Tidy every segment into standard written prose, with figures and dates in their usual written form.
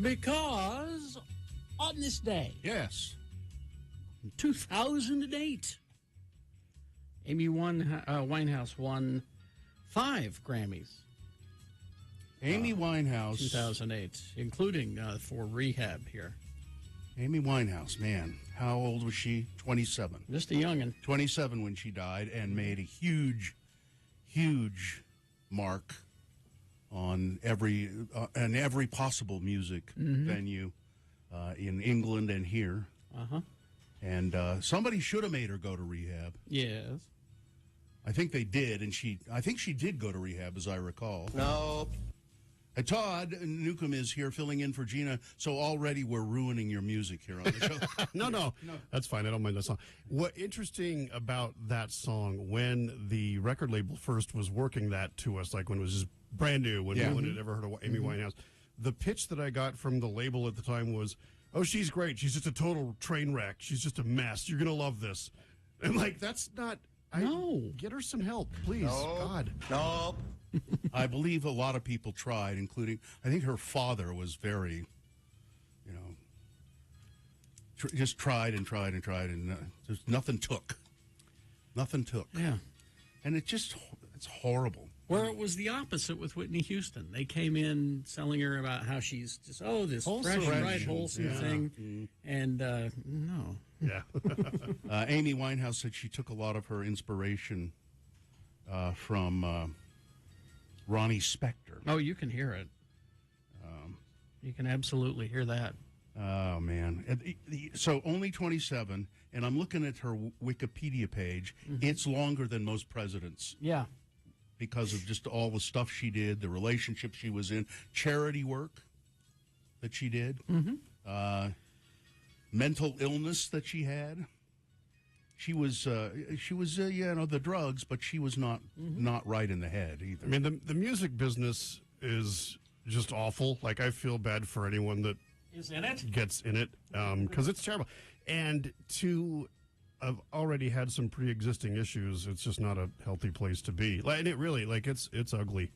Because on this day, Yes. 2008, Amy Winehouse won 5 Grammys. Amy Winehouse. 2008, including for Rehab here. Amy Winehouse, man. How old was she? 27. Just a youngin'. 27 when she died and made a huge, huge mark on every possible music venue in England and here. Uh-huh. And somebody should have made her go to rehab. Yes. I think they did, and I think she did go to rehab, as I recall. No. Todd Newcomb is here filling in for Gina, so already we're ruining your music here on the show. No, that's fine. I don't mind that song. What interesting about that song, when the record label first was working that to us, like when it was just brand new, when no one had ever heard of Amy Winehouse, the pitch that I got from the label at the time was, "Oh, she's great. She's just a total train wreck. She's just a mess. You're going to love this." And like, that's not... No. Get her some help, please. Nope. God. Nope. I believe a lot of people tried, including, I think her father was very, just tried and tried and tried, and just nothing took. Nothing took. Yeah. And it's horrible. Where it was the opposite with Whitney Houston. They came in selling her about how she's just, this Wholesome. fresh, right, wholesome Yeah. thing. And no. Yeah. Amy Winehouse said she took a lot of her inspiration from Ronnie Spector. Oh, you can hear it. You can absolutely hear that. Oh, man. So only 27, and I'm looking at her Wikipedia page. It's longer than most presidents Yeah. because of just all the stuff she did, the relationships she was in, charity work that she did, mental illness that she had. She was the drugs, but she was not right in the head either. I mean, the music business is just awful. Like, I feel bad for anyone that Is in it? gets in it because it's terrible. And to have already had some pre-existing issues, it's just not a healthy place to be. Like, and it really, like, it's ugly.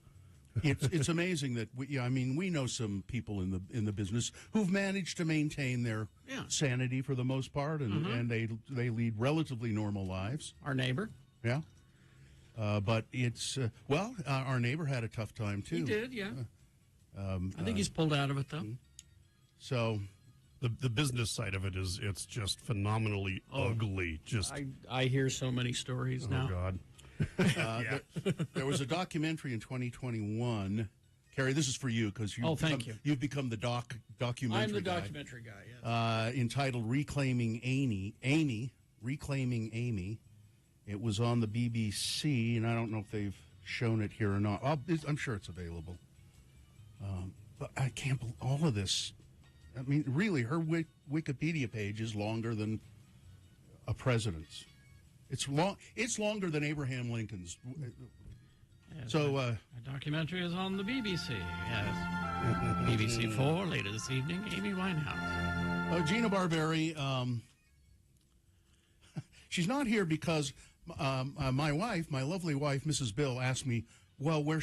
It's amazing that we know some people in the business who've managed to maintain their sanity for the most part, and they lead relatively normal lives. Our neighbor. Yeah, but it's our neighbor had a tough time too. He did, yeah. I think he's pulled out of it, though. So The business side of it it's just phenomenally ugly. Just I hear so many stories now. Oh God. there was a documentary in 2021. Carrie, this is for you because thank you. You've become the documentary. I'm the guy. documentary guy. Yes. Entitled "Reclaiming Amy." Reclaiming Amy. It was on the BBC, and I don't know if they've shown it here or not. I'm sure it's available. But I can't believe all of this. I mean, really, her Wikipedia page is longer than a president's. It's longer than Abraham Lincoln's. Yes, So a documentary is on the BBC. Yes. BBC 4 later this evening. Amy Winehouse. Gina Barberi, she's not here because my wife, my lovely wife, Mrs. Bill, asked me, well, why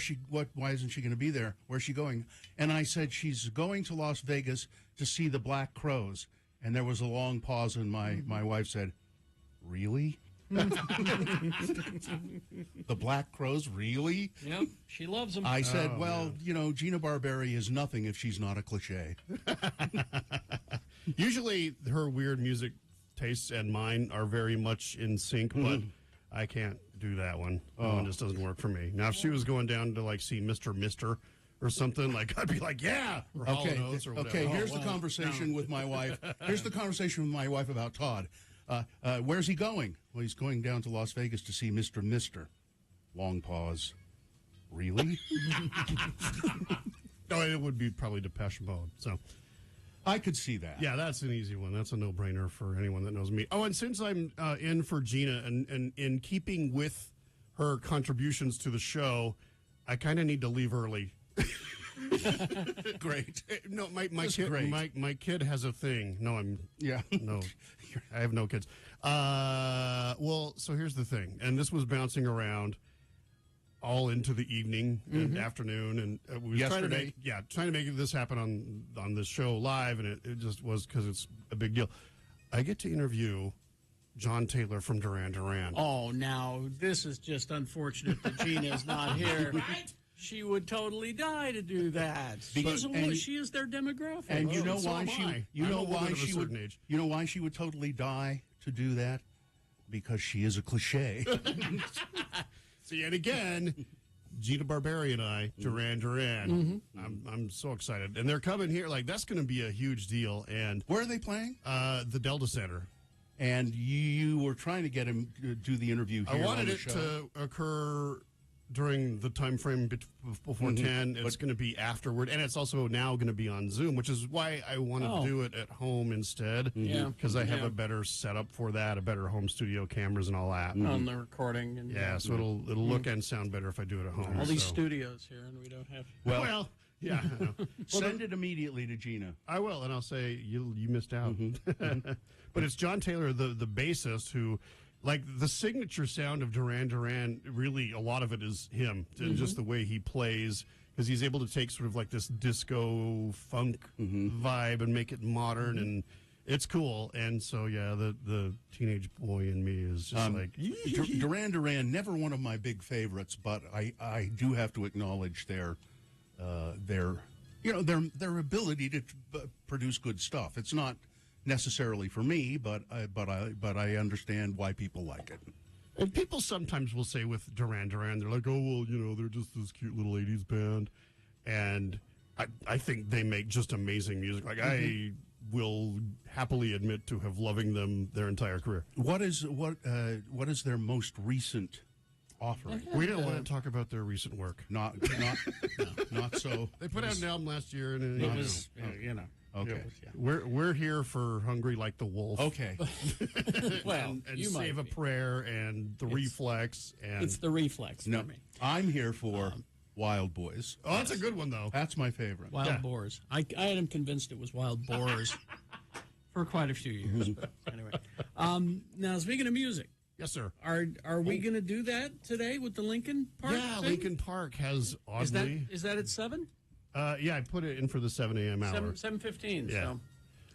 isn't she going to be there? Where's she going? And I said she's going to Las Vegas to see the Black Crowes. And there was a long pause, and my wife said, really? The Black Crowes, really? Yep, she loves them. I said, Gina Barberi is nothing if she's not a cliche. Usually her weird music tastes and mine are very much in sync, but I can't do that one. That one just doesn't work for me. Now, if she was going down to, like, see Mr. Mister or something, like, I'd be like, yeah! Or Hall & Oates or whatever. Okay, here's the conversation with my wife. Here's the conversation with my wife about Todd. Where's he going? Well, he's going down to Las Vegas to see Mr. Mister. Long pause. Really? No, it would be probably Depeche Mode, so... I could see that. Yeah, that's an easy one. That's a no-brainer for anyone that knows me. Oh, and since I'm in for Gina, and in keeping with her contributions to the show, I kind of need to leave early. Great. No, my kid has a thing. No, I have no kids. Well, so here's the thing, and this was bouncing around. all into the evening and afternoon, and we were Yesterday? trying to make this happen on this show live, and it just was because it's a big deal. I get to interview John Taylor from Duran Duran. Oh, now this is just unfortunate that Gina's not here. She would totally die to do that. She is their demographic. And you know so why am she? I. You I'm know a woman why of a she would? certain age. You know why she would totally die to do that? Because she is a cliche. See, and again, Gina Barberi and I, Duran Duran. I'm so excited, and they're coming here. Like that's going to be a huge deal. And Where are they playing? the Delta Center. And you were trying to get him to do the interview here I on wanted the it show. to occur during the time frame before 10. It's going to be afterward, and it's also now going to be on Zoom, which is why I wanted to do it at home instead. Yeah. Because I have a better setup for that, a better home studio cameras and all that. on the recording. And Yeah, so it'll look and sound better if I do it at home. all these so. studios here, and we don't have. Well, yeah, I know. Send it immediately to Gina. I will, and I'll say you missed out. But it's John Taylor, the bassist, who, like, the signature sound of Duran Duran, really, a lot of it is him, and just the way he plays, because he's able to take sort of like this disco funk vibe and make it modern, and it's cool. And so, yeah, the teenage boy in me is just like... Duran Duran, never one of my big favorites, but I do have to acknowledge their ability to produce good stuff. It's not necessarily for me, but I understand why people like it. And people sometimes will say with Duran Duran, they're like, oh, well, they're just this cute little 80s band. And I think they make just amazing music. Like, I will happily admit to have loving them their entire career. What is their most recent offering? We don't want to talk about their recent work. Not so. They put out an album last year, and It was, Okay. we're here for Hungry Like the Wolf. Okay. Well, And you Save a might be. Prayer and The Reflex. And It's the reflex No, for me. I'm here for Wild Boys. oh, that's a good one, though. That's my favorite. Wild Yeah. Boars. I had him convinced it was Wild Boars for quite a few years. But anyway, now speaking of music, Yes, sir. are we going to do that today with the Lincoln Park? Yeah, thing? Lincoln Park has Is that oddly. at 7? Yeah, I put it in for the 7 a.m. hour. 7:15. Yeah.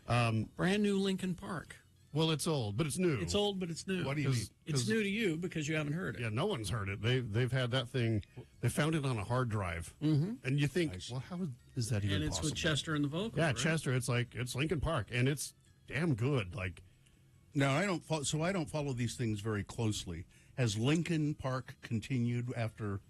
So, brand new Lincoln Park. Well, it's old, but it's new. It's old, but it's new. What do you mean? It's new to you because you haven't heard it. Yeah, no one's heard it. They've had that thing. They found it on a hard drive, and you think, well, how is that even And it's possible? with Chester and the vocals. Yeah, right? Chester. It's Lincoln Park, and it's damn good. Like, No, I don't. I don't follow these things very closely. Has Lincoln Park continued after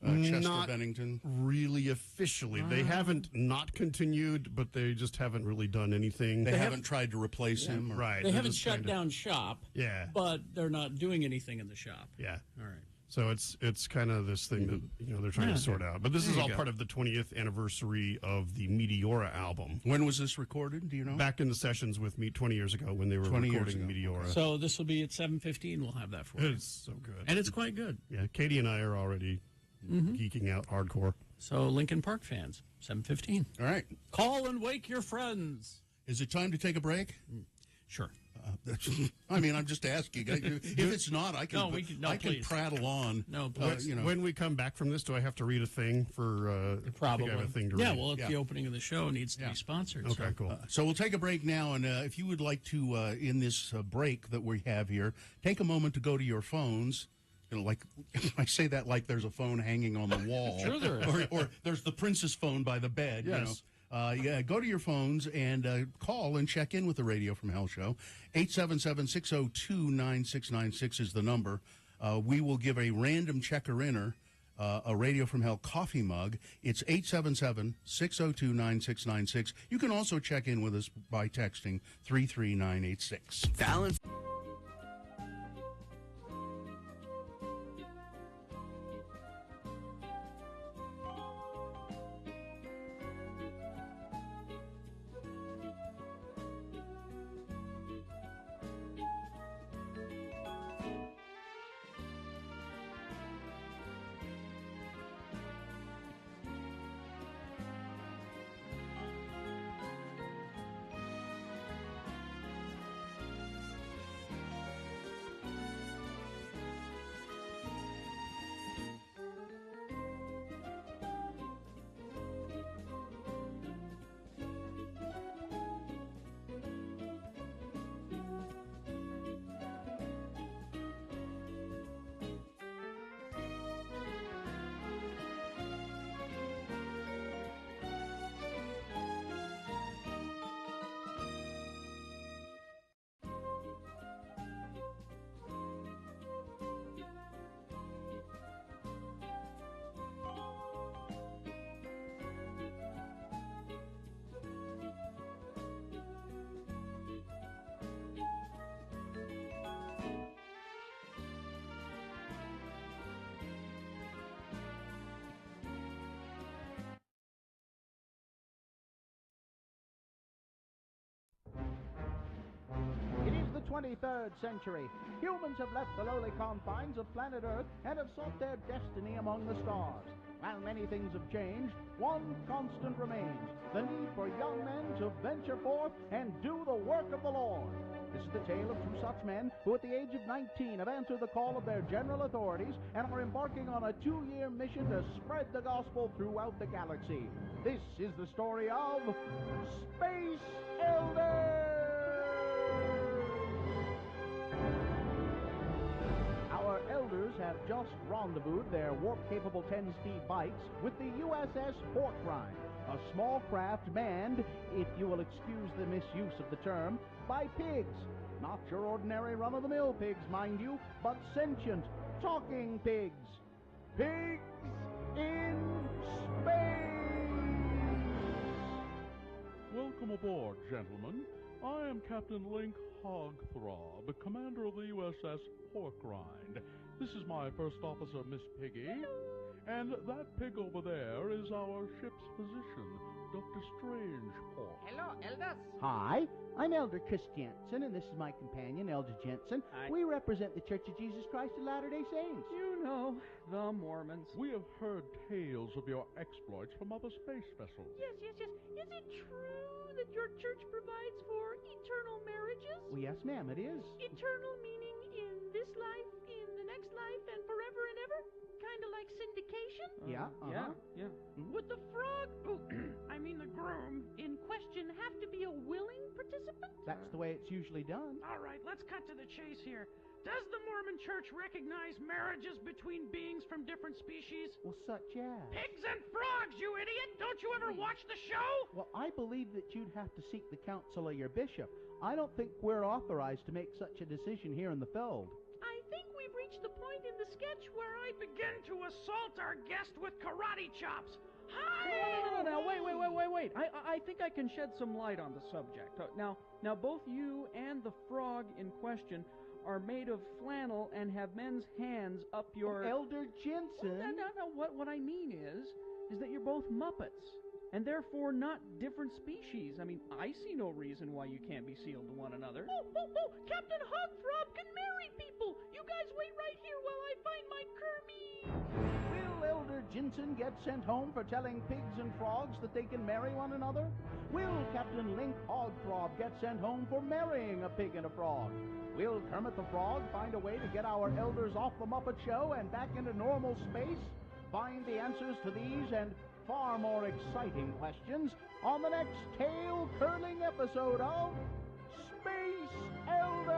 Chester Not Bennington? really officially, they haven't not continued, but they just haven't really done anything. They haven't tried to replace him, or- Right. They they're haven't just shut trying to- down shop. Yeah. But they're not doing anything in the shop. Yeah. All right. So it's kind of this thing that they're trying to sort out. But this is There you all go. part of the 20th anniversary of the Meteora album. When was this recorded? Do you know? Back in the sessions with me 20 years ago when they were 20 years recording ago. Meteora. So this will be at 7:15. We'll have that for you. It's so good. And it's quite good. Yeah, Katie and I are already geeking out hardcore. So Lincoln Park fans, 7:15. All right. Call and wake your friends. Is it time to take a break? Sure. I mean, I'm just asking. If it's not, I can. No, we can- no, I can please. prattle on. No, please. When we come back from this, do I have to read a thing for? Probably. I think I have a thing to yeah, read. well, it's Yeah. the opening of the show needs to be sponsored. Okay, so. cool. So we'll take a break now, and if you would like to, in this break that we have here, take a moment to go to your phones. Like I say that like there's a phone hanging on the wall. Sure there is. Or there's the princess phone by the bed. Yes. Yeah, go to your phones and call and check in with the Radio from Hell show. 877-602-9696 is the number. We will give a random checker-inner a Radio from Hell coffee mug. It's 877-602-9696. You can also check in with us by texting 33986. Balance. the 23rd century. Humans have left the lowly confines of planet Earth and have sought their destiny among the stars. While many things have changed, one constant remains: the need for young men to venture forth and do the work of the Lord. This is the tale of two such men who at the age of 19 have answered the call of their general authorities and are embarking on a 2-year mission to spread the gospel throughout the galaxy. This is the story of Space Elders! Our elders have just rendezvoused their warp-capable 10-speed bikes with the USS Pork Rind, a small craft manned, if you will excuse the misuse of the term, by pigs. Not your ordinary run-of-the-mill pigs, mind you, but sentient, talking pigs. Pigs in space! Welcome aboard, gentlemen. I am Captain Link Hogthrob, commander of the USS Pork Rind. This is my first officer, Miss Piggy. Hello. And that pig over there is our ship's physician, Dr. Strangepork. Hello, elders. Hi, I'm Elder Chris Jensen, and this is my companion, Elder Jensen. Hi. We represent the Church of Jesus Christ of Latter-day Saints. You know, the Mormons. We have heard tales of your exploits from other space vessels. Yes. Is it true that your church provides for eternal marriages? Well, yes, ma'am, it is. Eternal meaning in this life, in the next life, and forever and ever? Kind of like syndication? Yeah, uh-huh. Yeah. Would the frog, the groom, in question have to be a willing participant? That's the way it's usually done. All right, let's cut to the chase here. Does the Mormon Church recognize marriages between beings from different species? Well, such as... Pigs and frogs, you idiot! Don't you ever watch the show? Well, I believe that you'd have to seek the counsel of your bishop. I don't think we're authorized to make such a decision here in the field. I think we've reached the point in the sketch where I Begin to assault our guest with karate chops. No, wait. I think I can shed some light on the subject. Now, both you and the frog in question are made of flannel and have men's hands up your... Elder Jensen... No, what I mean is that you're both Muppets, and therefore not different species. I mean, I see no reason why you can't be sealed to one another. Oh, Captain Hogthrob can marry people! You guys wait right here while I find my Kermie! Will Elder Jensen get sent home for telling pigs and frogs that they can marry one another? Will Captain Link Hogthrob get sent home for marrying a pig and a frog? Will Kermit the Frog find a way to get our elders off the Muppet Show and back into normal space? Find the answers to these and far more exciting questions on the next tail-curling episode of Space Elders!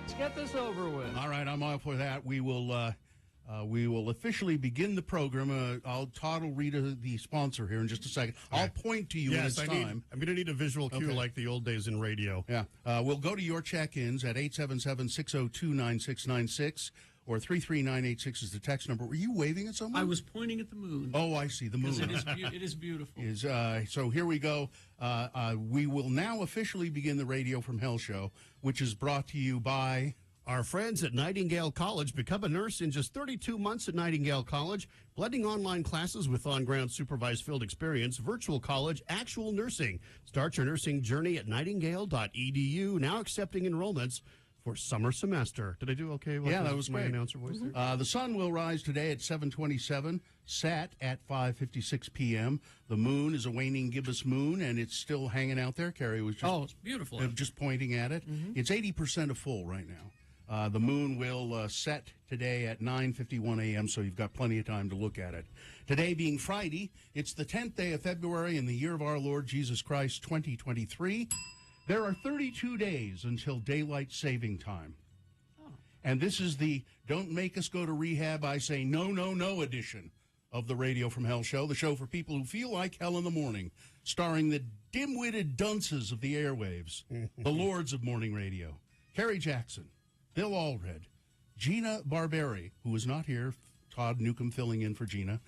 Let's get this over with. All right, I'm off with that. We will we will officially begin the program. Todd will read the sponsor here in just a second. I'll point to you when it's time. I'm going to need a visual cue like the old days in radio. Yeah. We'll go to your check-ins at 877-602-9696 or 33986 is the text number. Were you waving at someone? I was pointing at the moon. Oh, I see. The moon. It is beautiful. So here we go. We will now officially begin the Radio from Hell show, which is brought to you by our friends at Nightingale College. Become a nurse in just 32 months at Nightingale College, blending online classes with on-ground supervised field experience, virtual college, actual nursing. Start your nursing journey at nightingale.edu, now accepting enrollments for summer semester. Did I do okay? Yeah, that was my great. Announcer voice there? The sun will rise today at 7:27, set at 5:56 p.m. The moon is a waning gibbous moon, and it's still hanging out there. Carrie was just, it's beautiful. Just pointing at it. It's 80% of full right now. The moon will set today at 9:51 a.m., so you've got plenty of time to look at it. Today being Friday, it's the 10th day of February in the year of our Lord Jesus Christ, 2023. There are 32 days until daylight saving time. And this is the Don't Make Us Go to Rehab, I Say No, No, No edition of the Radio from Hell show, the show for people who feel like hell in the morning, starring the dim-witted dunces of the airwaves, the lords of morning radio, Carrie Jackson, Bill Allred, Gina Barberi, who is not here, Todd Newcomb filling in for Gina.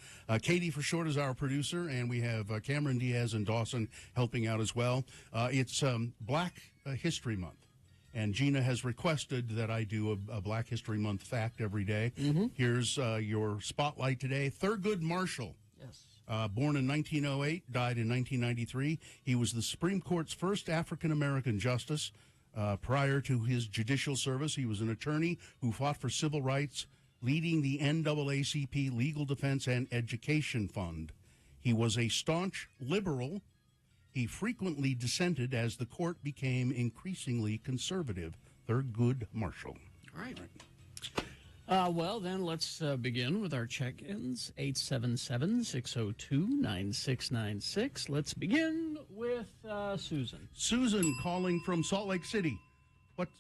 Katie for short is our producer, and we have Cameron Diaz and Dawson helping out as well. It's Black History Month, and Gina has requested that I do a Black History Month fact every day. Here's your spotlight today. Thurgood Marshall. Yes. Born in 1908, died in 1993. He was the Supreme Court's first African-American justice. Prior to his judicial service, he was an attorney who fought for civil rights, leading the NAACP Legal Defense and Education Fund. He was a staunch liberal. He frequently dissented as the court became increasingly conservative. Thurgood Marshall. All right. Well, then let's begin with our check-ins. 877-602-9696. Let's begin with Susan. Susan calling from Salt Lake City.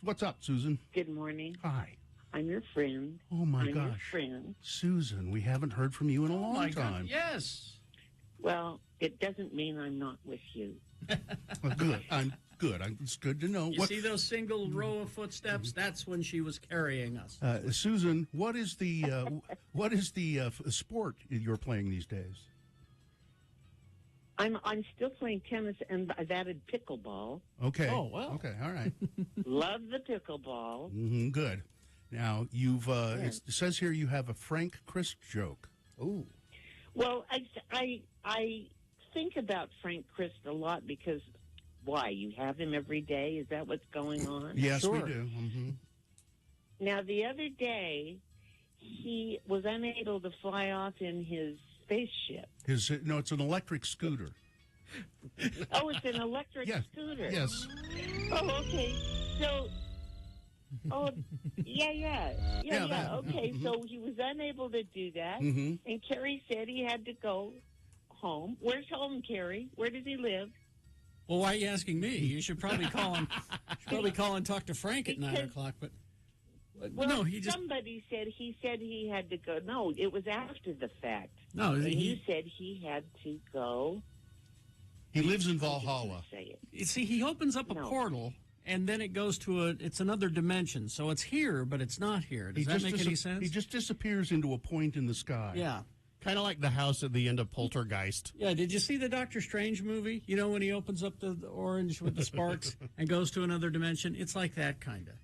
What's up, Susan? Good morning. Hi. I'm your friend. Oh, my I'm gosh. your friend. Susan, we haven't heard from you in a long time. God, yes. Well, it doesn't mean I'm not with you. Well, good. Good. It's good to know. You see those single row of footsteps? That's when she was carrying us. Susan, what is the sport you're playing these days? I'm still playing tennis, and I've added pickleball. Okay. Oh, well. Okay. All right. Love the pickleball. Good. Now you've. It says here you have a Frank Christ joke. Ooh. Well, I think about Frank Christ a lot because why? You have him every day? Is that what's going on? Yes, Sure. we do. Mm-hmm. Now, the other day, he was unable to fly off in his spaceship. It's an electric scooter. Oh, it's an electric Yes. scooter. Yes. Oh, okay. So, yeah. Okay, so he was unable to do that, Mm-hmm. and Carrie said he had to go home. Where's home, Carrie? Where does he live? Well, why are you asking me? You should probably call him. And talk to Frank at 9 o'clock. But Well, no, he just. somebody said he had to go. No, it was after the fact. No, and you said he had to go. He lives in I'm just Valhalla. gonna say it. You see, he opens up a No. portal, and then it goes to it's another dimension. So it's here, but it's not here. Does that make any sense? He just disappears into a point in the sky. Yeah. Kind of like the house at the end of Poltergeist. Yeah, did you see the Doctor Strange movie? You know, when he opens up the orange with the sparks and goes to another dimension? It's like that, kind of.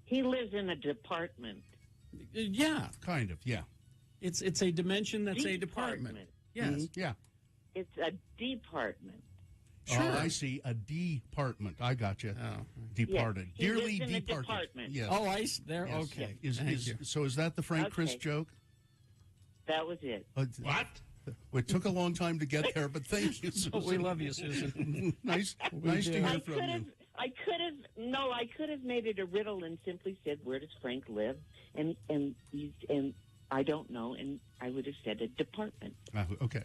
He lives in a department. Yeah. Kind of, yeah. It's a dimension that's a department. Yes. Mhm, yeah. It's a department. Sure. Oh, I see. A department. I got you. Oh. Departed. Yes, he Dearly lives in a departed. department. Yes. Oh, there. Yes. Okay. Is so is that the Frank Christ Okay. joke? That was it. What? It took a long time to get there, but thank you, Susan. Oh, we love you, Susan. nice to do. hear I from could you. have. I could have made it a riddle and simply said, "Where does Frank live?" And I don't know, and I would have said a department. Okay.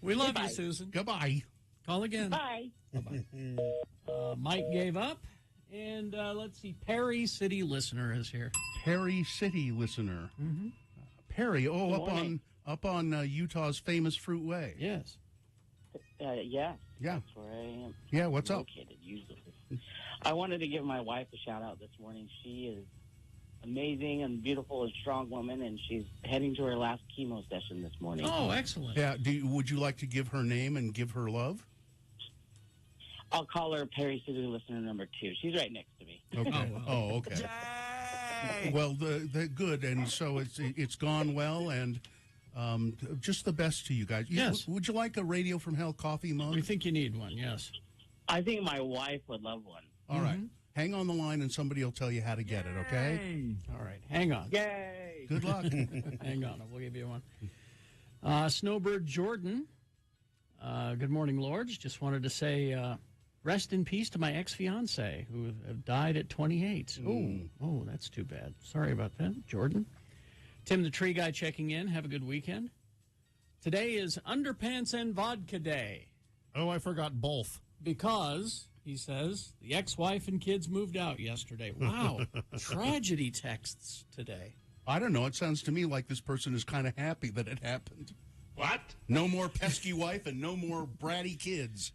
We love Goodbye. you, Susan. Goodbye. Call again. Bye. Mike gave up, And let's see, Perry City Listener is here. Perry City Listener. Mm-hmm. Perry, Good morning. up on Utah's famous Fruitway. Yes. Yeah. Yeah. That's where I am. Yeah, what's up? Located usually. I wanted to give my wife a shout out this morning. She is amazing and beautiful and strong woman, and she's heading to her last chemo session this morning. Oh, excellent. Yeah, would you like to give her name and give her love? I'll call her Perry City Listener number 2. She's right next to me. Okay. Oh, okay. Well, the good, and so it's gone well, and just the best to you guys. Yes. Would you like a Radio from Hell coffee mug? We think you need one, yes. I think my wife would love one. All right. Hang on the line, and somebody will tell you how to get it, okay? All right, hang on. Yay! Good luck. Hang on, we'll give you one. Snowbird Jordan, good morning, Lords. Just wanted to say rest in peace to my ex-fiancée who died at 28. Oh, that's too bad. Sorry about that, Jordan. Tim the Tree Guy checking in. Have a good weekend. Today is Underpants and Vodka Day. Oh, I forgot both. Because, he says, the ex-wife and kids moved out yesterday. Wow. Tragedy texts today. I don't know. It sounds to me like this person is kind of happy that it happened. What? No more pesky wife and no more bratty kids.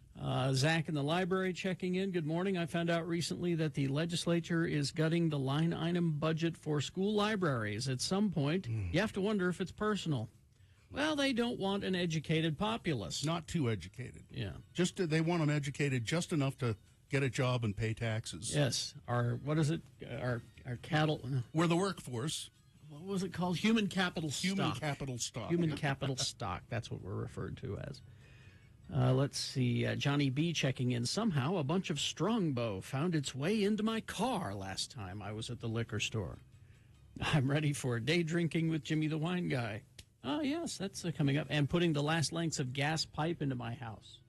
Zach in the library checking in. Good morning. I found out recently that the legislature is gutting the line item budget for school libraries. At some point, you have to wonder if it's personal. Well, they don't want an educated populace. Not too educated. Yeah. They want them educated just enough to get a job and pay taxes. Yes. Our cattle. We're the workforce. What was it called? Human capital stock. Human capital stock. Human capital stock. That's what we're referred to as. Let's see. Johnny B checking in. Somehow a bunch of Strongbow found its way into my car last time I was at the liquor store. I'm ready for day drinking with Jimmy the Wine Guy. Oh, yes, that's coming up. And putting the last lengths of gas pipe into my house.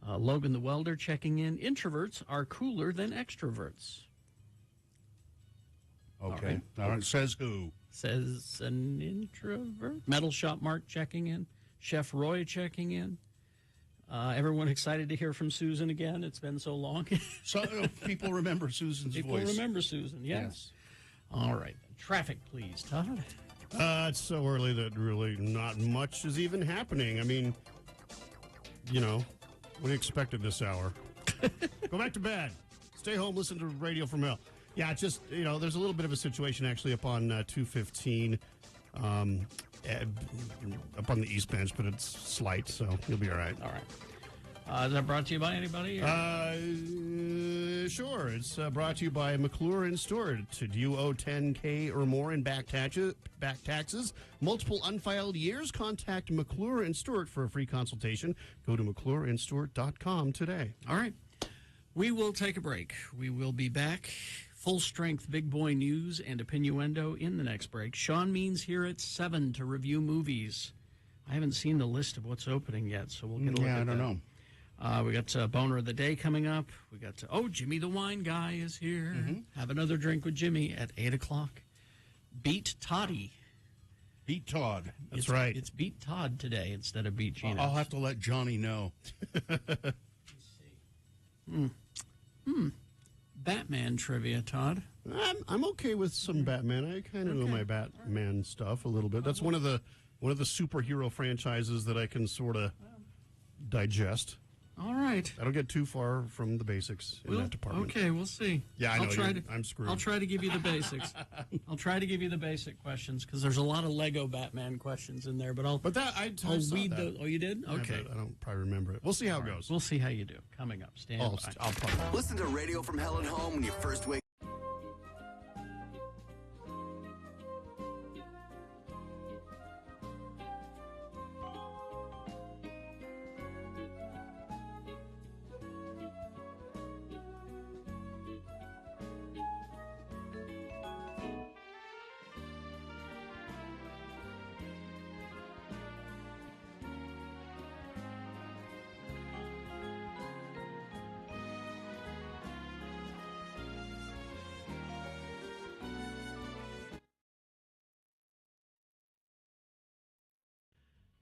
Logan the Welder checking in. Introverts are cooler than extroverts. Okay. All right. Says who? Says an introvert. Metal Shop Mark checking in. Chef Roy checking in. Everyone excited to hear from Susan again. It's been so long. So people remember Susan's voice. People remember Susan, yes. All right. Traffic, please, Todd. It's so early that really not much is even happening. I mean, you know, what do you expect at this hour? Go back to bed. Stay home, listen to Radio from Hell. Yeah, it's just, you know, there's a little bit of a situation actually up on 215, up on the East Bench, but it's slight, so you'll be all right. All right. Is that brought to you by anybody? Sure. It's brought to you by McClure and Stewart. Do you owe $10K or more in back taxes? Multiple unfiled years? Contact McClure and Stewart for a free consultation. Go to McClureandStewart.com today. All right. We will take a break. We will be back. Full strength big boy news and opinioendo in the next break. Sean Means here at 7 to review movies. I haven't seen the list of what's opening yet, so we'll get a look at that. I don't know. We got Boner of the Day coming up. We got Jimmy the Wine Guy is here. Have another drink with Jimmy at 8 o'clock. Beat Toddy. Beat Todd. That's right. It's Beat Todd today instead of Beat Gino. I'll have to let Johnny know. Batman trivia, Todd. I'm okay with some Batman. I kind of know my Batman stuff a little bit. That's one of the superhero franchises that I can sort of digest. All right. I don't get too far from the basics in that department. Okay, we'll see. Yeah, I know. I'm screwed. I'll try to give you the basics. I'll try to give you the basic questions because there's a lot of Lego Batman questions in there. But I'll weed those. Oh, you did? Okay. I don't probably remember it. We'll see how it goes. We'll see how you do. Coming up. Stand by. I'll probably. Listen to Radio from Hell and Home when you first wake.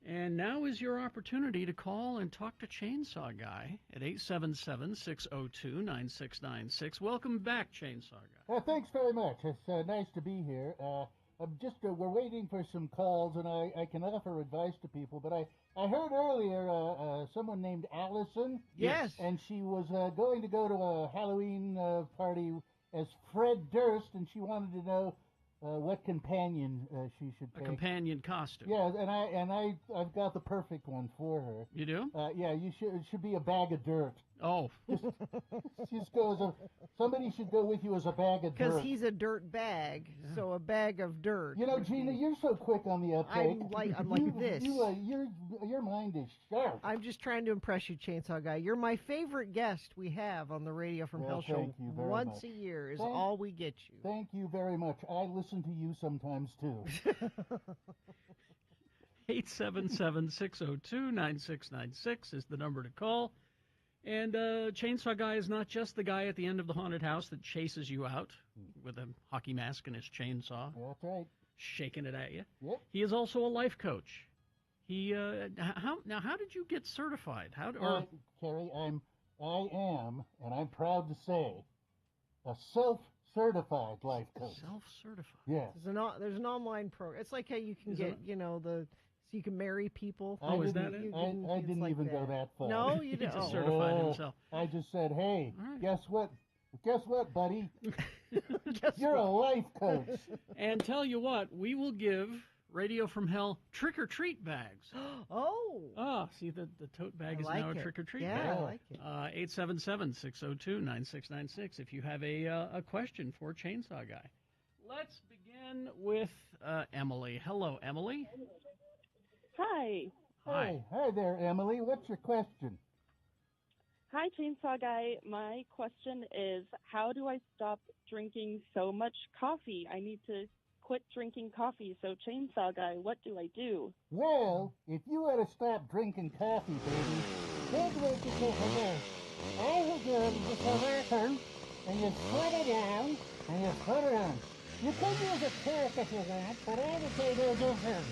And now is your opportunity to call and talk to Chainsaw Guy at 877-602-9696. Welcome back, Chainsaw Guy. Thanks very much. It's nice to be here. We're waiting for some calls, and I can offer advice to people, but I heard earlier someone named Allison. Yes. And she was going to go to a Halloween party as Fred Durst, and she wanted to know what companion she should take. A companion costume. Yeah, and I've got the perfect one for her. You do? Yeah, it should be a bag of dirt. Oh. Just go as somebody should go with you as a bag of dirt. Because he's a dirt bag, so a bag of dirt. You know, Gina, you're so quick on the uptake. I'm like this. Your mind is sharp. I'm just trying to impress you, Chainsaw Guy. You're my favorite guest we have on the Radio from Hell show. Thank you very Once much. a year is all we get you. Thank you very much. I listen to you sometimes, too. 877-602-9696 is the number to call. And Chainsaw Guy is not just the guy at the end of the haunted house that chases you out with a hockey mask and his chainsaw. That's right. Shaking it at you. Yep. He is also a life coach. He how did you get certified? Kerry, I am, and I'm proud to say, a self-certified life coach. Self-certified. Yes. There's an online program. It's like how you can get, so you can marry people. Is that it? I didn't even go that far. No, you didn't. He just certified himself. I just said, hey, right. Guess what, buddy? You're a life coach. And tell you what, we will give Radio from Hell trick-or-treat bags. See, the tote bag is now a trick-or-treat bag. Yeah, I like it. 877-602-9696 if you have a question for Chainsaw Guy. Let's begin with Emily. Hello, Emily. Hi. Hi there, Emily. What's your question? Hi, Chainsaw Guy. My question is, how do I stop drinking so much coffee? I need to quit drinking coffee. So, Chainsaw Guy, what do I do? Well, if you want to stop drinking coffee, baby, here's what you do for this. I will give you some water, and you put it down, and you put it on. You could use a fork if you want, but I would say no different.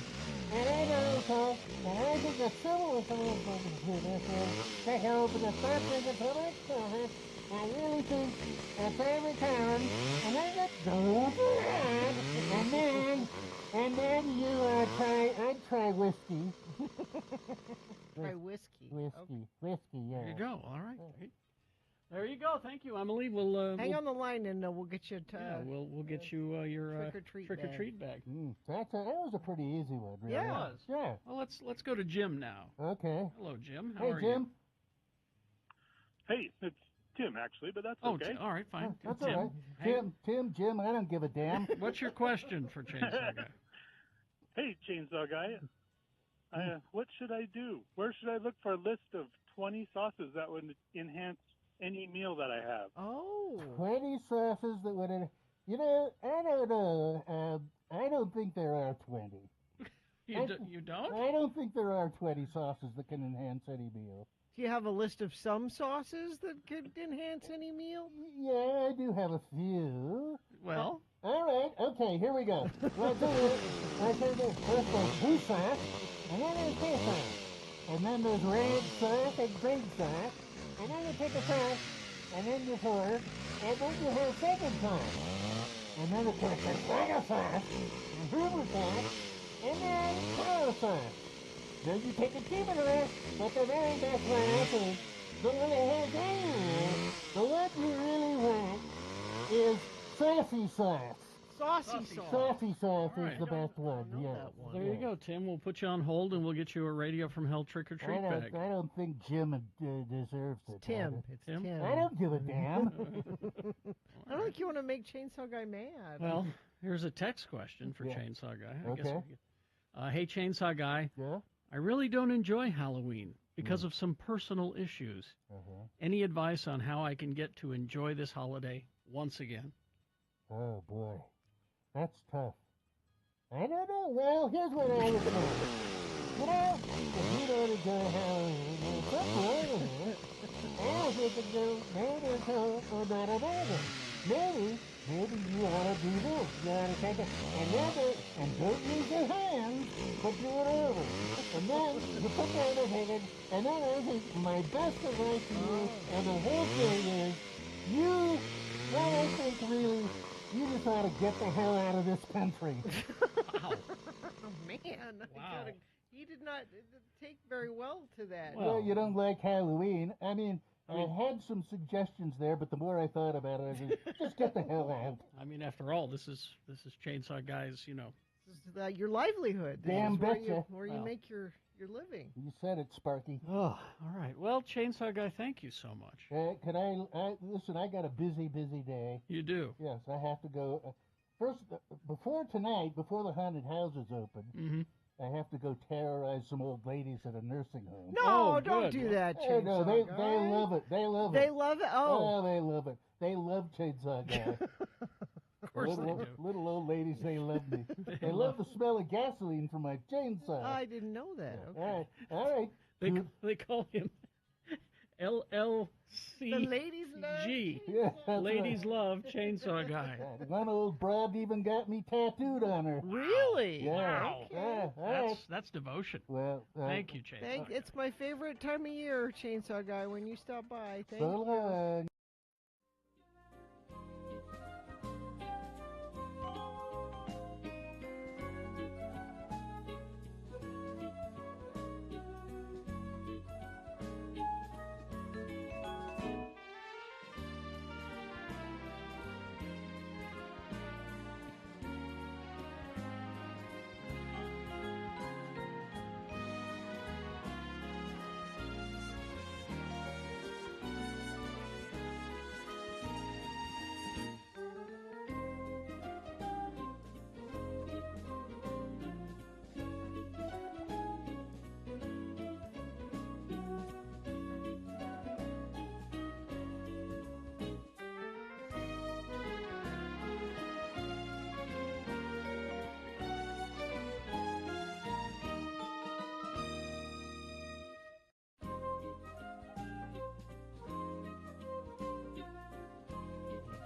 And I know, and I think the simplest way to do this is to help the stop drinking so much coffee. I really think that's every time, and then just go around, and then you I'd try whiskey. Try whiskey. Whiskey, yeah. There you go. All right. There you go. Thank you, Emily. We'll hang on the line, and we'll get you. We'll get you your trick-or-treat bag. That was a pretty easy one, really. Yeah, it was. Yeah. Well, let's go to Jim now. Okay. Hello, Jim. How hey, are Jim. you? Hey, it's Tim, actually, but that's okay. All right, fine. That's Tim. all right. Jim, I don't give a damn. What's your question for Chainsaw Guy? Hey, Chainsaw Guy. What should I do? Where should I look for a list of 20 sauces that would enhance any meal that I have? 20 sauces that would... I don't know. I don't think there are 20. You don't? I don't think there are 20 sauces that can enhance any meal. Do you have a list of some sauces that could enhance any meal? Yeah, I do have a few. Well? All right. Okay, here we go. Let's do it. First there's blue sauce, and then there's this sauce. And then there's red sauce and green sauce. And then you take a sauce, and then you pour, and then you have second sauce. And then of course there's tomato sauce, and Hoover sauce, and then tomato sauce. Then you take a cube of the rest, but the very best sauce is the one that has any. The one you really want is saucy sauce. Saucy sauce. Saucy sauce All right. is the best one, yeah. There you go, Tim. We'll put you on hold, and we'll get you a Radio from Hell trick-or-treat bag. I don't think Jim deserves it. Tim. It's Tim. I don't give a damn. I don't think you want to make Chainsaw Guy mad. Well, here's a text question for Chainsaw Guy. I guess Okay. hey, Chainsaw Guy. Yeah? I really don't enjoy Halloween because of some personal issues. Any advice on how I can get to enjoy this holiday once again? Oh, boy. That's tough. I don't know. Well, here's what I would say. If you don't enjoy Halloween, there's something wrong with it. I don't think it's maybe it's not a bother. Maybe maybe you ought to do this. You ought to take it, and don't use your hands, but do it over. And then you put that in hand, and then I think my best advice to you and the whole thing is, I think really, you just ought to get the hell out of this country. Oh, man. Wow. He did not take very well to that. Well, you don't like Halloween. I mean, I had some suggestions there, but the more I thought about it, I said, just get the hell out. I mean, after all, this is Chainsaw Guy's, This is your livelihood. This Damn is where betcha. where you make your living. You said it, Sparky. Oh, all right. Well, Chainsaw Guy, thank you so much. Could I listen, I got a busy day. You do? Yes, I have to go. First, before the haunted houses open, I have to go terrorize some old ladies at a nursing home. No, don't do that, Chainsaw No, they love it. They love it. They love it? Oh. They love it. They love Chainsaw Guy. Of course they do. Little old ladies, they love me. They love the smell of gasoline from my chainsaw. I didn't know that. Okay. All right. They call him LLCG. The ladies love Yeah, Ladies love Chainsaw Guy. One old broad even got me tattooed on her. Really? Yeah. Wow. Yeah, all right. That's devotion. Well, Thank you, Chainsaw. It's my favorite time of year, Chainsaw Guy, when you stop by. Thank So you. long.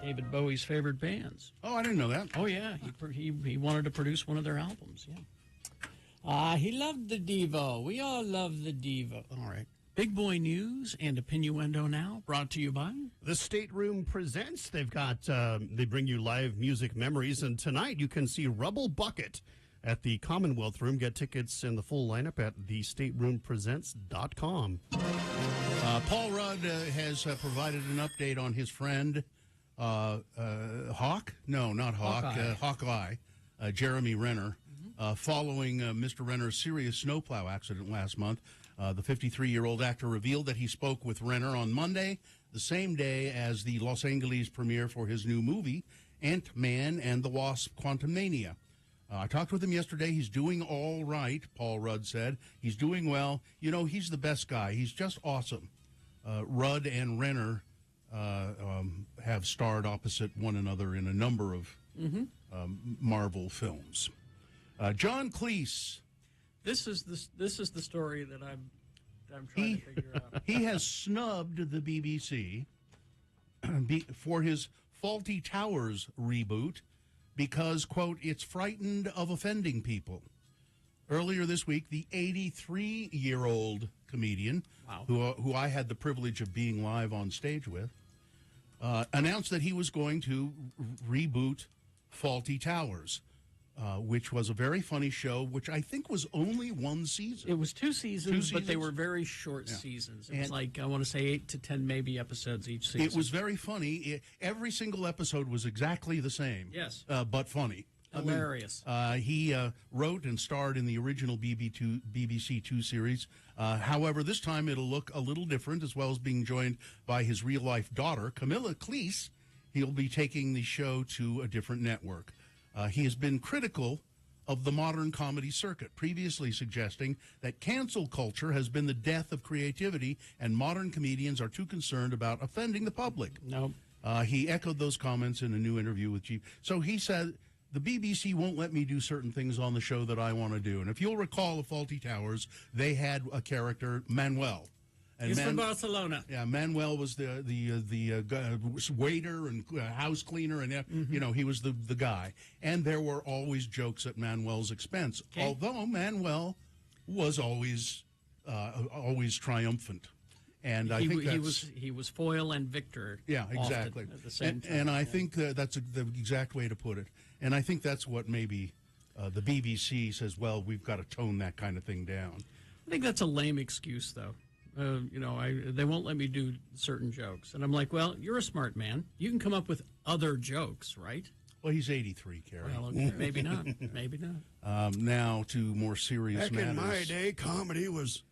David Bowie's favorite bands. Oh, I didn't know that. Oh, yeah. He wanted to produce one of their albums, yeah. He loved the Devo. We all love the Devo. All right. Big Boy News and a Pinuendo now, brought to you by... The Stateroom presents. They've got, they bring you live music memories, and tonight you can see Rubble Bucket at the Commonwealth Room. Get tickets and the full lineup at thestateroompresents.com. Paul Rudd has provided an update on his friend... Hawk? No, not Hawk. Hawkeye. Jeremy Renner. Following Mr. Renner's serious snowplow accident last month, the 53-year-old actor revealed that he spoke with Renner on Monday, the same day as the Los Angeles premiere for his new movie, Ant-Man and the Wasp: Quantumania. I talked with him yesterday. He's doing all right, Paul Rudd said. He's doing well. You know, he's the best guy. He's just awesome. Rudd and Renner have starred opposite one another in a number of Marvel films. John Cleese. This is the story that I'm trying to figure out. He has snubbed the BBC for his Fawlty Towers reboot because, quote, it's frightened of offending people. Earlier this week, the 83-year-old comedian, who I had the privilege of being live on stage with, announced that he was going to reboot Fawlty Towers, which was a very funny show, which I think was only one season. It was two seasons, but they were very short seasons. It was like, I want to say 8 to 10 maybe episodes each season. It was very funny. Every single episode was exactly the same. Yes. But funny. Hilarious. He wrote and starred in the original BBC Two series. However, this time it'll look a little different, as well as being joined by his real-life daughter, Camilla Cleese. He'll be taking the show to a different network. He has been critical of the modern comedy circuit, previously suggesting that cancel culture has been the death of creativity and modern comedians are too concerned about offending the public. No. He echoed those comments in a new interview with Chief. So he said, the BBC won't let me do certain things on the show that I want to do. And if you'll recall of Fawlty Towers, they had a character, Manuel. And He's from Barcelona. Yeah, Manuel was the waiter and house cleaner, and he was the guy. And there were always jokes at Manuel's expense, although Manuel was always triumphant. And I think he was foil and victor. Yeah, exactly. At the same time. And I think that's the exact way to put it. And I think that's what maybe the BBC says. Well, we've got to tone that kind of thing down. I think that's a lame excuse, though. They won't let me do certain jokes, and I'm like, well, you're a smart man. You can come up with other jokes, right? Well, he's 83, Kerry. Well, okay. Maybe not. Maybe not. Now to more serious matters. Back in my day, comedy was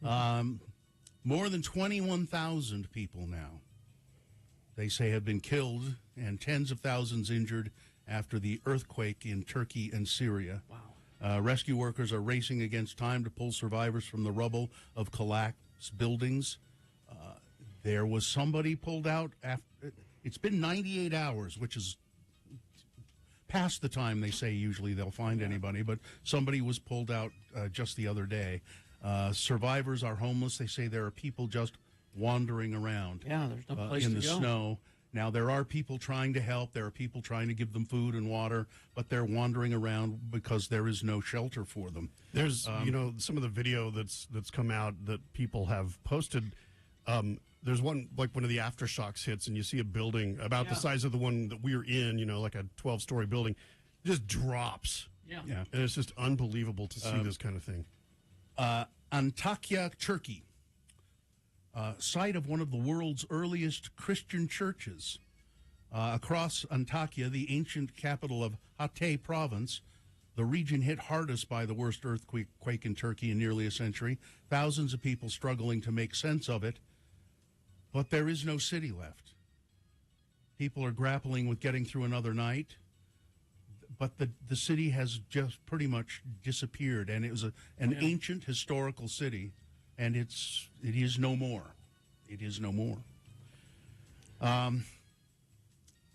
more than 21,000 people now, they say, have been killed and tens of thousands injured after the earthquake in Turkey and Syria. Wow. Rescue workers are racing against time to pull survivors from the rubble of collapsed buildings. There was somebody pulled out after. It's been 98 hours, which is past the time they say usually they'll find anybody, but somebody was pulled out just the other day. Survivors are homeless. They say there are people just wandering around. Yeah, there's no place in to the go. snow. Now, there are people trying to help. There are people trying to give them food and water, but they're wandering around because there is no shelter for them. There's, some of the video that's come out that people have posted. There's one, like one of the aftershocks hits, and you see a building about the size of the one that we're in, like a 12-story building, just drops. Yeah. And it's just unbelievable to see this kind of thing. Antakya, Turkey. Site of one of the world's earliest Christian churches. Across Antakya, the ancient capital of Hatay province, the region hit hardest by the worst earthquake in Turkey in nearly a century. Thousands of people struggling to make sense of it. But there is no city left. People are grappling with getting through another night. But the city has just pretty much disappeared, and it was an ancient historical city. And it is no more. It is no more.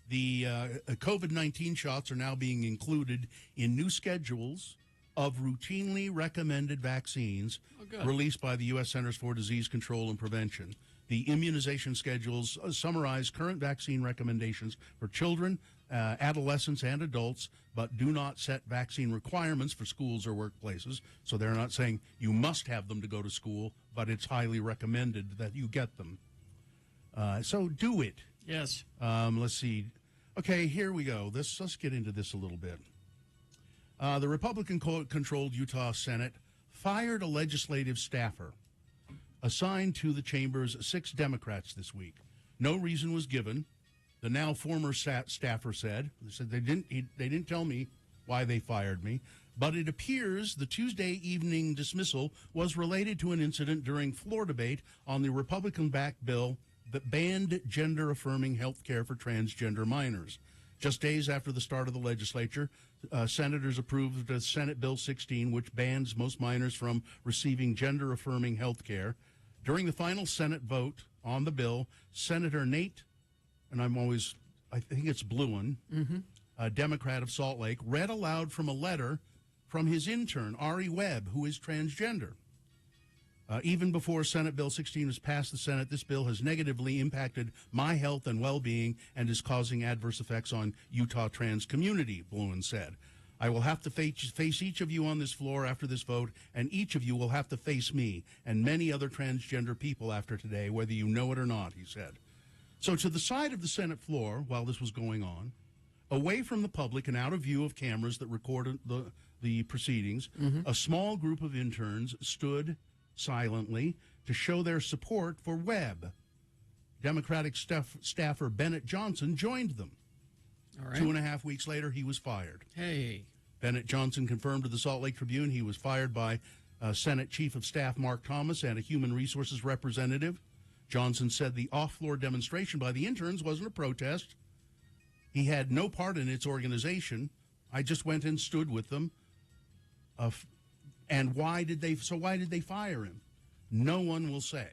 The COVID-19 shots are now being included in new schedules of routinely recommended vaccines released by the U.S. Centers for Disease Control and Prevention. The immunization schedules summarize current vaccine recommendations for children, adolescents, and adults, but do not set vaccine requirements for schools or workplaces. So they're not saying you must have them to go to school, but it's highly recommended that you get them. So do it. Yes. Let's see. Okay, here we go. Let's get into this a little bit. The Republican-controlled Utah Senate fired a legislative staffer assigned to the chamber's 6 Democrats this week. No reason was given. The now former staffer said they didn't tell me why they fired me, but it appears the Tuesday evening dismissal was related to an incident during floor debate on the Republican-backed bill that banned gender-affirming health care for transgender minors. Just days after the start of the legislature, senators approved Senate Bill 16, which bans most minors from receiving gender-affirming health care. During the final Senate vote on the bill, Senator Nate, and I think it's Bluin, a Democrat of Salt Lake, read aloud from a letter from his intern, Ari Webb, who is transgender. Even before Senate Bill 16 was passed the Senate, this bill has negatively impacted my health and well-being and is causing adverse effects on Utah trans community, Bluin said. I will have to face each of you on this floor after this vote, and each of you will have to face me and many other transgender people after today, whether you know it or not, he said. So to the side of the Senate floor, while this was going on, away from the public and out of view of cameras that recorded the proceedings, a small group of interns stood silently to show their support for Webb. Democratic staffer Bennett Johnson joined them. All right. 2.5 weeks later, he was fired. Hey. Bennett Johnson confirmed to the Salt Lake Tribune he was fired by Senate Chief of Staff Mark Thomas and a Human Resources representative. Johnson said the off-floor demonstration by the interns wasn't a protest. He had no part in its organization. I just went and stood with them. And why did they fire him? No one will say.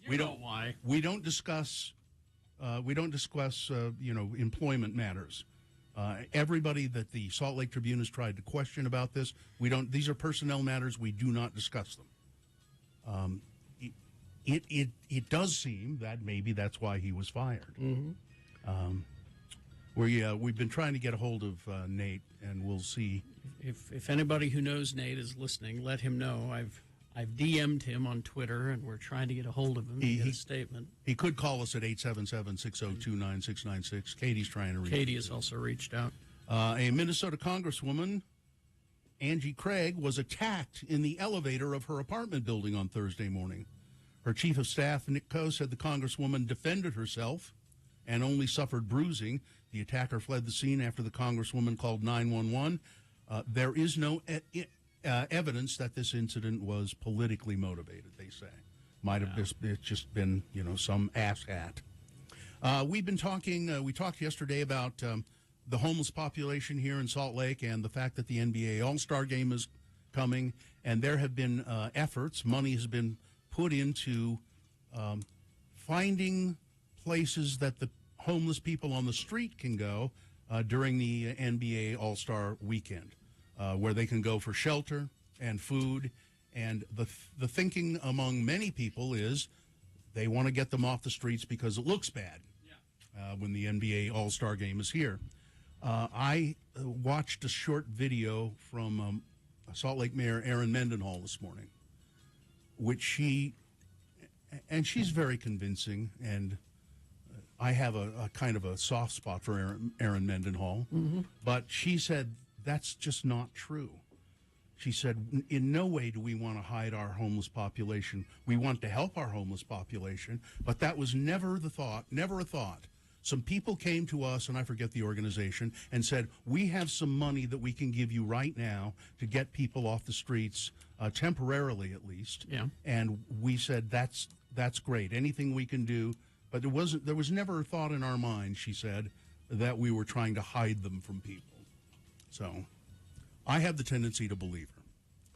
You know why. We don't discuss employment matters. Everybody that the Salt Lake Tribune has tried to question about this, these are personnel matters. We do not discuss them. it does seem that maybe that's why he was fired. Mm-hmm. We've been trying to get a hold of Nate, and we'll see. If anybody who knows Nate is listening, let him know. I've DM'd him on Twitter, and we're trying to get a hold of him to get a statement. He could call us at 877-602-9696. Katie's trying to reach. Katie has also reached out. A Minnesota Congresswoman, Angie Craig, was attacked in the elevator of her apartment building on Thursday morning. Her chief of staff, Nick Coe, said the Congresswoman defended herself and only suffered bruising. The attacker fled the scene after the Congresswoman called 911. There is no evidence that this incident was politically motivated, they say. Might have just been, some asshat. We've been talking, we talked yesterday about the homeless population here in Salt Lake and the fact that the NBA All-Star Game is coming, and there have been efforts, money has been put into finding places that the homeless people on the street can go during the NBA All-Star Weekend, where they can go for shelter and food. And the thinking among many people is they want to get them off the streets because it looks bad when the NBA All-Star Game is here. I watched a short video from Salt Lake Mayor Erin Mendenhall this morning, which she's very convincing, and I have a kind of a soft spot for Erin Mendenhall, but she said that's just not true. She said, in no way do we want to hide our homeless population. We want to help our homeless population, but that was never a thought. Some people came to us, and I forget the organization, and said, we have some money that we can give you right now to get people off the streets, temporarily at least. Yeah. And we said, that's great. Anything we can do. But there was never a thought in our mind, she said, that we were trying to hide them from people. So I have the tendency to believe her.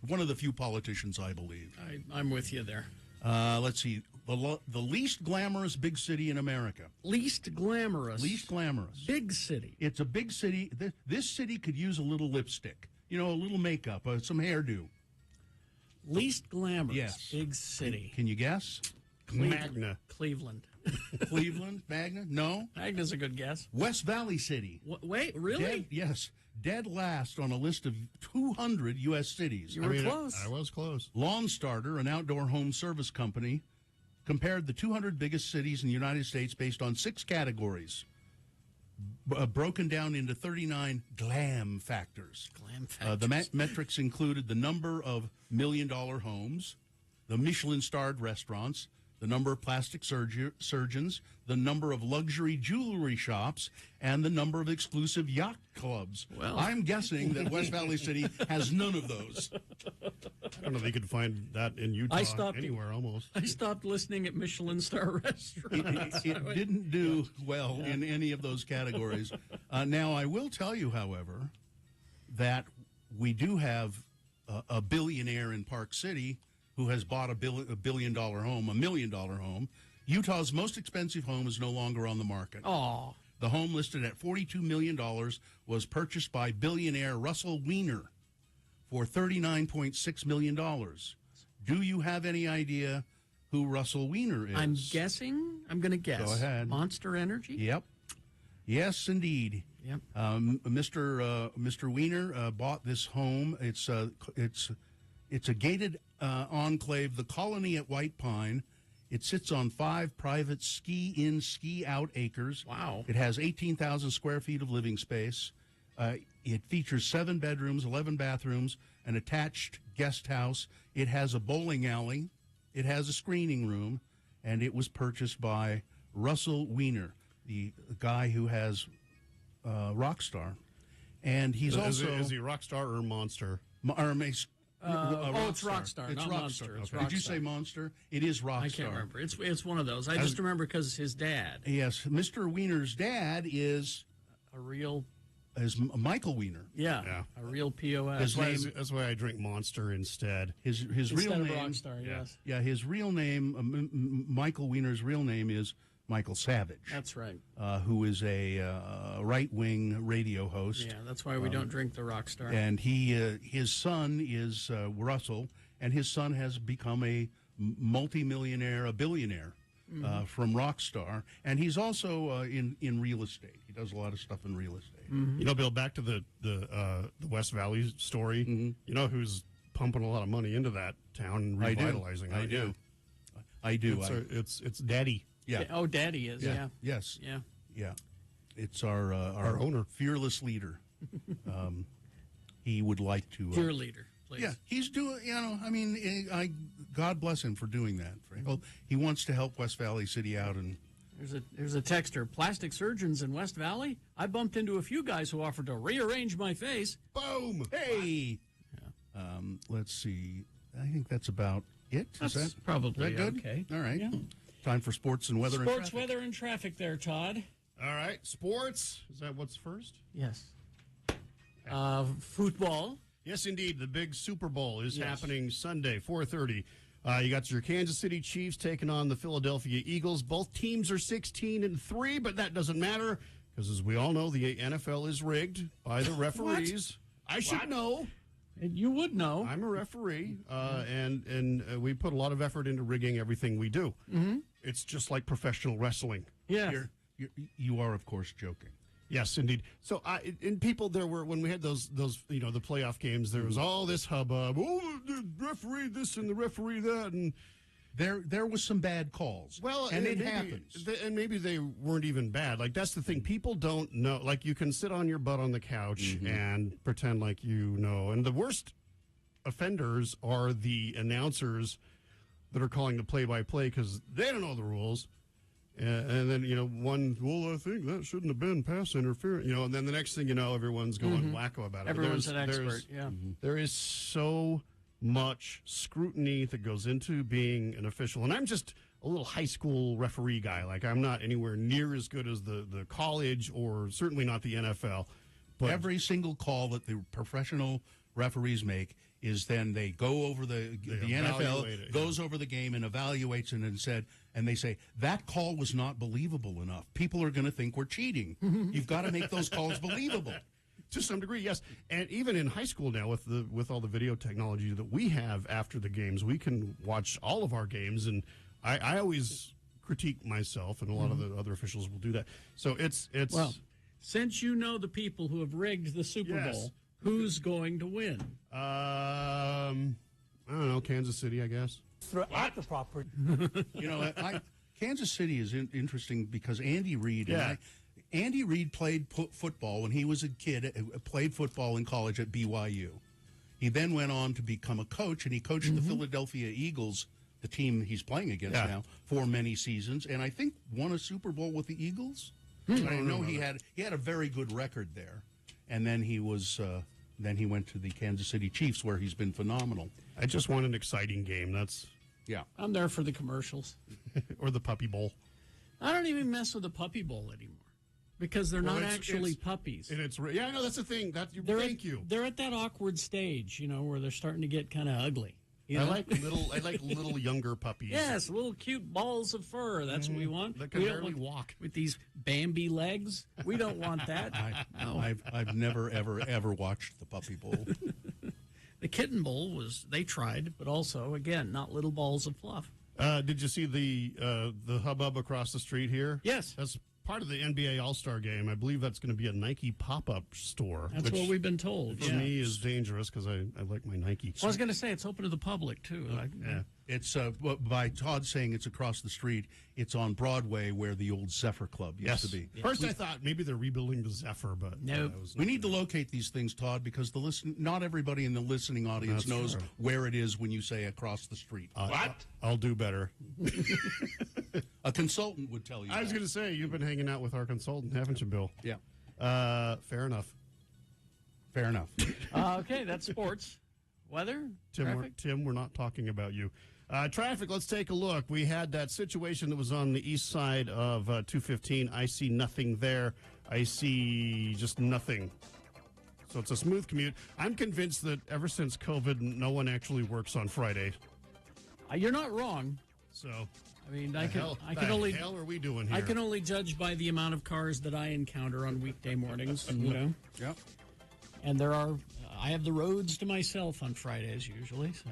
One of the few politicians I believe. I'm with you there. Let's see. The least glamorous big city in America. Least glamorous. Big city. It's a big city. This city could use a little lipstick, a little makeup, some hairdo. Least glamorous. Yes. Big city. Can you guess? Magna. Cleveland. Cleveland? Magna? No. Magna's a good guess. West Valley City. Wait, really? Yes. Dead last on a list of 200 U.S. cities. You were close. I was close. Lawn Starter, an outdoor home service company, compared the 200 biggest cities in the United States based on 6 categories, broken down into 39 glam factors. Glam factors. The metrics included the number of million-dollar homes, the Michelin-starred restaurants, the number of plastic surgeons, the number of luxury jewelry shops, and the number of exclusive yacht clubs. Well, I'm guessing that West Valley City has none of those. I don't know if you could find that in Utah anywhere almost. I stopped listening at Michelin star restaurants. It didn't do well in any of those categories. Now, I will tell you, however, that we do have a billionaire in Park City who has bought a $1 million home. Utah's most expensive home is no longer on the market. Oh. The home listed at $42 million was purchased by billionaire Russell Weiner for $39.6 million. Do you have any idea who Russell Weiner is? I'm going to guess. Go ahead. Monster Energy? Yep. Yes, indeed. Yep. Mr. Weiner bought this home. It's a gated enclave, the Colony at White Pine. It sits on 5 private ski-in, ski-out acres. Wow. It has 18,000 square feet of living space. It features 7 bedrooms, 11 bathrooms, an attached guest house. It has a bowling alley. It has a screening room. And it was purchased by Russell Weiner, the guy who has Rockstar. And he's also... Is he Rockstar or Monster? It's Rockstar. It's not Rockstar. Monster. It's Okay. Rockstar. Did you say Monster? It is Rockstar. I can't remember. It's one of those. I just remember because his dad. Yes, Mr. Weiner's dad is a real. Is Michael Weiner. Yeah. A real POS. That's why I drink Monster instead. His instead real of name. Rockstar. Yes. Yeah. His real name, Michael Weiner's real name is Michael Savage. That's right. Who is a right-wing radio host. Yeah, that's why we don't drink the Rockstar. And his son is Russell, and his son has become a multimillionaire, a billionaire from Rockstar, and he's also in real estate. He does a lot of stuff in real estate. You know, Bill, back to the West Valley story. You know who's pumping a lot of money into that town and revitalizing it? I do. It's Daddy. Yeah. Oh, Daddy is. Yeah. Yes. Yeah. Yeah. It's our owner, fearless leader. He would like to. Dear leader, please. Yeah, he's doing. You know, I mean, God bless him for doing that. Frank. He wants to help West Valley City out, and There's a texter. Plastic surgeons in West Valley? I bumped into a few guys who offered to rearrange my face. Boom! Hey! Yeah. Let's see. I think that's about it. That's probably is that good? Okay. All right. Yeah. Time for sports and weather and Sports, traffic. weather, and traffic there, Todd. All right. Sports. Is that what's first? Yes. Football. Yes, indeed. The big Super Bowl is happening Sunday, 4:30. You got your Kansas City Chiefs taking on the Philadelphia Eagles. Both teams are 16-3, but that doesn't matter because, as we all know, the NFL is rigged by the referees. I should know. And you would know. I'm a referee, and we put a lot of effort into rigging everything we do. Mm-hmm. It's just like professional wrestling. Yeah. You are, of course, joking. Yes, indeed. So, and people, there were, when we had those the playoff games, there was all this hubbub. Oh, the referee this and the referee that, and there was some bad calls. Well, and it maybe, happens. And maybe they weren't even bad. Like, that's the thing. People don't know. Like, you can sit on your butt on the couch and pretend like you know. And the worst offenders are the announcers that are calling the play-by-play because they don't know the rules. And then, I think that shouldn't have been pass interference, and then the next thing you know, everyone's going wacko about it. Everyone's an expert, yeah. There is so much scrutiny that goes into being an official. And I'm just a little high school referee guy. Like, I'm not anywhere near as good as the college or certainly not the NFL. But every single call that the professional referees make is then they go over the NFL goes over the game and evaluates it and they say that call was not believable enough. People are going to think we're cheating. You've got to make those calls believable. To some degree, yes. And even in high school now, with all the video technology that we have after the games, we can watch all of our games. And I always critique myself, and a lot of the other officials will do that. So it's well, since you know the people who have rigged the Super Bowl, who's going to win? I don't know, Kansas City, I guess. Throughout the property. Kansas City is interesting because Andy Reid Andy Reid played football when he was a kid, played football in college at BYU. He then went on to become a coach, and he coached the Philadelphia Eagles, the team he's playing against now, for many seasons, and I think won a Super Bowl with the Eagles. I know he had a very good record there, and then he was then he went to the Kansas City Chiefs, where he's been phenomenal. I just want an exciting game. I'm there for the commercials. Or the Puppy Bowl. I don't even mess with the Puppy Bowl anymore. Because they're not actually puppies. And I know that's the thing. Thank you. They're at that awkward stage, where they're starting to get kind of ugly. I like little younger puppies. Yes, little cute balls of fur. That's what we want. That can barely walk with these Bambi legs. We don't want that. I've never ever watched the Puppy Bowl. The Kitten Bowl they tried, but also again not little balls of fluff. Did you see the hubbub across the street here? Yes, that's part of the NBA All-Star Game. I believe that's going to be a Nike pop-up store. That's what we've been told. For me is dangerous because I like my Nike. Well, I was going to say it's open to the public too. It's by Todd saying it's across the street. It's on Broadway where the old Zephyr Club used to be. First, I thought maybe they're rebuilding the Zephyr, but no. We need to locate these things, Todd, because not everybody in the listening audience knows where it is when you say across the street. What? I'll do better. A consultant would tell you. I was going to say you've been hanging out with our consultant, haven't you, Bill? Yeah. Fair enough. Fair enough. Okay, that's sports. Weather? Tim, we're not talking about you. Traffic, let's take a look. We had that situation that was on the east side of 215. I see nothing there. I see just nothing. So it's a smooth commute. I'm convinced that ever since COVID, no one actually works on Friday. You're not wrong. So, I mean, the hell are we doing here? I can only judge by the amount of cars that I encounter on weekday mornings, Yep. And I have the roads to myself on Fridays usually, so.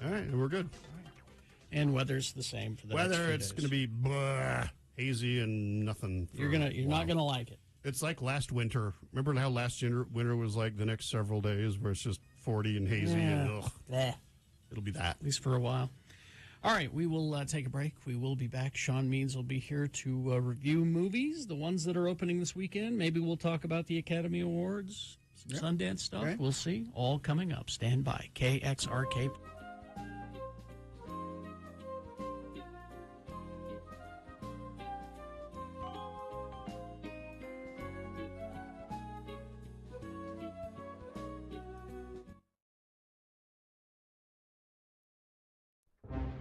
All right, we're good. And weather's the same for the next Weather, few it's days. going to be hazy and nothing. You're not gonna like it. It's like last winter. Remember how last winter was like the next several days where it's just 40 and hazy and ugh. Bleh. It'll be that. At least for a while. All right, we will take a break. We will be back. Sean Means will be here to review movies, the ones that are opening this weekend. Maybe we'll talk about the Academy Awards, some Sundance stuff. Right. We'll see. All coming up. Stand by. KXRK.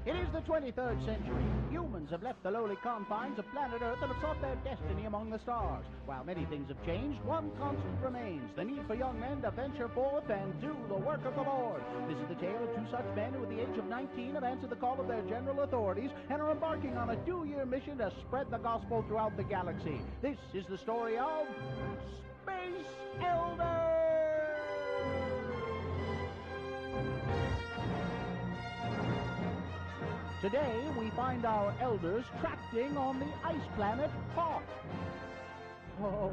It is the 23rd century. Humans have left the lowly confines of planet Earth and have sought their destiny among the stars. While many things have changed, one constant remains: the need for young men to venture forth and do the work of the Lord. This is the tale of two such men who at the age of 19 have answered the call of their general authorities and are embarking on a 2-year mission to spread the gospel throughout the galaxy. This is the story of Space Elders! Today, we find our elders tracting on the ice planet Hawk. Oh,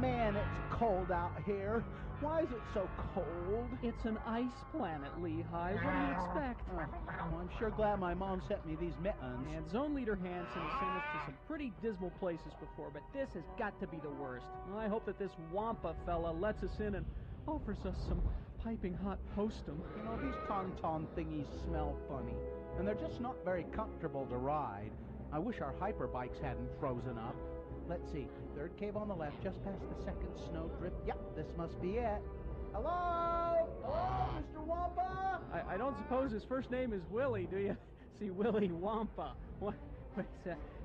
man, it's cold out here. Why is it so cold? It's an ice planet, Lehigh. What do you expect? Oh, I'm sure glad my mom sent me these mittens. And Zone Leader Hansen has sent us to some pretty dismal places before, but this has got to be the worst. Well, I hope that this Wampa fella lets us in and offers us some piping hot postum. You know, these tauntaun thingies smell funny, and they're just not very comfortable to ride. I wish our hyperbikes hadn't frozen up. Let's see, third cave on the left, just past the second snow drift. Yep, this must be it. Hello? Hello, Mr. Wampa? I don't suppose his first name is Willie, do you? See, Willie Wampa. What?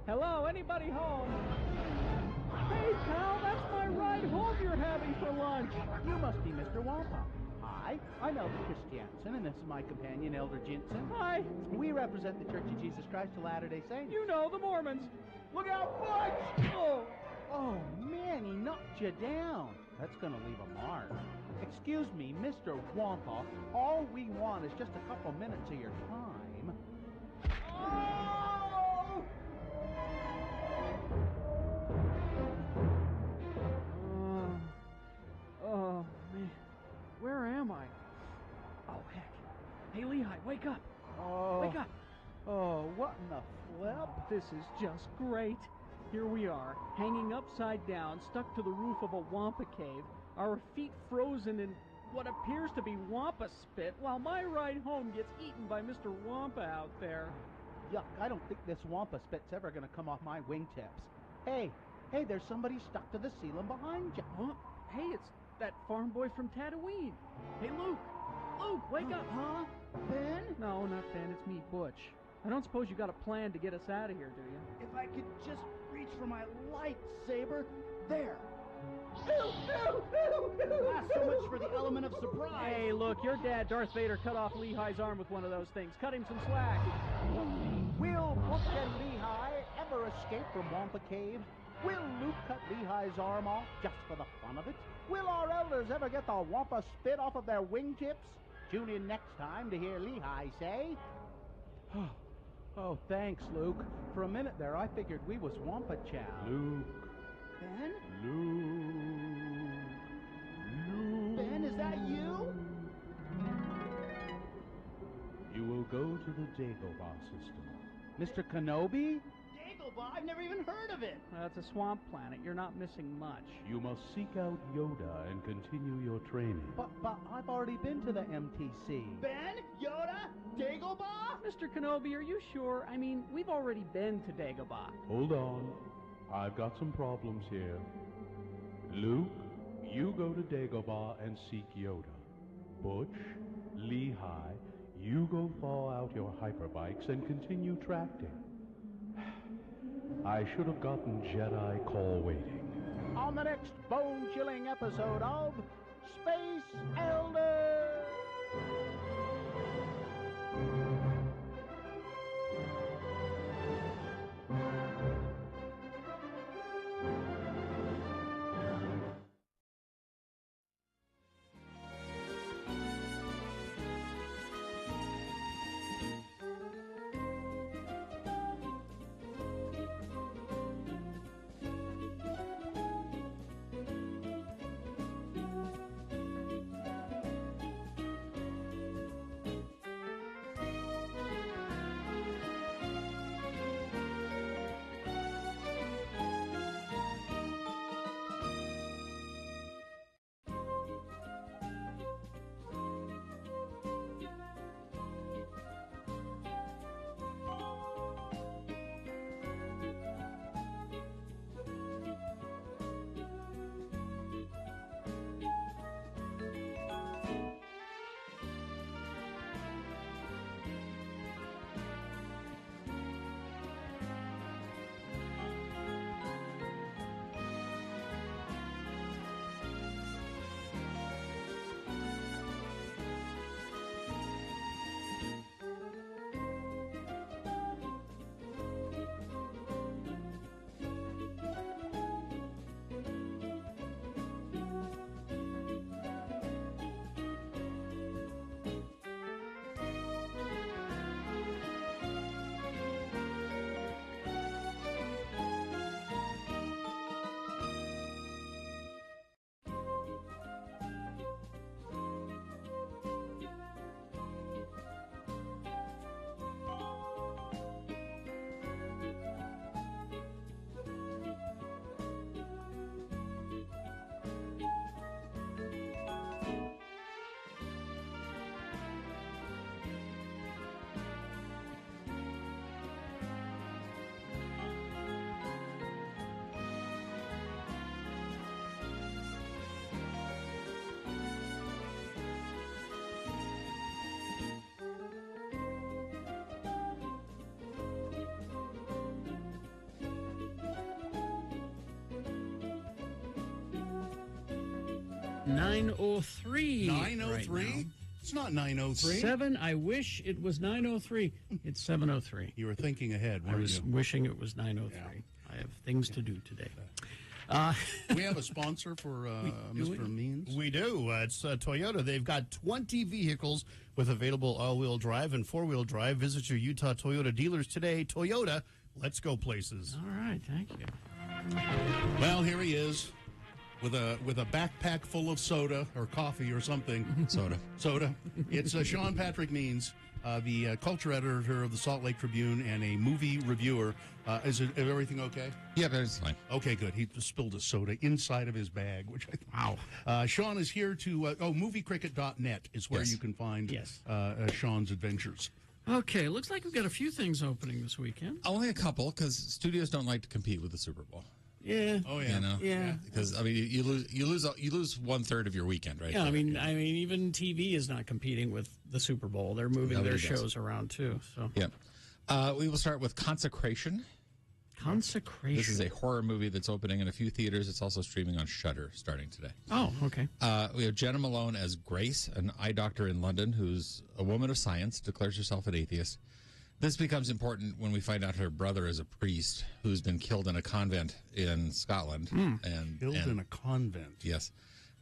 Hello, anybody home? Hey, pal, that's my ride home you're having for lunch. You must be Mr. Wampa. Hi, I'm Elder Christiansen, and this is my companion, Elder Jensen. Hi. We represent the Church of Jesus Christ of Latter-day Saints. You know, the Mormons. Look out, Butch! Oh, man, he knocked you down. That's going to leave a mark. Excuse me, Mr. Wampa, all we want is just a couple minutes of your time. Oh! Oh, man. Where am I? Oh, heck. Hey, Lehigh, wake up. Oh. Wake up. Oh, what in the flip? This is just great. Here we are, hanging upside down, stuck to the roof of a Wampa cave, our feet frozen in what appears to be Wampa spit, while my ride home gets eaten by Mr. Wampa out there. Yuck, I don't think this Wampa spit's ever going to come off my wingtips. Hey, there's somebody stuck to the ceiling behind you. Huh? Hey, it's that farm boy from Tatooine. Hey, Luke! Luke, wake up! Huh? Ben? No, not Ben, it's me, Butch. I don't suppose you got a plan to get us out of here, do you? If I could just reach for my lightsaber. There. So much for the element of surprise. Hey, look, your dad, Darth Vader, cut off Lehigh's arm with one of those things. Cut him some slack. Will Butch and Lehigh ever escape from Wampa Cave? Will Luke cut Lehigh's arm off just for the fun of it? Will our elders ever get the Wampa spit off of their wingtips? Tune in next time to hear Lehigh say... Oh, thanks, Luke. For a minute there, I figured we was Wampa Chow. Luke. Ben? Luke. Ben, is that you? You will go to the Dagobah system. Mr. Kenobi? Dagobah? I've never even heard of it. It's a swamp planet. You're not missing much. You must seek out Yoda and continue your training. But I've already been to the MTC. Ben? Yoda? Dagobah? Mr. Kenobi, are you sure? I mean, we've already been to Dagobah. Hold on. I've got some problems here. Luke, you go to Dagobah and seek Yoda. Butch, Lehigh, you go thaw out your hyperbikes and continue tracting. I should have gotten Jedi call waiting. On the next bone-chilling episode of Space Elders! 9:03. 9:03? It's not 9:03. 7. I wish it was 9:03. It's 7:03. You were thinking ahead, I weren't was you? wishing it was 9:03. I have things to do today. We have a sponsor for Mr. Means. We do. It's Toyota. They've got 20 vehicles with available all-wheel drive and four-wheel drive. Visit your Utah Toyota dealers today. Toyota, let's go places. All right, thank you. Well, here he is with a backpack full of soda or coffee or something. Soda. It's Sean Patrick Means, the culture editor of the Salt Lake Tribune and a movie reviewer. Is everything okay? Yeah, but it's fine. Okay, good. He spilled a soda inside of his bag, which wow. Sean is here to moviecricket.net is where you can find Sean's adventures. Okay, looks like we've got a few things opening this weekend. Only a couple, because studios don't like to compete with the Super Bowl. Yeah. Oh yeah. You know? Yeah. Because I mean, you lose 1/3 of your weekend, right? Yeah, there. I mean, even TV is not competing with the Super Bowl. They're moving their shows around too. So yeah. We will start with Consecration. Consecration. This is a horror movie that's opening in a few theaters. It's also streaming on Shudder starting today. Oh, okay. We have Jenna Malone as Grace, an eye doctor in London who's a woman of science, declares herself an atheist. This becomes important when we find out her brother is a priest who's been killed in a convent in Scotland. Killed in a convent. Yes.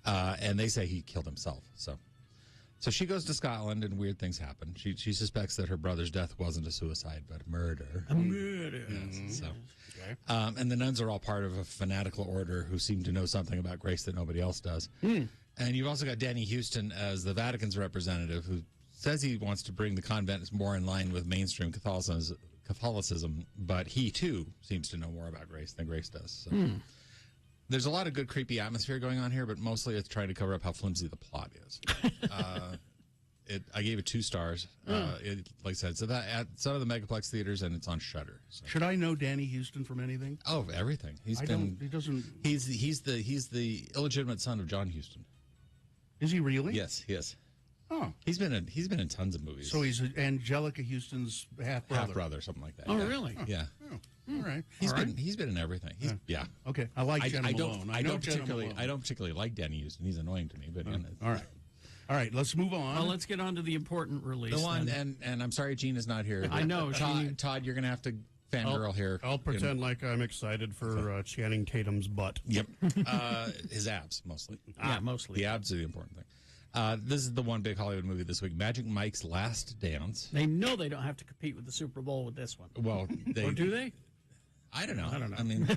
And they say he killed himself. So she goes to Scotland and weird things happen. She suspects that her brother's death wasn't a suicide, but a murder. A murder. Yes. So, and the nuns are all part of a fanatical order who seem to know something about Grace that nobody else does. And you've also got Danny Houston as the Vatican's representative who says he wants to bring the convent more in line with mainstream Catholicism, but he too seems to know more about Grace than Grace does. So. There's a lot of good creepy atmosphere going on here, but mostly it's trying to cover up how flimsy the plot is. I gave it 2 stars. Like I said, so that at some of the Megaplex theaters, and it's on Shudder. So. Should I know Danny Houston from anything? Oh, everything. He doesn't. He's the illegitimate son of John Houston. Is he really? Yes, he is. Oh, he's been in tons of movies. So he's Angelica Houston's half brother, something like that. Oh, really? Yeah. Oh, all right. He's been in everything. Okay. I like Jenna Malone. I don't particularly like Danny Houston. He's annoying to me. But all right. Let's move on. Well, let's get on to the important release. The one, and I'm sorry, Gene is not here. I know. Todd, you're going to have to fangirl here. I'll pretend like I'm excited for Channing Tatum's butt. Yep. His abs mostly. Yeah, mostly. The abs are the important thing. This is the one big Hollywood movie this week, Magic Mike's Last Dance. They know they don't have to compete with the Super Bowl with this one. Well, or do they? I don't know. I mean,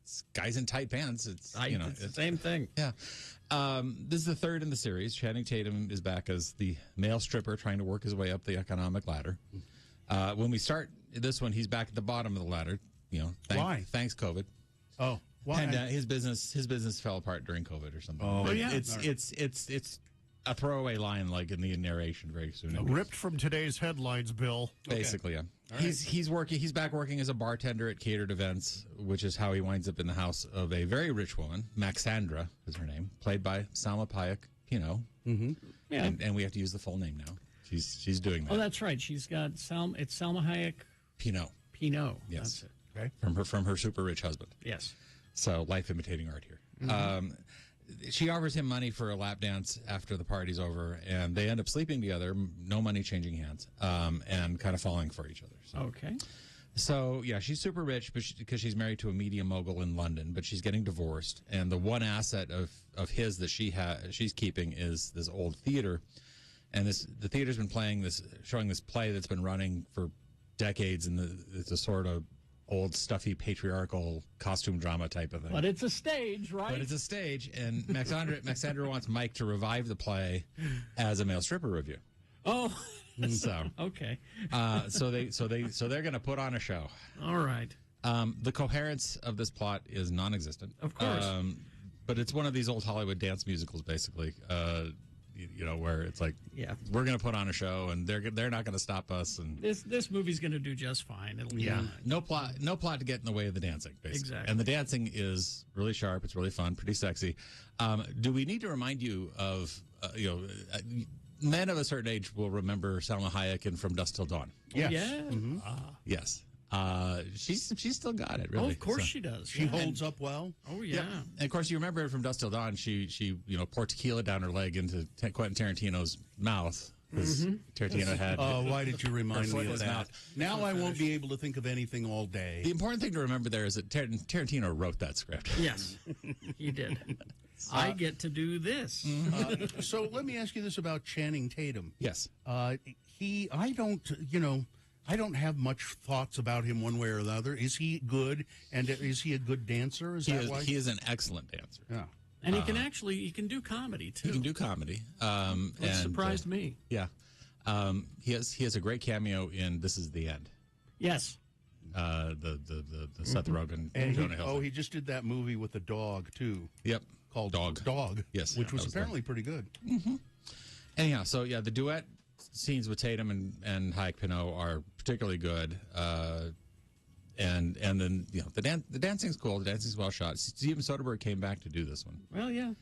it's guys in tight pants. It's the same thing. Yeah. This is the third in the series. Channing Tatum is back as the male stripper trying to work his way up the economic ladder. When we start this one, he's back at the bottom of the ladder. Why? Thanks, COVID. Oh. Why? And his business fell apart during COVID or something. Oh, yeah. It's a throwaway line like in the narration very soon. Ripped from today's headlines, Bill. Basically, yeah. Right. He's back working as a bartender at catered events, which is how he winds up in the house of a very rich woman, Maxandra is her name, played by Salma Hayek Pinault. Mm-hmm. Yeah. And we have to use the full name now. She's doing that. Oh, that's right. She's got it's Salma Hayek Pinault. That's Yes. it. Okay. From her super rich husband. Yes. So, life imitating art here. Mm-hmm. She offers him money for a lap dance after the party's over, and they end up sleeping together, no money changing hands, and kind of falling for each other. So. Okay. So, yeah, she's super rich because she's married to a media mogul in London, but she's getting divorced, and the one asset of his that she's keeping is this old theater, and the theater's been showing this play that's been running for decades, and it's a sort of old, stuffy, patriarchal costume drama type of thing. But it's a stage, right? But it's a stage, and Maxandra wants Mike to revive the play as a male stripper review. Oh, so okay. So they're going to put on a show. All right. The coherence of this plot is non-existent, of course. But it's one of these old Hollywood dance musicals, basically. Where it's like, we're going to put on a show, and they're not going to stop us. And this movie's going to do just fine. It'll be no plot to get in the way of the dancing, basically. Exactly. And the dancing is really sharp. It's really fun, pretty sexy. Do we need to remind you of men of a certain age will remember Salma Hayek in From Dusk Till Dawn? Yes. Yeah. Yes. She's still got it. Really. Oh, of course So- she does. She holds up well. Oh yeah. And of course, you remember her from Dusk Till Dawn. She poured tequila down her leg into Quentin Tarantino's mouth. Because Tarantino had. Oh, why did you remind foot me in of his that? mouth. Now I won't be able to think of anything all day. The important thing to remember there is that Tarantino wrote that script. Yes, he did. I get to do this. So let me ask you this about Channing Tatum. Yes. I don't have much thoughts about him one way or the other. Is he good? And is he a good dancer? Is that why? He is an excellent dancer. Yeah. And he can do comedy too. He can do comedy. That surprised me. Yeah. He has a great cameo in This Is the End. Yes. The Seth Rogen And Jonah Hill. he just did that movie with the dog too. Yep. Called Dog. Yes. Which was that was apparently pretty good. Anyhow, so yeah, the duet scenes with Tatum and Hayek Pinot are particularly good. And then the dancing's cool. The dancing's well shot. Steven Soderbergh came back to do this one. Well, yeah.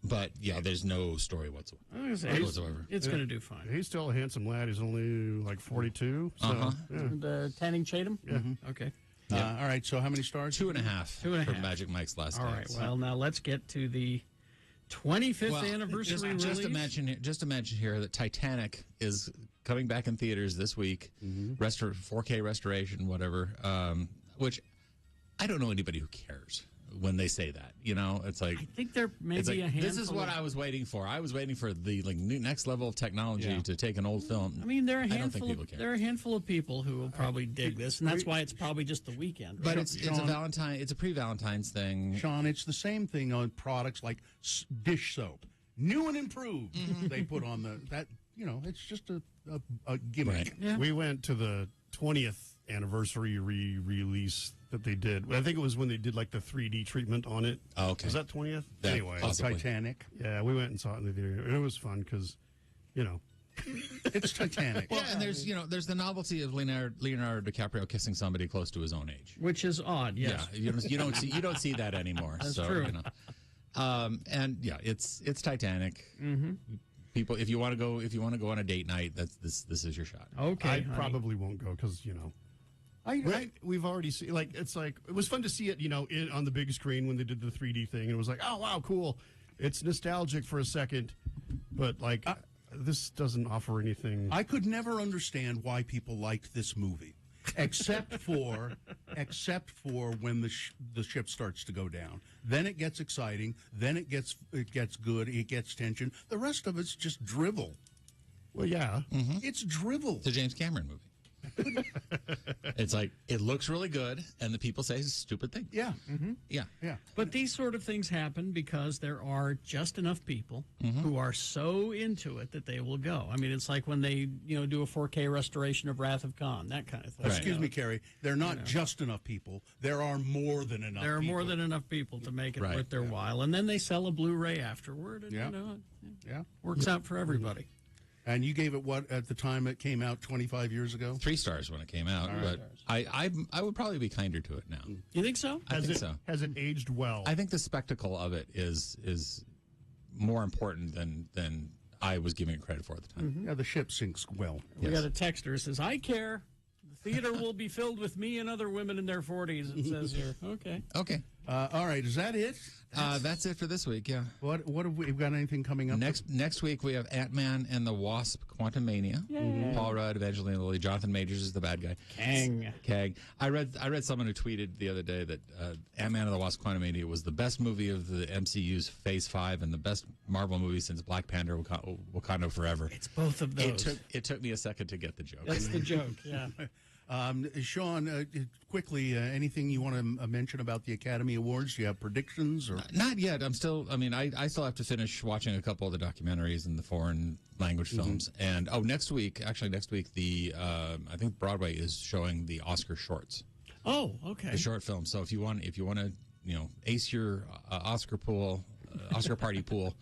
But yeah, there's no story whatsoever. It's going to do fine. He's still a handsome lad. He's only like 42. So, And Channing Tatum? Yeah. Okay. All right, so how many stars? 2.5. 2.5. For Magic Mike's Last All Dance. right. Well, now let's get to the 25th anniversary release. Just imagine here that Titanic is coming back in theaters this week, 4K restoration, whatever. Which I don't know anybody who cares when they say that. It's like I think there may it's be like, a handful. this is what I was waiting for. I was waiting for the new next level of technology to take an old film. I mean, I don't think people care. there are a handful of people who will probably dig this, and that's why it's probably just the weekend. But it's a Valentine. It's a pre-Valentine's thing. Sean, it's the same thing on products like dish soap, new and improved. They put on that. It's just a gimmick. Right. Yeah. We went to the 20th anniversary re-release that they did. I think it was when they did like the 3D treatment on it. Oh, okay. Was that 20th? Yeah, anyway, possibly. Titanic. Yeah, we went and saw it in the theater, and it was fun because, It's Titanic. Well, and there's the novelty of Leonardo DiCaprio kissing somebody close to his own age. Which is odd, yes. Yeah, you don't see that anymore. That's so, true. And yeah, it's Titanic. Mm-hmm. People, if you want to go on a date night, this is your shot. Okay, I probably won't go because we've already seen it was fun to see it on the big screen when they did the 3D thing, and it was like, oh wow, cool. It's nostalgic for a second, but this doesn't offer anything. I could never understand why people liked this movie, except for when the ship starts to go down. Then it gets exciting. Then it gets good. It gets tension. The rest of it's just drivel. Well, yeah, it's drivel. It's a James Cameron movie. It's like it looks really good, and the people say stupid things. Yeah, yeah. But these sort of things happen because there are just enough people who are so into it that they will go. I mean, it's like when they do a 4K restoration of Wrath of Khan, that kind of thing. Excuse me, Kerry. They're not just enough people. There are more than enough. There are people. more than enough people to make it worth their while, and then they sell a Blu-ray afterward, and works out for everybody. And you gave it what at the time it came out 25 years ago? 3 stars when it came out, but I would probably be kinder to it now. You think so? I think so. Has it aged well? I think the spectacle of it is more important than I was giving it credit for at the time. Yeah, the ship sinks well. We got a texter who says, "I care. The theater will be filled with me and other women in their 40s." It says here. Okay. Okay. All right. Is that it? That's it for this week. Yeah. What have we've got anything coming up? Next week we have Ant-Man and the Wasp: Quantumania. Paul Rudd, Evangeline Lilly, Jonathan Majors is the bad guy. Kang. I read someone who tweeted the other day that Ant-Man and the Wasp: Quantumania was the best movie of the MCU's Phase 5 and the best Marvel movie since Black Panther: Wakanda Forever. It's both of those. It took me a second to get the joke. That's the joke. Yeah. Sean, quickly, anything you want to mention about the Academy Awards? Do you have predictions? Or not yet. I still have to finish watching a couple of the documentaries and the foreign language films. And next week, the I think Broadway is showing the Oscar shorts. Oh, okay. The short film. So if you want to ace your Oscar pool. Oscar party pool,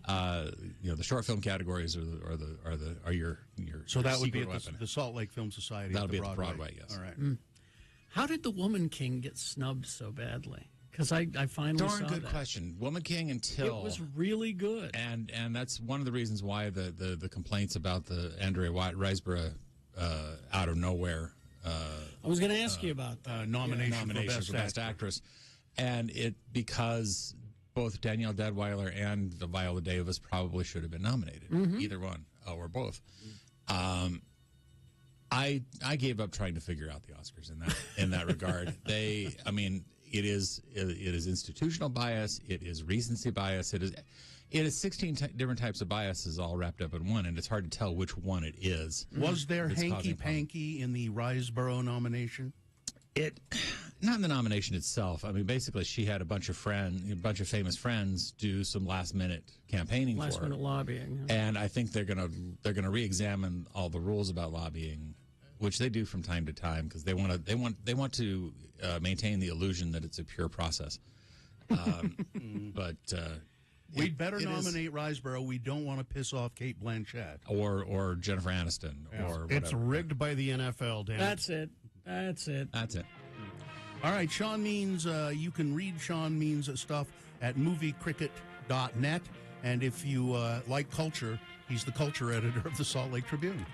the short film categories are your so that would be at the Salt Lake Film Society. That'll be at the Broadway. Yes. All right. How did The Woman King get snubbed so badly? Because I finally darn saw good that. question. Woman King until it was really good, and that's one of the reasons why the complaints about the Andrea Riseborough out of nowhere. I was going to ask you about that. Nomination for Best Actress. And because both Danielle Deadweiler and Viola Davis probably should have been nominated, either one or both. I gave up trying to figure out the Oscars in that regard. It is institutional bias, it is recency bias, it is 16 different types of biases all wrapped up in one, and it's hard to tell which one it is. Was there hanky-panky in the Riseborough nomination? Not in the nomination itself. I mean, basically, she had a bunch of famous friends do some last-minute campaigning for her. Last-minute lobbying. And I think they're gonna re-examine all the rules about lobbying, which they do from time to time because they want to maintain the illusion that it's a pure process. But we'd better nominate Riseborough. We don't want to piss off Kate Blanchett or Jennifer Aniston or whatever. It's rigged by the NFL. Dan. That's it. All right, Sean Means. You can read Sean Means' stuff at moviecricket.net. And if you like culture, he's the culture editor of the Salt Lake Tribune.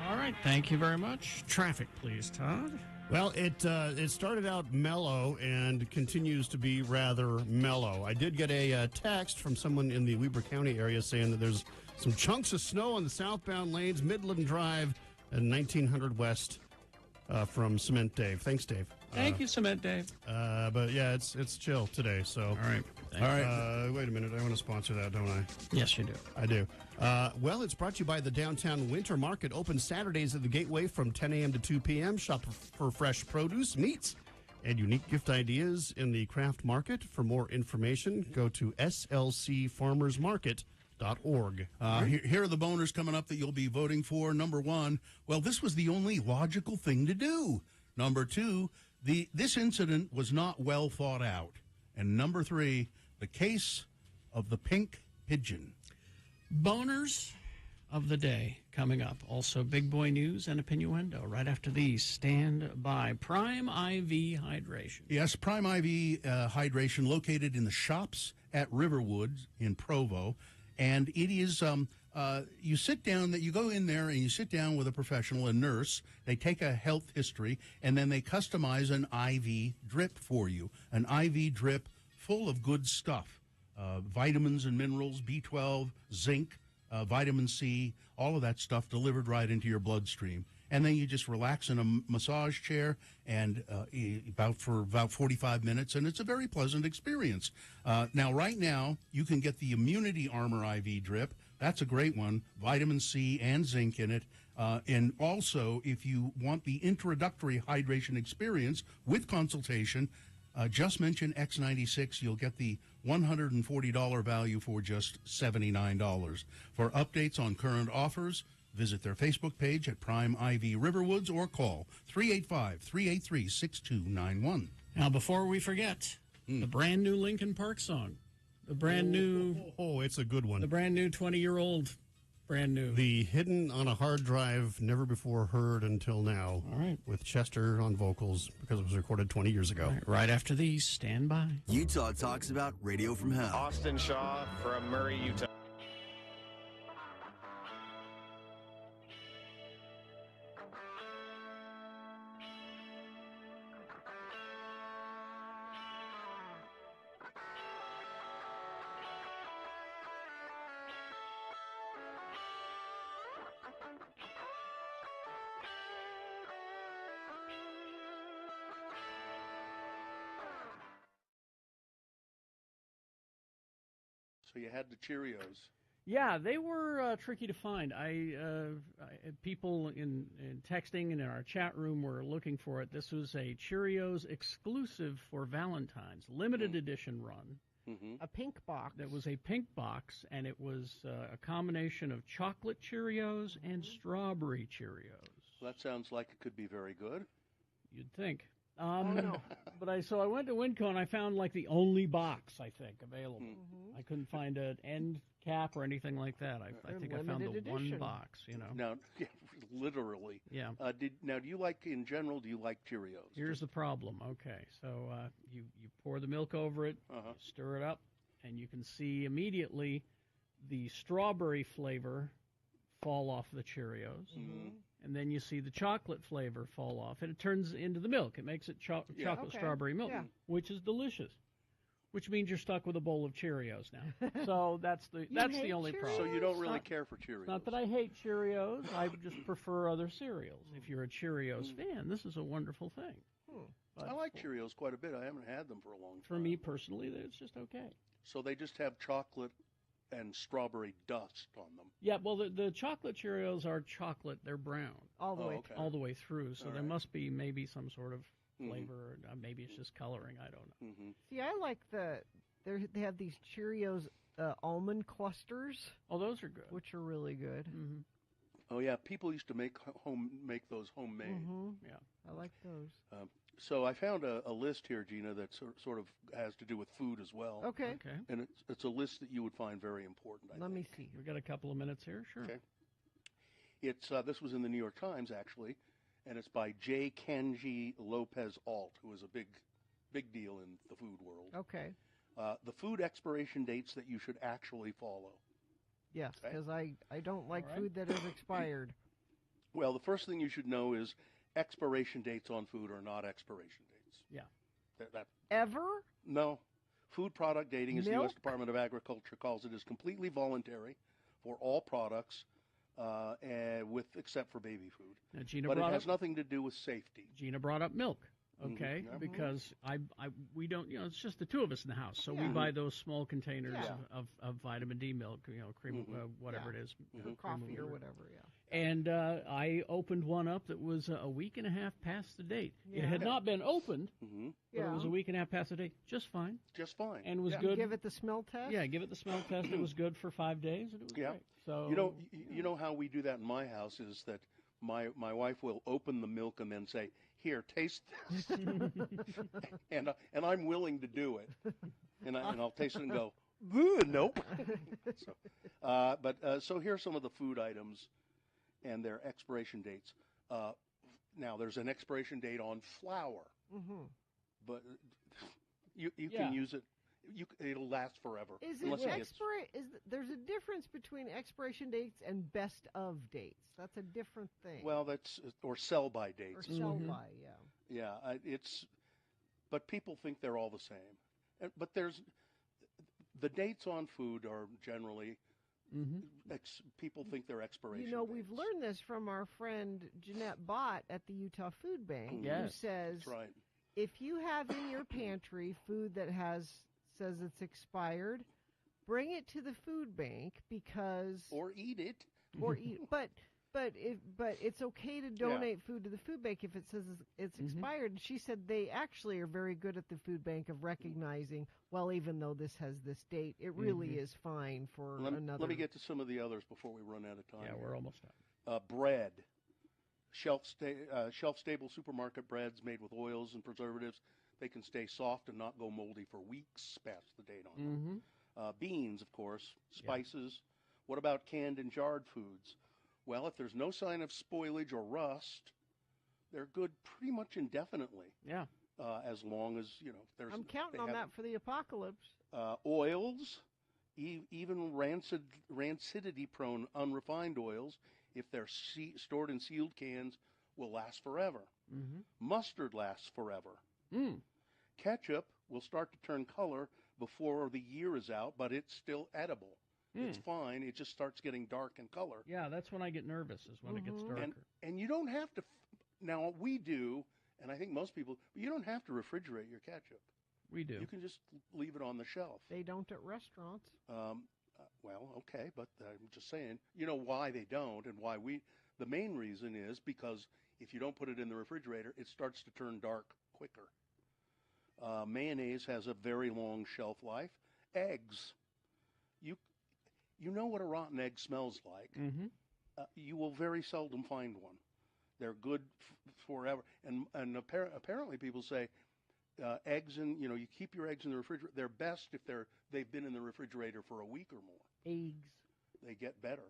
All right, thank you very much. Traffic, please, Todd. Well, it started out mellow and continues to be rather mellow. I did get a text from someone in the Weber County area saying that there's some chunks of snow on the southbound lanes, Midland Drive and 1900 West from Cement Dave. Thanks, Dave. Thank you, Cement Dave. But yeah, it's chill today. So all right. Wait a minute. I want to sponsor that, don't I? Yes, you do. I do. Well, it's brought to you by the Downtown Winter Market, open Saturdays at the Gateway from 10 a.m. to 2 p.m. Shop for fresh produce, meats, and unique gift ideas in the craft market. For more information, go to slcfarmersmarket.org. Here are the boners coming up that you'll be voting for. Number 1, well, this was the only logical thing to do. Number 2, this incident was not well thought out. And number 3, the case of the pink pigeon. Boners of the day coming up. Also, Big Boy News and Opinioendo. Right after these, stand by. Prime IV Hydration. Yes, Prime IV Hydration, located in the shops at Riverwood in Provo. And it is, you sit down, you go in there and you sit down with a professional, a nurse. They take a health history, and then they customize an IV drip for you. An IV drip full of good stuff. Vitamins and minerals, B12, zinc, vitamin C, all of that stuff delivered right into your bloodstream. And then you just relax in a massage chair and for about 45 minutes, and it's a very pleasant experience. Right now, you can get the Immunity Armor IV drip. That's a great one, vitamin C and zinc in it. And also, if you want the introductory hydration experience with consultation, just mention X96. You'll get the $140 value for just $79. For updates on current offers, visit their Facebook page at Prime IV Riverwoods or call 385-383-6291. Now, before we forget, the brand new Linkin Park song. The brand new... Oh, it's a good one. The brand new 20-year-old, brand new. The hidden on a hard drive, never before heard until now. All right. With Chester on vocals, because it was recorded 20 years ago. Right after these, stand by. Utah Talks About Radio from Hell. Austin Shaw from Murray, Utah. So you had the Cheerios. Yeah, they were tricky to find. People in texting and in our chat room were looking for it. This was a Cheerios exclusive for Valentine's, limited edition run. Mm-hmm. A pink box. That was a pink box, and it was a combination of chocolate Cheerios and strawberry Cheerios. Well, that sounds like it could be very good. You'd think. No. But I went to Winco and I found like the only box I think available. Mm-hmm. I couldn't find an end cap or anything like that. I think I found the one box. Now, yeah, literally. Yeah. Do you like, in general, do you like Cheerios? Here's the problem. Okay, so you pour the milk over it, stir it up, and you can see immediately the strawberry flavor fall off the Cheerios. Mm-hmm. and then you see the chocolate flavor fall off, and it turns into the milk. It makes it chocolate strawberry milk, which is delicious. Which means you're stuck with a bowl of Cheerios now. So that's the only problem. So you don't really care for Cheerios? Not that I hate Cheerios. I just prefer other cereals. If you're a Cheerios fan, this is a wonderful thing. But I like Cheerios quite a bit. I haven't had them for a long time. For me personally, it's just okay. So they just have chocolate and strawberry dust on them. Yeah, well, the chocolate Cheerios are chocolate. They're brown. All the way all the way through. So All there right. must be maybe some sort of flavor. Or maybe it's just coloring. I don't know. See, I like they have these Cheerios almond clusters. Oh, those are good. Which are really good. Mm-hmm. Oh yeah, people used to make those homemade. Mm-hmm. Yeah, I like those. So I found a list here, Gina, that sort of has to do with food as well. Okay. And it's a list that you would find very important. I Let think. me see. We got a couple of minutes here. Sure. Okay. It's this was in the New York Times actually, and it's by J. Kenji Lopez Alt, who is a big deal in the food world. Okay. The food expiration dates that you should actually follow. Yes, Okay. because I don't like food that is expired. Well, the first thing you should know is expiration dates on food are not expiration dates. Yeah. That Ever? No. Food product dating, as the Milk? U.S. Department of Agriculture calls it, is completely voluntary for all products, except for baby food. Now, Gina but it brought has up- nothing to do with safety. Gina brought up milk. Okay, Mhm. because we don't, it's just the two of us in the house, so we Yeah. buy those small containers Yeah. of vitamin D milk, cream, whatever it is, Or coffee or whatever, yeah. And I opened one up that was a week and a half past the date. It Yeah. had not been opened, Mhm. but it was Yeah. a week and a half past the date, just fine. Just fine. And it was Yeah. good. Give it the smell test? Yeah, give it the smell test. It was good for 5 days, and it was Yeah. great. So You know how we do that in my house is that my wife will open the milk and then say, "Here, taste this," and I'm willing to do it, and I'll taste it and go, "Ugh, nope." So here's some of the food items and their expiration dates. Now there's an expiration date on flour, Mm-hmm. but you Yeah. can use it. It'll last forever. Is unless it gets- there's a difference between expiration dates and best of dates. That's a different thing. Well, or sell by or dates. sell by, yeah. Yeah, but people think they're all the same. But the dates on food are generally, people think they're expiration. You know, we've learned this from our friend Jeanette Bott at the Utah Food Bank, who Yes. says That's right. if you have in your pantry food that says it's expired, bring it to the food bank because Or eat it. but it's okay to donate food to the food bank if it says it's expired. She said they actually are very good at the food bank of recognizing, well, even though this has this date, it really is fine for another. Let me get to some of the others before we run out of time. yeah, we're almost done. Bread. Shelf-stable supermarket breads made with oils and preservatives. They can stay soft and not go moldy for weeks past the date on them. Beans, of course, spices. What about canned and jarred foods? Well, if there's no sign of spoilage or rust, they're good pretty much indefinitely. Yeah. As long as, there's... I'm counting they on have- that for the apocalypse. Oils, even rancidity-prone unrefined oils, if they're stored in sealed cans, will last forever. Mustard lasts forever. Ketchup will start to turn color before the year is out, but it's still edible. It's fine. It just starts getting dark in color. Yeah, that's when I get nervous, is when it gets darker. And you don't have to... Now, we do, and I think most people, but you don't have to refrigerate your ketchup. We do. You can just leave it on the shelf. They don't at restaurants. Well, okay, but I'm just saying, you know why they don't and why the main reason is because if you don't put it in the refrigerator, it starts to turn dark quicker. Mayonnaise has a very long shelf life. Eggs, you know what a rotten egg smells like. You will very seldom find one. They're good forever. And apparently people say eggs you keep your eggs in the refrigerator. They're best if they've been in the refrigerator for a week or more. Eggs. They get better.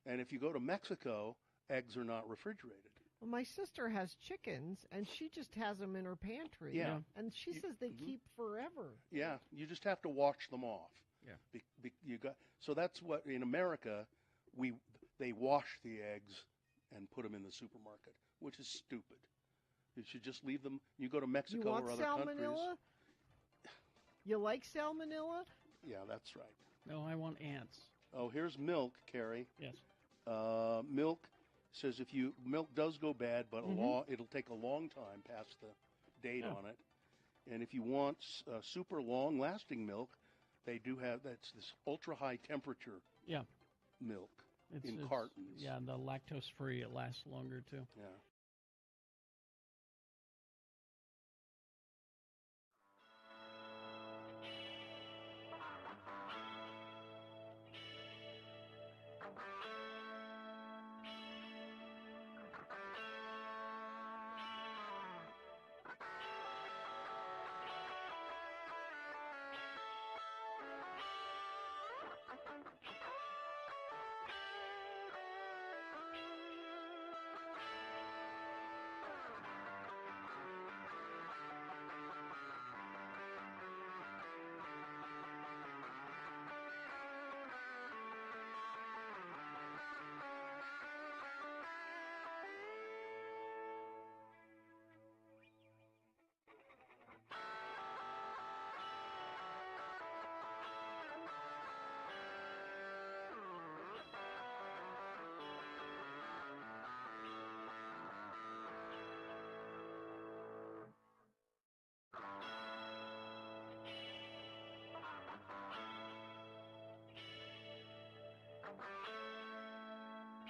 And if you go to Mexico, eggs are not refrigerated. Well, my sister has chickens, and she just has them in her pantry. Yeah. And she says they keep forever. Yeah, you just have to wash them off. Yeah. So that's what in America they wash the eggs and put them in the supermarket, which is stupid. You should just leave them. You go to Mexico You want or other salmonella? countries. You like salmonella? Yeah, that's right. No, I want ants. Oh, here's milk, Carrie. Yes. Milk says milk does go bad, but it'll take a long time past the date on it. And if you want super long-lasting milk, they do have that's this ultra-high temperature milk in cartons. Yeah, the lactose-free, it lasts longer, too. Yeah.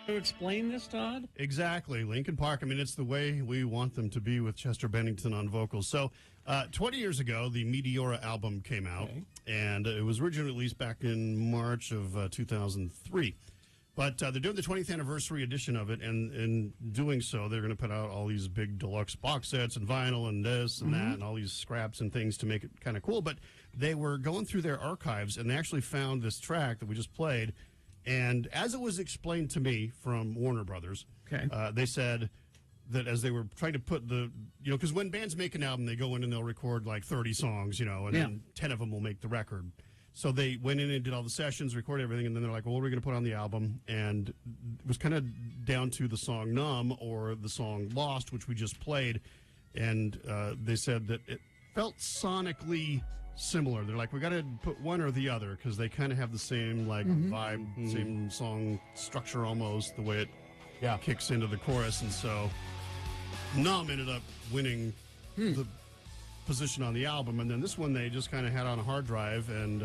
To explain this, Todd? Exactly. Linkin Park. I mean, it's the way we want them to be with Chester Bennington on vocals. So 20 years ago, the Meteora album came out, and it was originally released back in March of 2003. But they're doing the 20th anniversary edition of it, and in doing so, they're going to put out all these big deluxe box sets and vinyl and this and that and all these scraps and things to make it kind of cool. But they were going through their archives, and they actually found this track that we just played. And as it was explained to me from Warner Brothers, they said that as they were trying to put because when bands make an album, they go in and they'll record like 30 songs, and then 10 of them will make the record. So they went in and did all the sessions, recorded everything, and then they're like, well, what are we going to put on the album? And it was kind of down to the song Numb or the song Lost, which we just played. And they said that it felt sonically similar. They're like, we got to put one or the other because they kind of have the same vibe, same song structure almost, the way it kicks into the chorus. And so Numb ended up winning the position on the album, and then this one they just kind of had on a hard drive and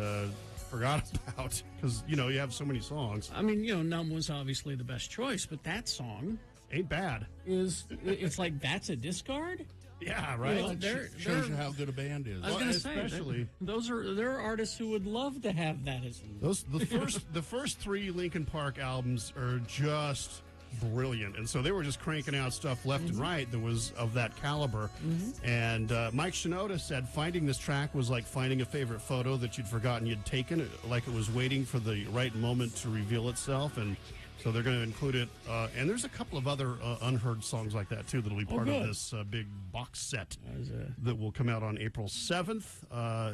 forgot about because you have so many songs. I mean, Numb was obviously the best choice, but that song ain't bad. It's like that's a discard. Yeah, right. Shows you how good a band is. I was going to say, especially there are artists who would love to have that as the first three Linkin Park albums are just brilliant, and so they were just cranking out stuff left and right that was of that caliber. And Mike Shinoda said finding this track was like finding a favorite photo that you'd forgotten you'd taken, like it was waiting for the right moment to reveal itself. And so they're going to include it, and there's a couple of other unheard songs like that too that'll be part of this big box set that will come out on April 7th.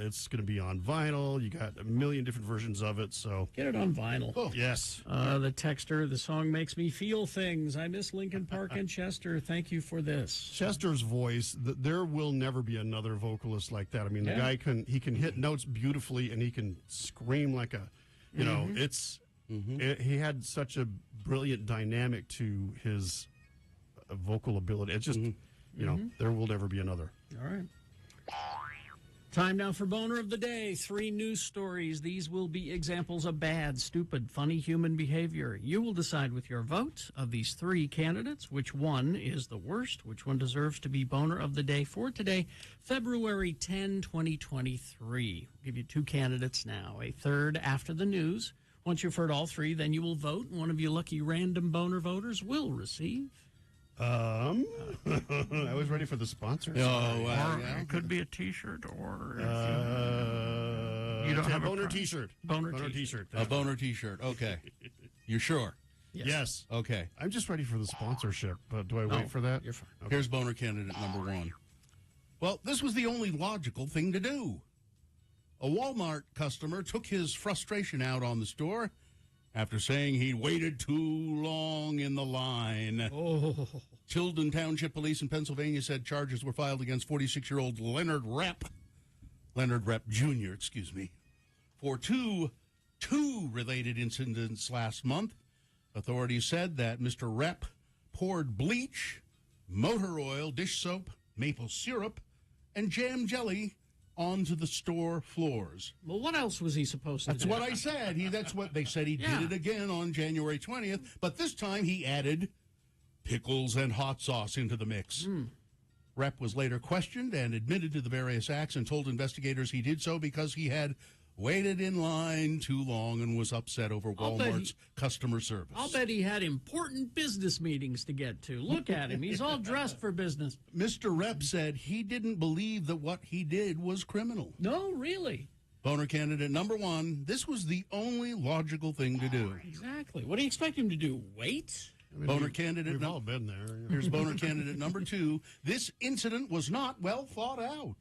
It's going to be on vinyl. You got a million different versions of it, so get it on vinyl. Oh, yes. The texter, the song makes me feel things. I miss Linkin Park and Chester. Thank you for this. Chester's voice. There will never be another vocalist like that. I mean, the guy can hit notes beautifully, and he can scream like a, it's. He had such a brilliant dynamic to his vocal ability. It's just, there will never be another. All right. Time now for Boner of the Day. 3 news stories. These will be examples of bad, stupid, funny human behavior. You will decide with your vote of these 3 candidates which one is the worst, which one deserves to be Boner of the Day for today, February 10, 2023. We'll give you 2 candidates now, a third after the news. Once you've heard all 3, then you will vote. One of you lucky random boner voters will receive. I was ready for the sponsor. It could be a T-shirt or you don't have a boner T-shirt. Boner T-shirt. A boner T-shirt. Okay, you're sure? Yes. Okay. I'm just ready for the sponsorship. But do I wait for that? You're fine. Okay. Here's boner candidate number 1. Well, this was the only logical thing to do. A Walmart customer took his frustration out on the store after saying he waited too long in the line. Oh. Tilden Township Police in Pennsylvania said charges were filed against 46-year-old Leonard Rep Jr., for two related incidents last month. Authorities said that Mr. Rep poured bleach, motor oil, dish soap, maple syrup, and jam jelly onto the store floors. Well, what else was he supposed to do? That's what I said. That's what they said. He did it again on January 20th, but this time he added pickles and hot sauce into the mix. Rep was later questioned and admitted to the various acts and told investigators he did so because he had waited in line too long and was upset over Walmart's customer service. I'll bet he had important business meetings to get to. Look at him. He's all dressed for business. Mr. Rep said he didn't believe that what he did was criminal. No, really? Boner candidate number 1, this was the only logical thing to do. Exactly. What do you expect him to do? Wait? Boner candidate. We've all been there. Here's boner candidate number 2. This incident was not well thought out.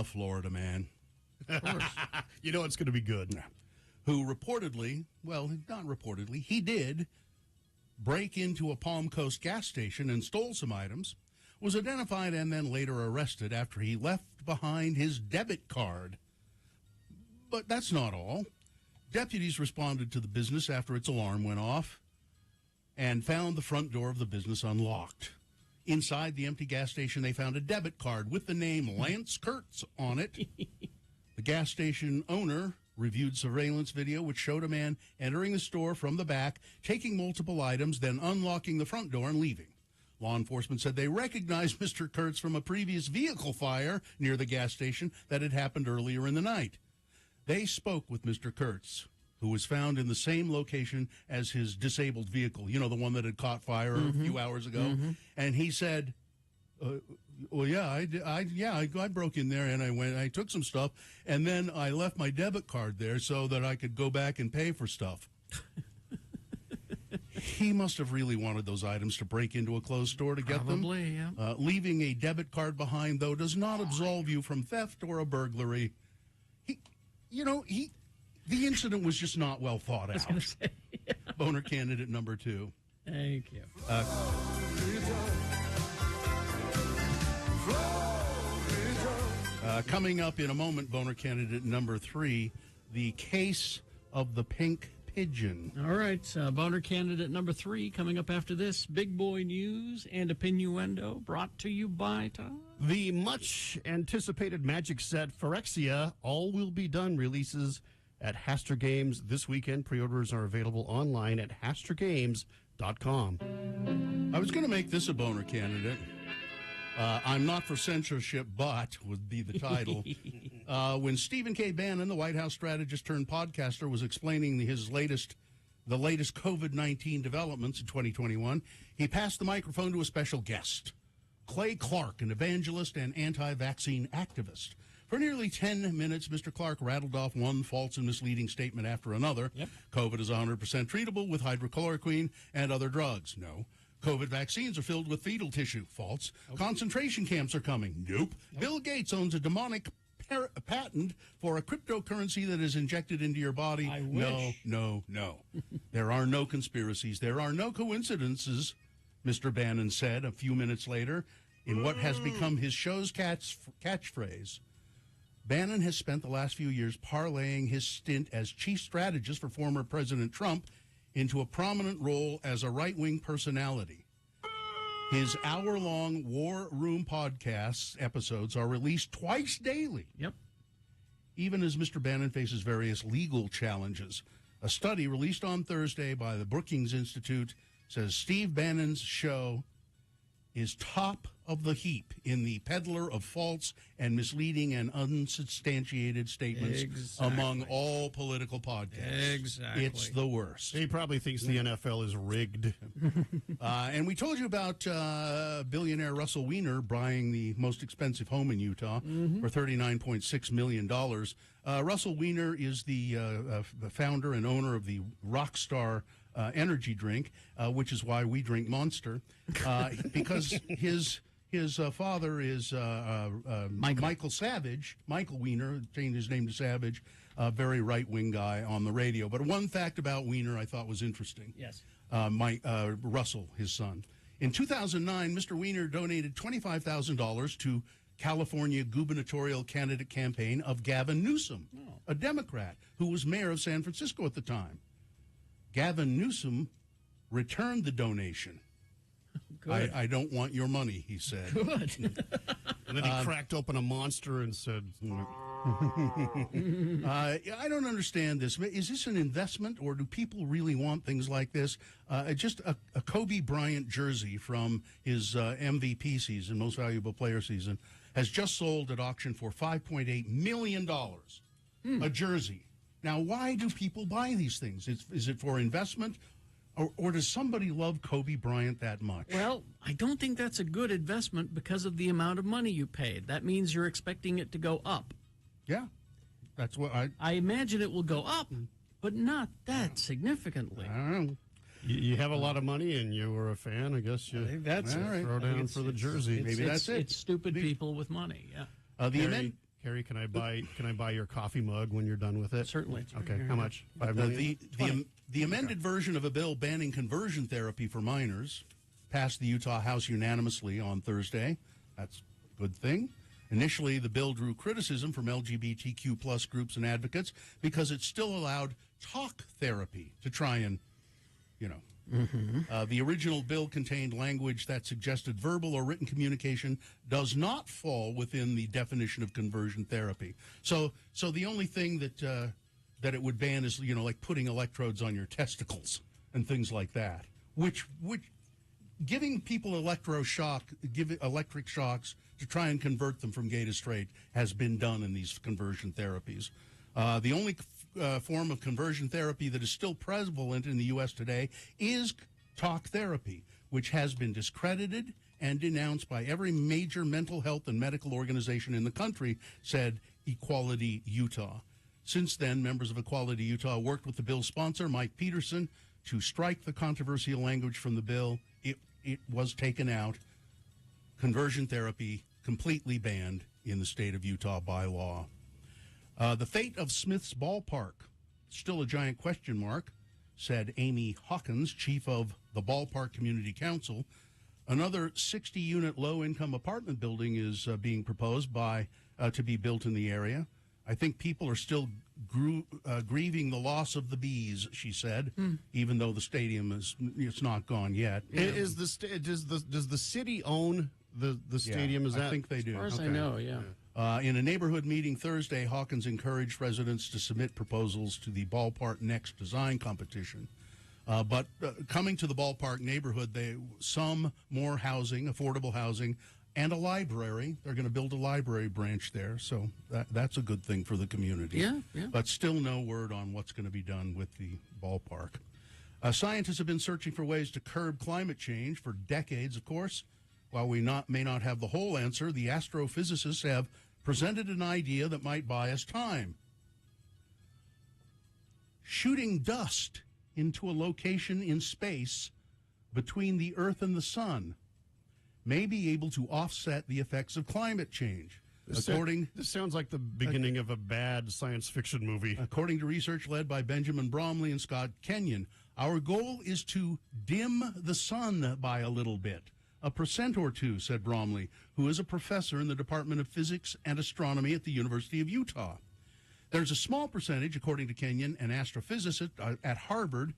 Florida man. Of course. You know it's going to be good. Who reportedly, well, not reportedly, he did break into a Palm Coast gas station and stole some items, was identified and then later arrested after he left behind his debit card. But that's not all. Deputies responded to the business after its alarm went off and found the front door of the business unlocked. Inside the empty gas station, they found a debit card with the name Lance Kurtz on it. The gas station owner reviewed surveillance video which showed a man entering the store from the back, taking multiple items, then unlocking the front door and leaving. Law enforcement said they recognized Mr. Kurtz from a previous vehicle fire near the gas station that had happened earlier in the night. They spoke with Mr. Kurtz, who was found in the same location as his disabled vehicle, you know, the one that had caught fire a few hours ago. And he said, well, yeah, I broke in there and I took some stuff, and then I left my debit card there so that I could go back and pay for stuff. He must have really wanted those items to break into a closed store to get them. Probably, yeah. Leaving a debit card behind, though, does not absolve you from theft or a burglary. The incident was just not well thought out. I was going to say, yeah. Boner candidate number 2. Thank you. Coming up in a moment, boner candidate number 3, the case of the pink pigeon. All right, boner candidate number 3 coming up after this. Big boy news and opinioendo brought to you by Tom. The much-anticipated Magic set Phyrexia All Will Be Done releases at Haster Games this weekend. Pre-orders are available online at hastergames.com. I was going to make this a boner candidate. I'm not for censorship, but would be the title. When Stephen K. Bannon, the White House strategist turned podcaster, was explaining the latest COVID-19 developments in 2021, he passed the microphone to a special guest, Clay Clark, an evangelist and anti-vaccine activist. For nearly 10 minutes, Mr. Clark rattled off one false and misleading statement after another. Yep. COVID is 100% treatable with hydrochloroquine and other drugs. No. COVID vaccines are filled with fetal tissue. False. Okay. Concentration camps are coming. Nope. Bill Gates owns a demonic patent for a cryptocurrency that is injected into your body. I wish. No. There are no conspiracies. There are no coincidences, Mr. Bannon said a few minutes later in what has become his show's catchphrase. Bannon has spent the last few years parlaying his stint as chief strategist for former President Trump into a prominent role as a right-wing personality. His hour-long War Room podcast episodes are released twice daily. Yep. Even as Mr. Bannon faces various legal challenges. A study released on Thursday by the Brookings Institute says Steve Bannon's show is top of the heap in the peddler of false and misleading and unsubstantiated statements among all political podcasts. Exactly. It's the worst. He probably thinks the NFL is rigged. And we told you about billionaire Russell Weiner buying the most expensive home in Utah for $39.6 million. Russell Weiner is the founder and owner of the Rockstar energy drink, which is why we drink Monster, because his father is Michael Savage. Michael Weiner changed his name to Savage. a very right-wing guy on the radio. But one fact about Weiner I thought was interesting. Yes. Russell, his son. In 2009, Mr. Weiner donated $25,000 to California gubernatorial candidate campaign of Gavin Newsom, a Democrat who was mayor of San Francisco at the time. Gavin Newsom returned the donation. Good. I don't want your money, he said. Good. And then he cracked open a monster and said, I don't understand this. Is this an investment, or do people really want things like this? Just a Kobe Bryant jersey from his MVP season, Most Valuable Player season, has just sold at auction for $5.8 million. A jersey. Now, why do people buy these things? Is it for investment, or does somebody love Kobe Bryant that much? Well, I don't think that's a good investment because of the amount of money you paid. That means you're expecting it to go up. Yeah, that's what I imagine it will go up, but not that significantly. I don't know. You have a lot of money and you were a fan. I guess you that's throw down for the jersey. Maybe that's it. It's stupid people with money. Yeah. Carrie, can I buy your coffee mug when you're done with it? Certainly. Okay. How much? $5 million? The amended version of a bill banning conversion therapy for minors passed the Utah House unanimously on Thursday. That's a good thing. Initially, the bill drew criticism from LGBTQ plus groups and advocates because it still allowed talk therapy to try and, the original bill contained language that suggested verbal or written communication does not fall within the definition of conversion therapy. So the only thing that it would ban is, like putting electrodes on your testicles and things like that, which giving people electric shocks to try and convert them from gay to straight has been done in these conversion therapies. The only form of conversion therapy that is still prevalent in the U.S. today is talk therapy, which has been discredited and denounced by every major mental health and medical organization in the country, said Equality Utah. Since then, members of Equality Utah worked with the bill's sponsor, Mike Peterson, to strike the controversial language from the bill. It was taken out. Conversion therapy completely banned in the state of Utah by law. The fate of Smith's Ballpark, still a giant question mark, said Amy Hawkins, chief of the Ballpark Community Council. Another 60-unit low-income apartment building is being proposed to be built in the area. I think people are still grieving the loss of the bees, she said, even though the stadium it's not gone yet. Does the city own the stadium? Yeah, I think they do. As far as I know, yeah. In a neighborhood meeting Thursday, Hawkins encouraged residents to submit proposals to the Ballpark Next design competition. But coming to the Ballpark neighborhood, some more housing, affordable housing, and a library. They're going to build a library branch there, so that's a good thing for the community. Yeah. But still no word on what's going to be done with the ballpark. Scientists have been searching for ways to curb climate change for decades, of course. While we may not have the whole answer, the astrophysicists have presented an idea that might buy us time. Shooting dust into a location in space between the Earth and the Sun may be able to offset the effects of climate change. This sounds like the beginning of a bad science fiction movie. According to research led by Benjamin Bromley and Scott Kenyon, our goal is to dim the sun by a little bit. 1% or 2%, said Bromley, who is a professor in the Department of Physics and Astronomy at the University of Utah. There's a small percentage, according to Kenyon, an astrophysicist at Harvard,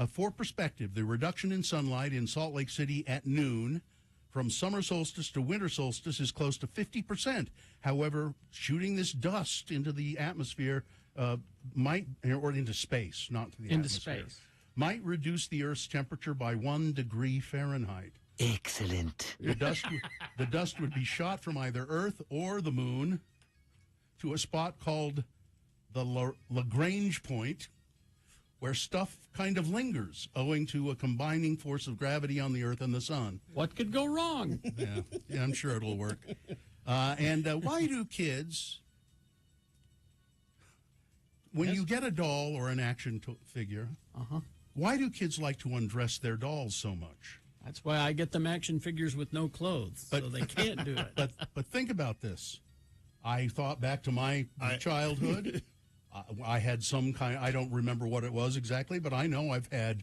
for perspective, the reduction in sunlight in Salt Lake City at noon from summer solstice to winter solstice is close to 50%. However, shooting this dust into the atmosphere or into space, not to the atmosphere, might reduce the Earth's temperature by 1 degree Fahrenheit. Excellent. The dust would be shot from either Earth or the moon to a spot called the Lagrange point, where stuff kind of lingers owing to a combining force of gravity on the Earth and the sun. What could go wrong? Yeah, I'm sure it'll work. And why do kids, when you get a doll or an action figure, why do kids like to undress their dolls so much? That's why I get them action figures with no clothes, so they can't do it. But think about this. I thought back to my childhood. I had some kind. I don't remember what it was exactly, but I know I've had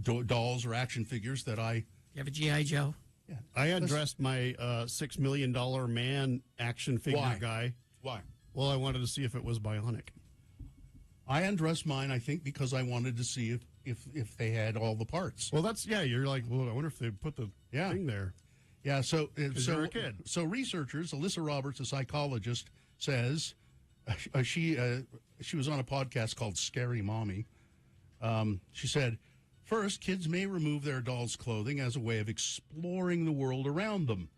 dolls or action figures that I. You have a G.I. Joe? Yeah. I undressed my $6 million man action figure guy. Why? Well, I wanted to see if it was bionic. I undressed mine, I think, because I wanted to see if they had all the parts. Well, you're like, well, I wonder if they put the thing there. Yeah, so you're a kid. So researchers, Alyssa Roberts, a psychologist, says she was on a podcast called Scary Mommy. She said, first, kids may remove their dolls' clothing as a way of exploring the world around them.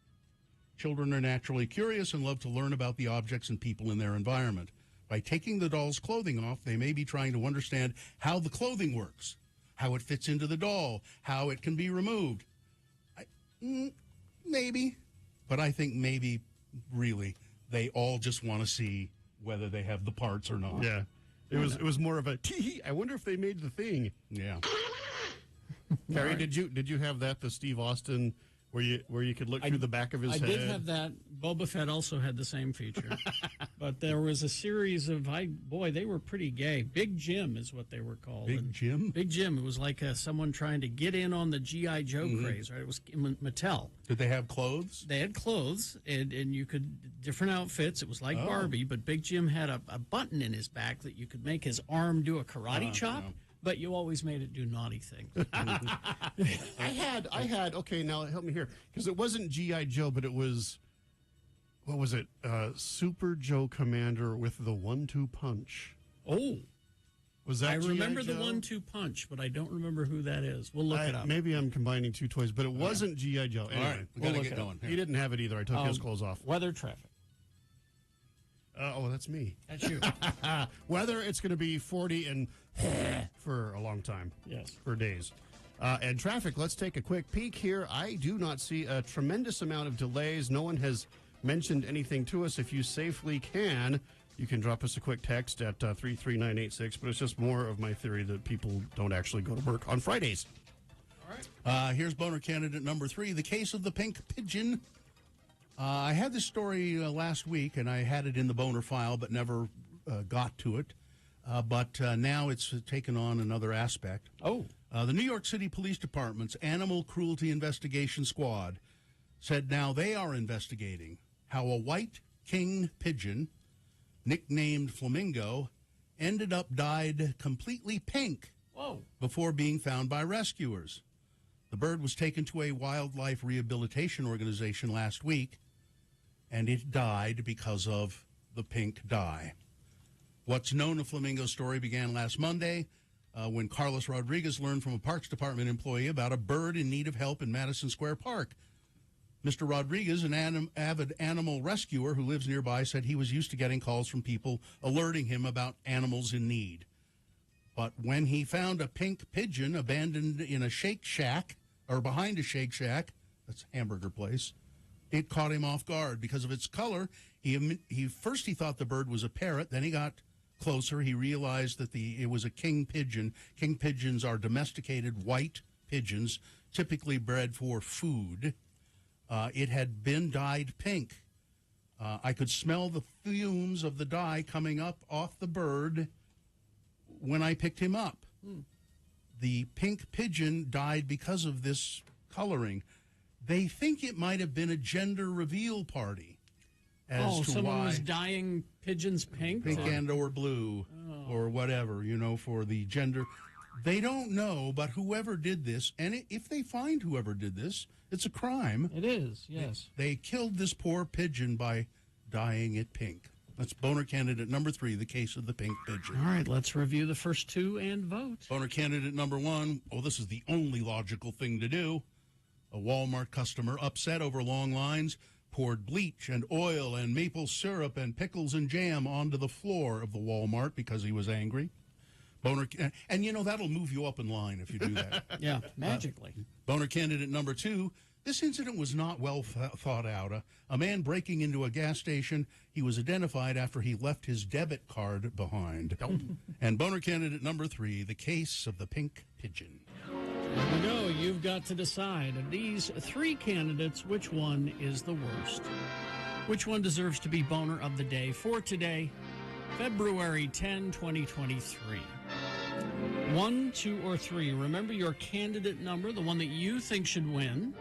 Children are naturally curious and love to learn about the objects and people in their environment. By taking the doll's clothing off, they may be trying to understand how the clothing works, how it fits into the doll, how it can be removed. Maybe. But I think maybe, really, they all just want to see whether they have the parts or not. Yeah. It was more of a, tee, I wonder if they made the thing. Yeah. Carrie, Right. did you have that, the Steve Austin, where you could look through the back of his head? I did have that. Boba Fett also had the same feature. But there was a series of, they were pretty gay. Big Jim is what they were called. Big Jim? Big Jim. It was like someone trying to get in on the G.I. Joe craze, right? It was Mattel. Did they have clothes? They had clothes, and you could, different outfits. It was like Barbie, but Big Jim had a button in his back that you could make his arm do a karate chop. No. But you always made it do naughty things. I had, okay, now help me here. Because it wasn't G.I. Joe, but it was, what was it? Super Joe Commander with the 1-2 punch. Oh. Was that I remember G.I. the Joe? 1-2 punch, but I don't remember who that is. We'll look it up. Maybe I'm combining two toys, but it wasn't G.I. Joe. Anyway, All right, we got to get going. He didn't have it either. I took his clothes off. Weather traffic. That's me. That's you. Weather, it's going to be 40 and for a long time. Yes. For days. And traffic, let's take a quick peek here. I do not see a tremendous amount of delays. No one has mentioned anything to us. If you safely can, you can drop us a quick text at 33986. But it's just more of my theory that people don't actually go to work on Fridays. All right. Here's boner candidate number 3, the case of the pink pigeon. I had this story last week, and I had it in the boner file, but never got to it. But now it's taken on another aspect. Oh. The New York City Police Department's Animal Cruelty Investigation Squad said now they are investigating how a white king pigeon, nicknamed Flamingo, ended up dyed completely pink before being found by rescuers. The bird was taken to a wildlife rehabilitation organization last week, and it died because of the pink dye. What's known of Flamingo's story began last Monday when Carlos Rodriguez learned from a Parks Department employee about a bird in need of help in Madison Square Park. Mr. Rodriguez, an avid animal rescuer who lives nearby, said he was used to getting calls from people alerting him about animals in need. But when he found a pink pigeon abandoned in a Shake Shack, or behind a Shake Shack, that's a hamburger place, it caught him off guard because of its color. He first thought the bird was a parrot. Then he got closer. He realized that it was a king pigeon. King pigeons are domesticated white pigeons, typically bred for food. It had been dyed pink. I could smell the fumes of the dye coming up off the bird when I picked him up. The pink pigeon died because of this coloring. They think it might have been a gender reveal party. As to someone why was dyeing pigeons pink? and or blue or whatever, for the gender. They don't know, but whoever did this, and if they find whoever did this, it's a crime. It is, yes. They killed this poor pigeon by dyeing it pink. That's boner candidate number 3, the case of the pink pigeon. All right, let's review the first 2 and vote. Boner candidate number 1, this is the only logical thing to do. A Walmart customer upset over long lines poured bleach and oil and maple syrup and pickles and jam onto the floor of the Walmart because he was angry. Boner, and that'll move you up in line if you do that. Yeah, magically. Boner candidate number 2, this incident was not well thought out. A man breaking into a gas station, he was identified after he left his debit card behind. And boner candidate number 3, the case of the pink pigeon. There we go. You've got to decide of these 3 candidates, which one is the worst? Which one deserves to be boner of the day for today? February 10, 2023. 1, 2, or 3. Remember your candidate number, the one that you think should win.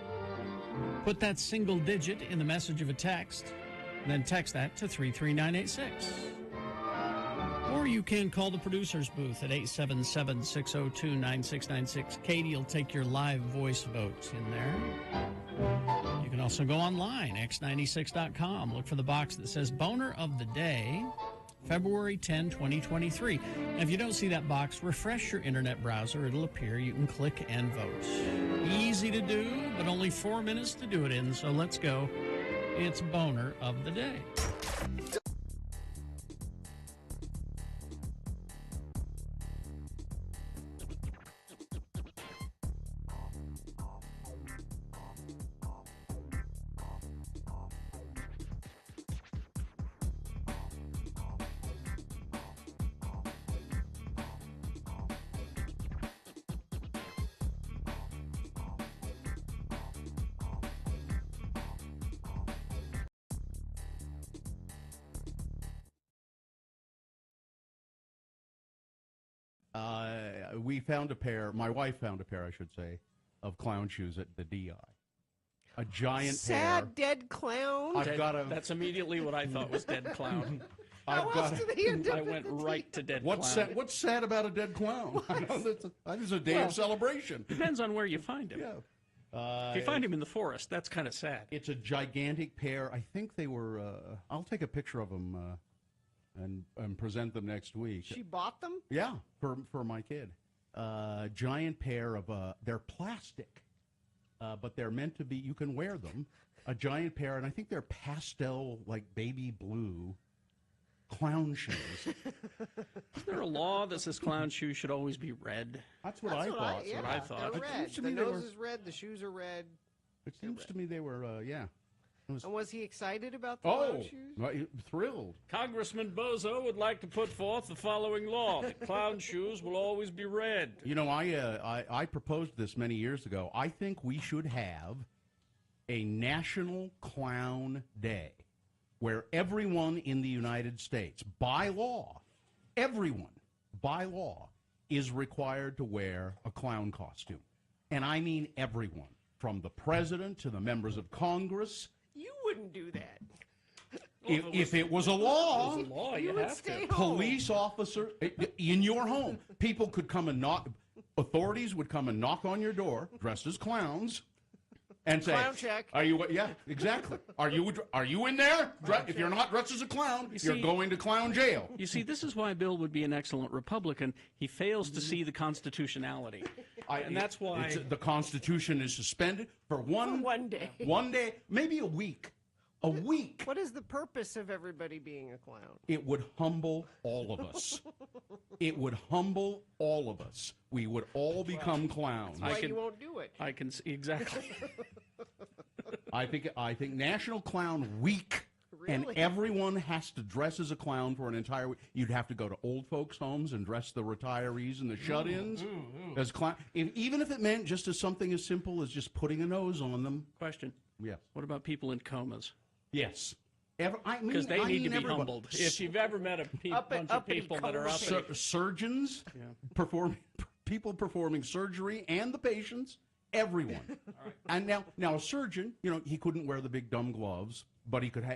Put that single digit in the message of a text, then text that to 33986. Or you can call the producer's booth at 877-602-9696. Katie will take your live voice votes in there. You can also go online, x96.com. Look for the box that says Boner of the Day, February 10, 2023. And if you don't see that box, refresh your internet browser. It'll appear. You can click and vote. Easy to do, but only 4 minutes to do it in, so let's go. It's Boner of the Day. We found a pair, my wife found a pair, I should say, of clown shoes at the DI. A giant Sad pair. dead clown. That's immediately what I thought was dead clown. How else do they end up I went right to dead what's clown. What's sad about a dead clown? This is a day of celebration. Depends on where you find him. Yeah. If you find him in the forest, that's kind of sad. It's a gigantic pair. I think they were, I'll take a picture of them and present them next week. She bought them? Yeah, for my kid. Giant pair of, they're plastic, but they're meant to be, you can wear them. A giant pair, and I think they're pastel, like baby blue clown shoes. Is there a law that says clown shoes should always be red? That's what I thought. That's what I thought. They're red. to The me they nose were- is red. The shoes are red. It seems to me they were, yeah. And was he excited about the clown shoes? Well, thrilled. Congressman Bozo would like to put forth the following law. That clown shoes will always be red. You know, I proposed this many years ago. I think we should have a National Clown Day where everyone in the United States, by law, everyone, by law, is required to wear a clown costume. And I mean everyone, from the president to the members of Congress. You wouldn't do that. If it was a law, you would stay home. police officer in your home, people could come and knock. Authorities would come and knock on your door, dressed as clowns, and say, Clown check. "Are you? Yeah, exactly. Are you in there? If you're not dressed as a clown, you're going to clown jail." You see, this is why Bill would be an excellent Republican. He fails to see the constitutionality. And that's why the Constitution is suspended for one day. One day, maybe a week. A week. What is the purpose of everybody being a clown? It would humble all of us. It would humble all of us. We would all become clowns. That's why you won't do it. I can see exactly. I think National Clown Week, and everyone has to dress as a clown for an entire week. You'd have to go to old folks' homes and dress the retirees and the shut-ins as clown. Even if it meant just as something as simple as just putting a nose on them. Question. Yes. What about people in comas? Yes. Because they need to be humbled. If you've ever met a bunch of people that are up, surgeons, people performing surgery, and the patients, everyone. And now a surgeon, he couldn't wear the big dumb gloves, but he could.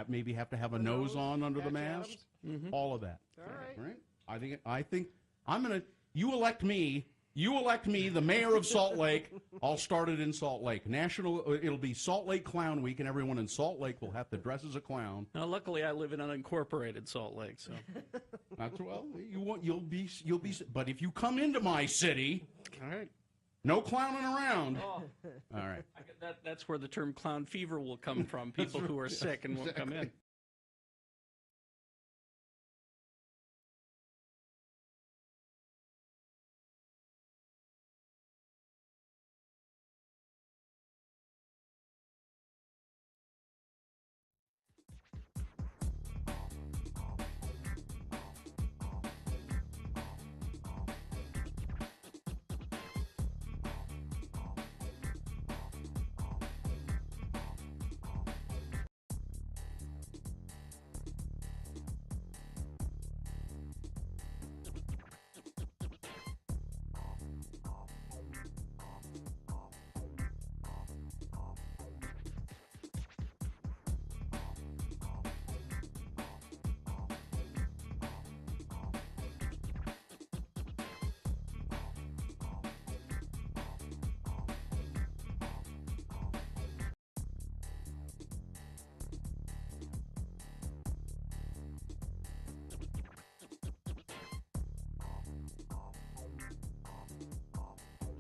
Maybe have to have a nose on under the mask. All of that. All right. I think I'm gonna. You elect me. You elect me the mayor of Salt Lake. I'll start it in Salt Lake. It'll be Salt Lake Clown Week, and everyone in Salt Lake will have to dress as a clown. Now, luckily, I live in unincorporated Salt Lake, so that's you'll be. But if you come into my city, all right, no clowning around. All right, that's where the term clown fever will come from. People who are sick and won't come in.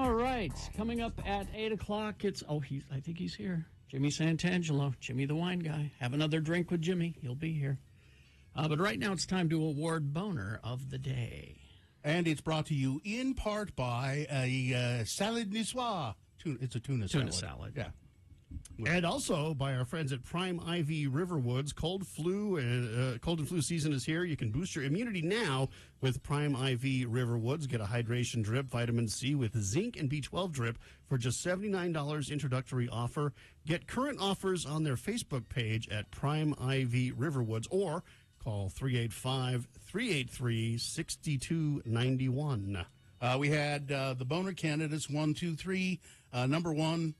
All right, coming up at 8 o'clock, I think he's here. Jimmy Santangelo, Jimmy the wine guy. Have another drink with Jimmy. He'll be here. But right now it's time to award Boner of the Day. And it's brought to you in part by a salad niçoise. It's a tuna salad. Tuna salad. Yeah. And also by our friends at Prime Ivy Riverwoods. Cold and flu season is here. You can boost your immunity now with Prime Ivy Riverwoods. Get a hydration drip, vitamin C with zinc and B12 drip for just $79 introductory offer. Get current offers on their Facebook page at Prime Ivy Riverwoods or call 385-383-6291. We had the Boner candidates 1, 2, 3. Number one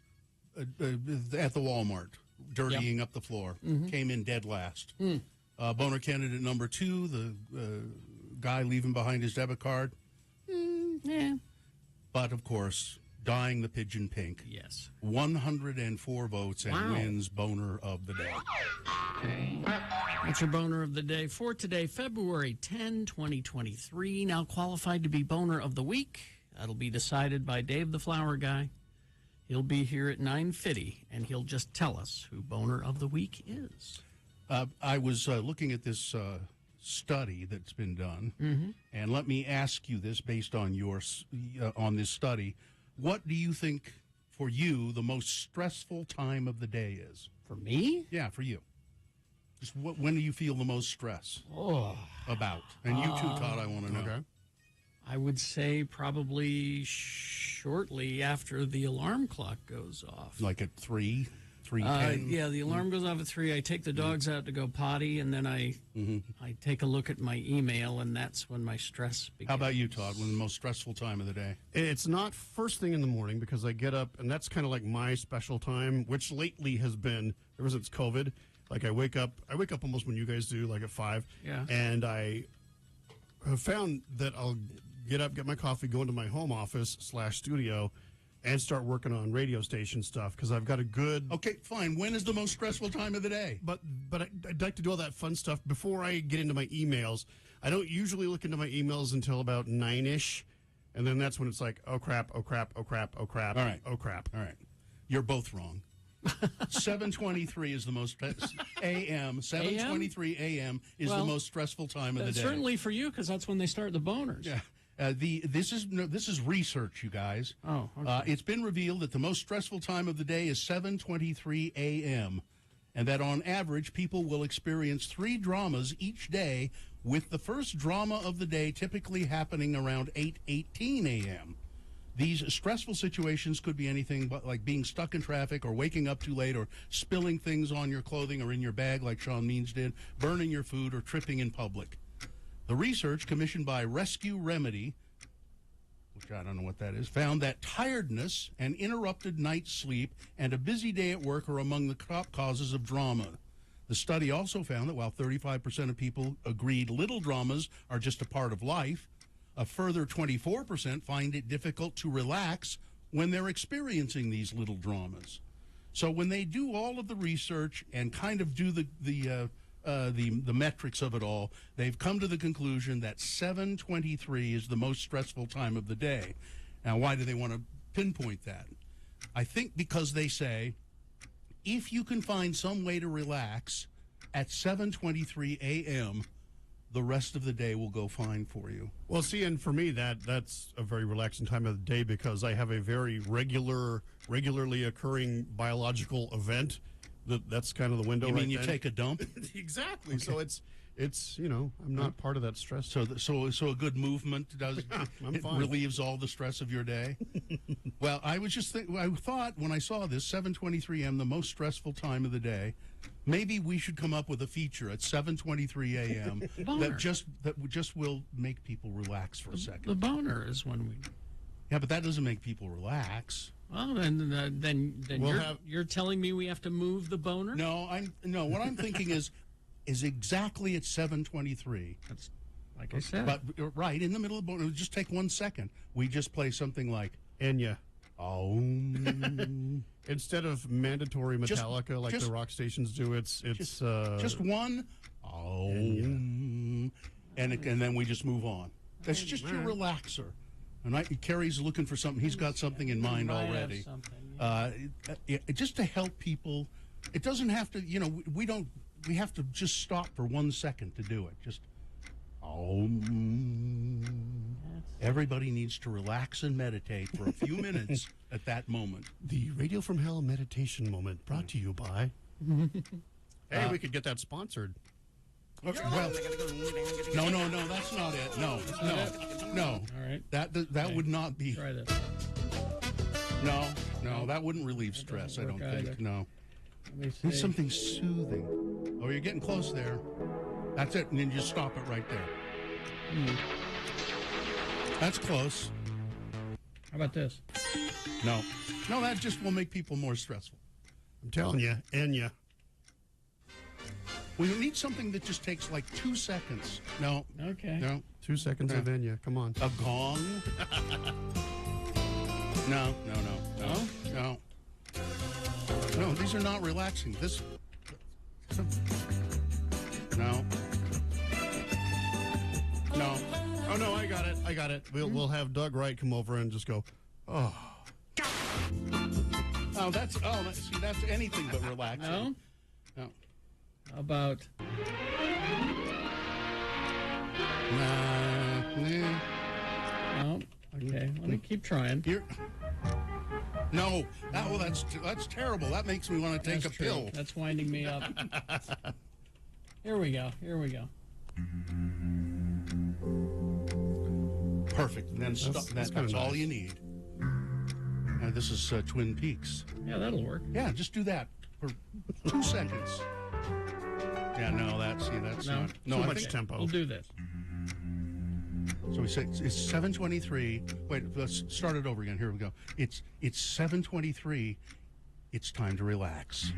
at the Walmart, dirtying up the floor. Came in dead last. Boner candidate number 2, the guy leaving behind his debit card. Yeah. But, of course, dyeing the pigeon pink. Yes. 104 votes and wins Boner of the Day. That's your Boner of the Day for today, February 10, 2023. Now qualified to be Boner of the Week. That'll be decided by Dave the Flower Guy. He'll be here at 9:50, and he'll just tell us who Boner of the Week is. I was looking at this study that's been done, and let me ask you this based on on this study. What do you think, for you, the most stressful time of the day is? For me? Yeah, for you. Just when do you feel the most stress about? And you too, Todd, I want to know. Okay. I would say probably shortly after the alarm clock goes off. Like at 3:10? Yeah, the alarm goes off at 3. I take the dogs out to go potty, and then I take a look at my email, and that's when my stress begins. How about you, Todd? When the most stressful time of the day? It's not first thing in the morning because I get up, and that's kind of like my special time, which lately has been, ever since COVID, like I wake up almost when you guys do, like at 5. Yeah. And I have found that I'll get up, get my coffee, go into my home office / studio, and start working on radio station stuff because I've got a good... Okay, fine. When is the most stressful time of the day? But I'd like to do all that fun stuff before I get into my emails. I don't usually look into my emails until about 9-ish, and then that's when it's like, oh, crap, oh, crap, oh, crap, oh, crap, all right. oh, crap. All right. You're both wrong. 7:23 is the most a.m. 7:23 a.m. is the most stressful time of the day. Certainly for you, because that's when they start the boners. Yeah. This is research, you guys. Oh, okay. It's been revealed that the most stressful time of the day is 7:23 a.m., and that on average people will experience 3 dramas each day, with the first drama of the day typically happening around 8:18 a.m. These stressful situations could be anything but like being stuck in traffic or waking up too late or spilling things on your clothing or in your bag like Sean Means did, burning your food, or tripping in public. The research commissioned by Rescue Remedy, which I don't know what that is, found that tiredness and interrupted night's sleep and a busy day at work are among the top causes of drama. The study also found that while 35% of people agreed little dramas are just a part of life, a further 24% find it difficult to relax when they're experiencing these little dramas. So when they do all of the research and kind of do the metrics of it all, they've come to the conclusion that 7:23 is the most stressful time of the day. Now, why do they want to pinpoint that? I think because they say, if you can find some way to relax at 7:23 a.m., the rest of the day will go fine for you. Well, see, and for me, that's a very relaxing time of the day because I have a very regularly occurring biological event. That's kind of the window. You mean right you then. take a dump? Exactly. Okay. So it's I'm not part of that stress. So a good movement does it fine. relieves all the stress of your day. Well, I was just I thought when I saw this 7:23 a.m. the most stressful time of the day. Maybe we should come up with a feature at 7:23 a.m. that just will make people relax for a second. The boner is when we. Yeah, but that doesn't make people relax. Well, then you're telling me we have to move the boner? No, what I'm thinking is exactly at 7:23. That's like I said. But right in the middle of the boner, just take 1 second. We just play something like Enya. Oh. Instead of mandatory Metallica like the rock stations do, it's just one. Oh. And then we just move on. That's just your relaxer. And Kerry's looking for something. He's got something in mind Might have already. something, Just to help people. It doesn't have to, we have to just stop for 1 second to do it. Just, everybody needs to relax and meditate for a few minutes at that moment. The Radio from Hell meditation moment brought to you by... Hey, we could get that sponsored. Okay, well, no, that's not it. No. All right. That would not be. Try this. No, that wouldn't relieve stress, I don't work think. either. No. Let me Need see. something soothing. Oh, you're getting close there. That's it, and then just stop it right there. That's close. How about this? No, that just will make people more stressful. I'm telling you, Enya. We need something that just takes like 2 seconds. No. Okay. No. 2 seconds of Enya. Come on. A gong? No. No, these are not relaxing. No. Oh, no, I got it. We'll have Doug Wright come over and just go, oh. That's anything but relaxing. No? No. How about... No. Okay. Let me keep trying. No. That's terrible. That makes me want to take That's a true. pill. That's winding me up. Here we go. Perfect. And then stop. That's all you need. This is Twin Peaks. Yeah, that'll work. Yeah, just do that for 2 seconds. Yeah, no, that's No, not. Too much tempo. We'll do this. So we say it's 7:23. Wait, let's start it over again. Here we go. It's 7:23. It's time to relax.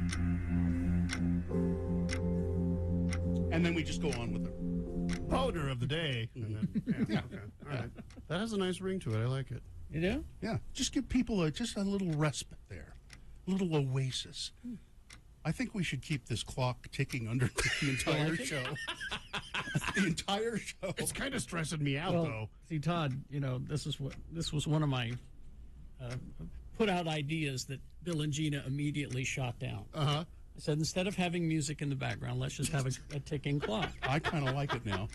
And then we just go on with it. Powder of the day. And then, yeah, okay. All right. That has a nice ring to it. I like it. You do? Yeah. Just give people just a little respite there. A little oasis. I think we should keep this clock ticking underneath the entire show. The entire show. It's kind of stressing me out, Well, though. See, Todd, this was one of my put out ideas that Bill and Gina immediately shot down. Uh-huh. I said, instead of having music in the background, let's just have a ticking clock. I kind of like it now.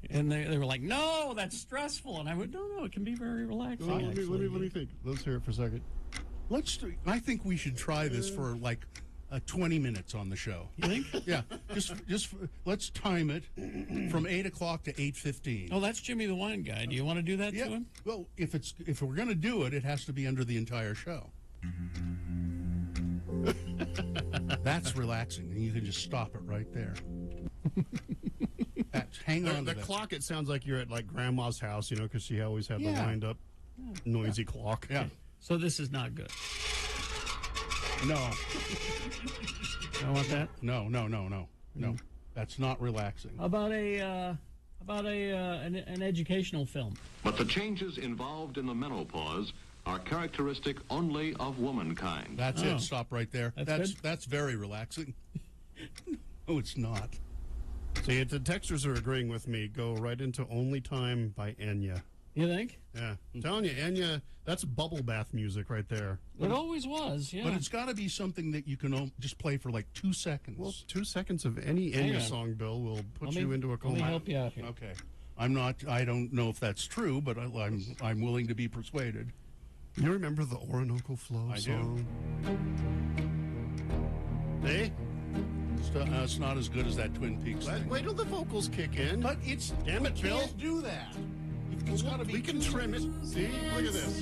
And they were like, no, that's stressful. And I went, no, it can be very relaxing. Well, let me think. Let's hear it for a second. I think we should try this for like 20 minutes on the show. You think? Yeah. Just let's time it from 8 o'clock to 8:15. Oh, that's Jimmy the Wine Guy. Do you want to do that to him? Well, if we're going to do it, it has to be under the entire show. That's relaxing, and you can just stop it right there. Hang on to the that. clock, it sounds like you're at like grandma's house, because she always had the Yeah. wind up noisy clock. Yeah. So this is not good. No. I want that. No. That's not relaxing. How about an educational film? But the changes involved in the menopause are characteristic only of womankind. That's it. Stop right there. That's good? That's very relaxing. No, it's not. See, the texters are agreeing with me. Go right into Only Time by Enya. You think? Yeah. I'm telling you, Enya, that's bubble bath music right there. It always was, yeah. But it's got to be something that you can just play for like 2 seconds. Well, 2 seconds of any Hang Enya on. song, Bill, will put you into a coma. Let me help you out here. Okay. I don't know if that's true, but I'm willing to be persuaded. You remember the Orinoco Flow I do. song? Hey? It's not as good as that Twin Peaks thing. Wait till the vocals kick in. But it's... Damn it, Bill. Can't do that. It's got to be... We can trim it. See? Look at this.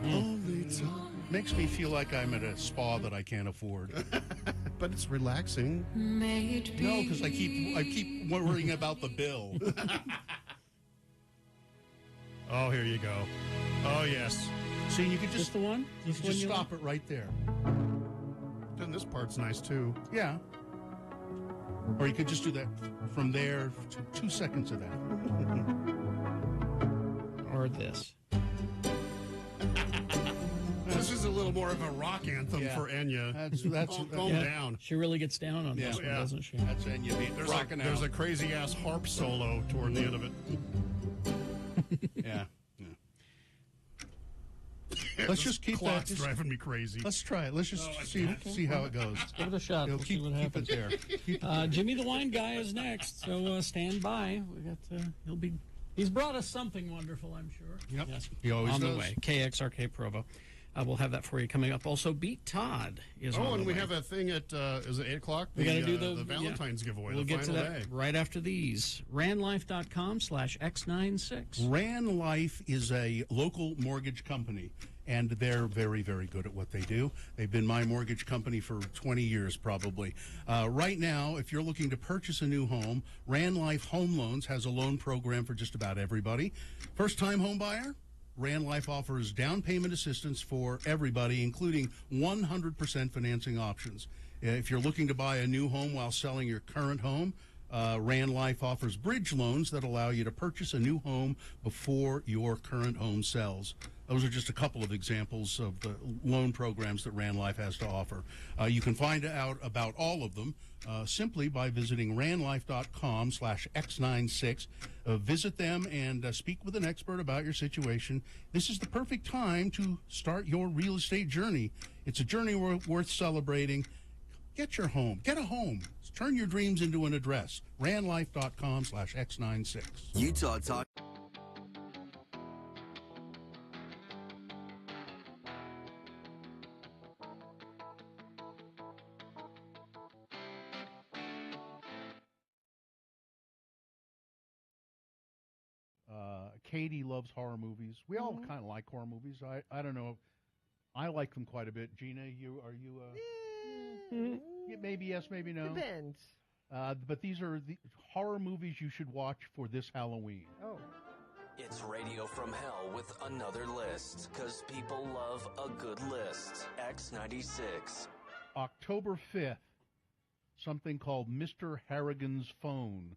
Only time. Makes me feel like I'm at a spa that I can't afford. But it's relaxing. No, because I keep worrying about the bill. Oh, here you go. Oh, yes. See, you could just the one? You can just stop it right there. And this part's nice, too. Yeah. Or you could just do that from there to 2 seconds of that. Or this. This is a little more of a rock anthem for Enya. Calm down. She really gets down on this one, doesn't she? That's Enya beat. There's a crazy ass harp solo toward the end of it. Yeah. Let's just keep Clock's that. driving me crazy. Let's try it. Let's just see how it goes. Give it a shot. We'll keep see what it happens. there. Keep it there. Jimmy the Wine Guy is next, so stand by. We got he's brought us something wonderful, I'm sure. Yep. Yes. He always on does. the way. KXRK Provo. We'll have that for you coming up. Also, Beat Todd is on and the we way. have a thing at is it 8 o'clock? We got to do the Valentine's giveaway. We'll the get to final that day. right after these. RandLife.com/X96. Ran Life is a local mortgage company, and they're very, very good at what they do. They've been my mortgage company for 20 years, probably. Right now, if you're looking to purchase a new home, Ran Life Home Loans has a loan program for just about everybody. First-time home buyer? Ran Life offers down payment assistance for everybody, including 100% financing options. If you're looking to buy a new home while selling your current home, Ran Life offers bridge loans that allow you to purchase a new home before your current home sells. Those are just a couple of examples of the loan programs that Ran Life has to offer. You can find out about all of them simply by visiting ranlife.com/X96. Visit them and speak with an expert about your situation. This is the perfect time to start your real estate journey. It's a journey worth celebrating. Get your home. Get a home. Turn your dreams into an address. ranlife.com/X96. Utah Talk. Katie loves horror movies. We all kind of like horror movies. I don't know. I like them quite a bit. Gina, maybe yes, maybe no. Depends. But these are the horror movies you should watch for this Halloween. Oh. It's Radio from Hell with another list, because people love a good list. X96. October 5th, something called Mr. Harrigan's Phone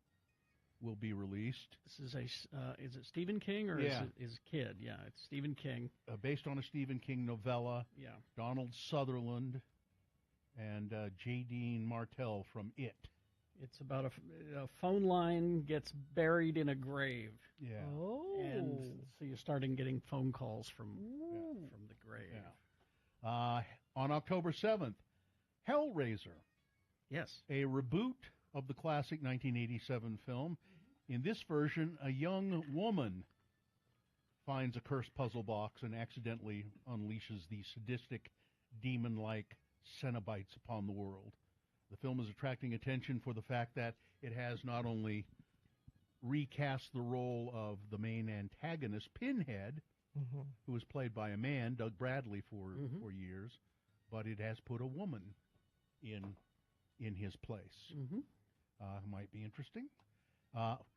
will be released. This is is it Stephen King or is it his kid? Yeah, it's Stephen King. Based on a Stephen King novella. Yeah. Donald Sutherland and J. Dean Martell from It. It's about a phone line gets buried in a grave. Yeah. Oh. And so you're starting getting phone calls from the grave. Yeah. On October 7th, Hellraiser. Yes. A reboot of the classic 1987 film. In this version, a young woman finds a cursed puzzle box and accidentally unleashes the sadistic, demon-like Cenobites upon the world. The film is attracting attention for the fact that it has not only recast the role of the main antagonist, Pinhead, who was played by a man, Doug Bradley, for years, but it has put a woman in his place. Might be interesting.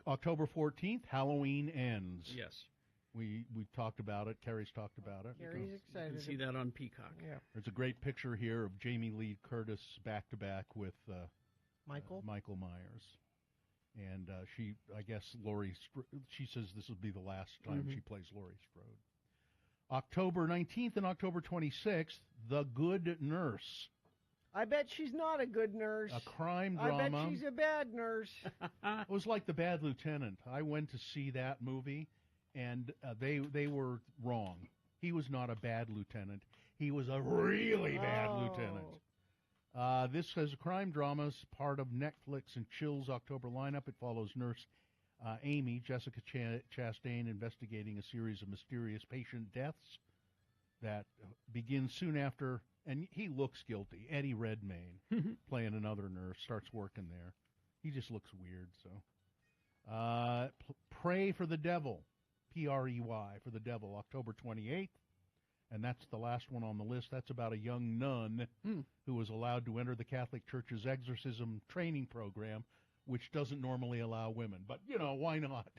October 14th, Halloween Ends. Yes. We talked about it. Carrie's talked about it. Carrie's excited. You can see that on Peacock. Yeah. There's a great picture here of Jamie Lee Curtis back-to-back with Michael Myers. And she says this will be the last time she plays Laurie Strode. October 19th and October 26th, The Good Nurse. I bet she's not a good nurse. A crime drama. I bet she's a bad nurse. It was like The Bad Lieutenant. I went to see that movie, and they were wrong. He was not a bad lieutenant. He was a really bad lieutenant. This is a crime drama, is part of Netflix and Chill's October lineup. It follows nurse Amy, Jessica Chastain, investigating a series of mysterious patient deaths that begins soon after. And he looks guilty. Eddie Redmayne, playing another nurse, starts working there. He just looks weird. So, Pray for the Devil, P-R-E-Y, for the Devil, October 28th. And that's the last one on the list. That's about a young nun who was allowed to enter the Catholic Church's exorcism training program, which doesn't normally allow women. But, why not?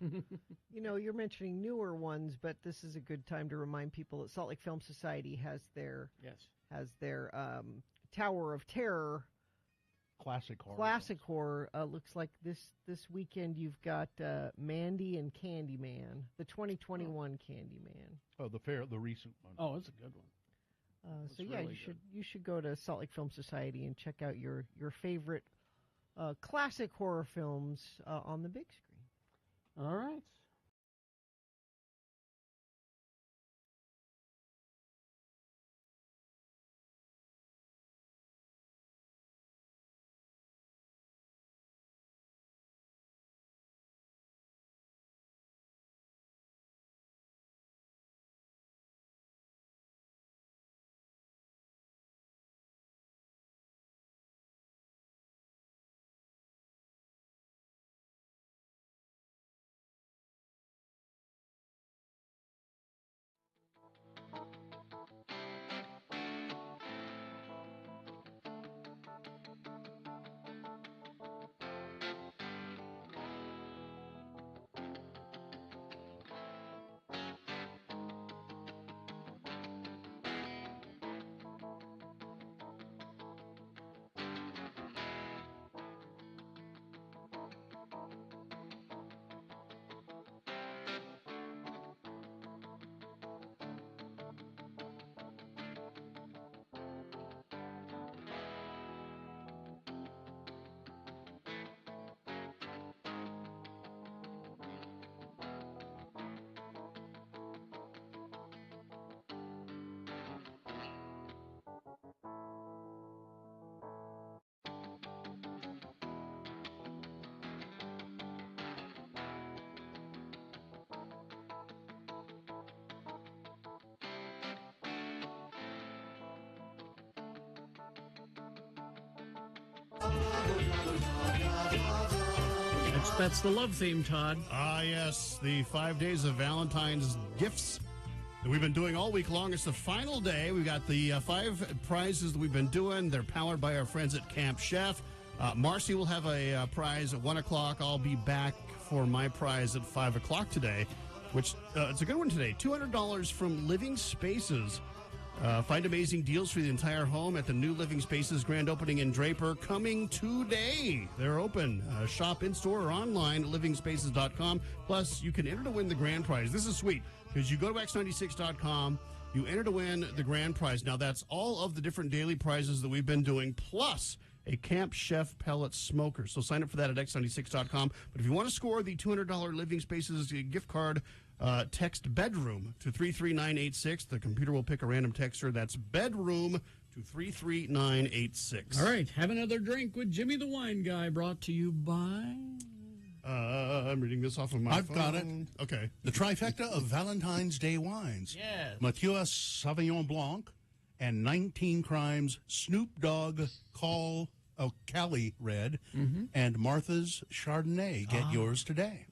You're mentioning newer ones, but this is a good time to remind people that Salt Lake Film Society has their Tower of Terror classic horror. Looks like this weekend you've got Mandy and Candyman, the 2021 Candyman. Oh, the recent one. Oh, it's a good So yeah, really you should go to Salt Lake Film Society and check out your favorite classic horror films on the big screen. All right. That's the love theme, Todd. Ah, yes, the 5 days of Valentine's gifts that we've been doing all week long. It's the final day. We've got the 5 prizes that we've been doing. They're powered by our friends at Camp Chef. Marcy will have a prize at 1 o'clock. I'll be back for my prize at 5 o'clock today, which it's a good one today. $200 from Living Spaces. Find amazing deals for the entire home at the new Living Spaces grand opening in Draper coming today. They're open. Shop in-store or online at livingspaces.com. Plus, you can enter to win the grand prize. This is sweet because you go to x96.com, you enter to win the grand prize. Now, that's all of the different daily prizes that we've been doing, plus a Camp Chef pellet smoker. So sign up for that at x96.com. But if you want to score the $200 Living Spaces gift card, text bedroom to 33986. The computer will pick a random texter. That's bedroom to 33986. All right, have another drink with Jimmy the Wine Guy, brought to you by... I'm reading this off of my I've phone. got it. Okay. The trifecta of Valentine's Day wines. Yes. Mathieu Sauvignon Blanc and 19 Crimes Snoop Dogg Cali Red and Martha's Chardonnay. Get yours today.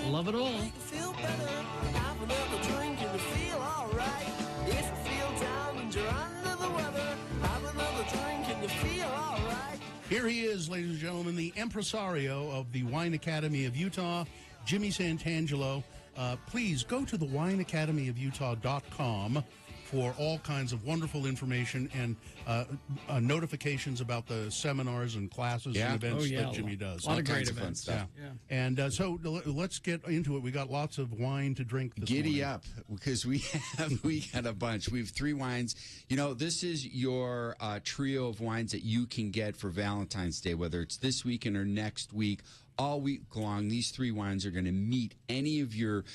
Love it all. Feel better. Have another drink and you feel alright. If you feel down and you're under the weather, have another drink and you feel alright. Here he is, ladies and gentlemen, the impresario of the Wine Academy of Utah, Jimmy Santangelo. Please go to the wineacademyofutah.com for all kinds of wonderful information and notifications about the seminars and classes and events that Jimmy does. A lot of great events. Stuff. Yeah. And so let's get into it. We got lots of wine to drink this Giddy morning. up, because we got a bunch. We have 3 wines. You know, this is your trio of wines that you can get for Valentine's Day, whether it's this weekend or next week. All week long, these 3 wines are going to meet any of your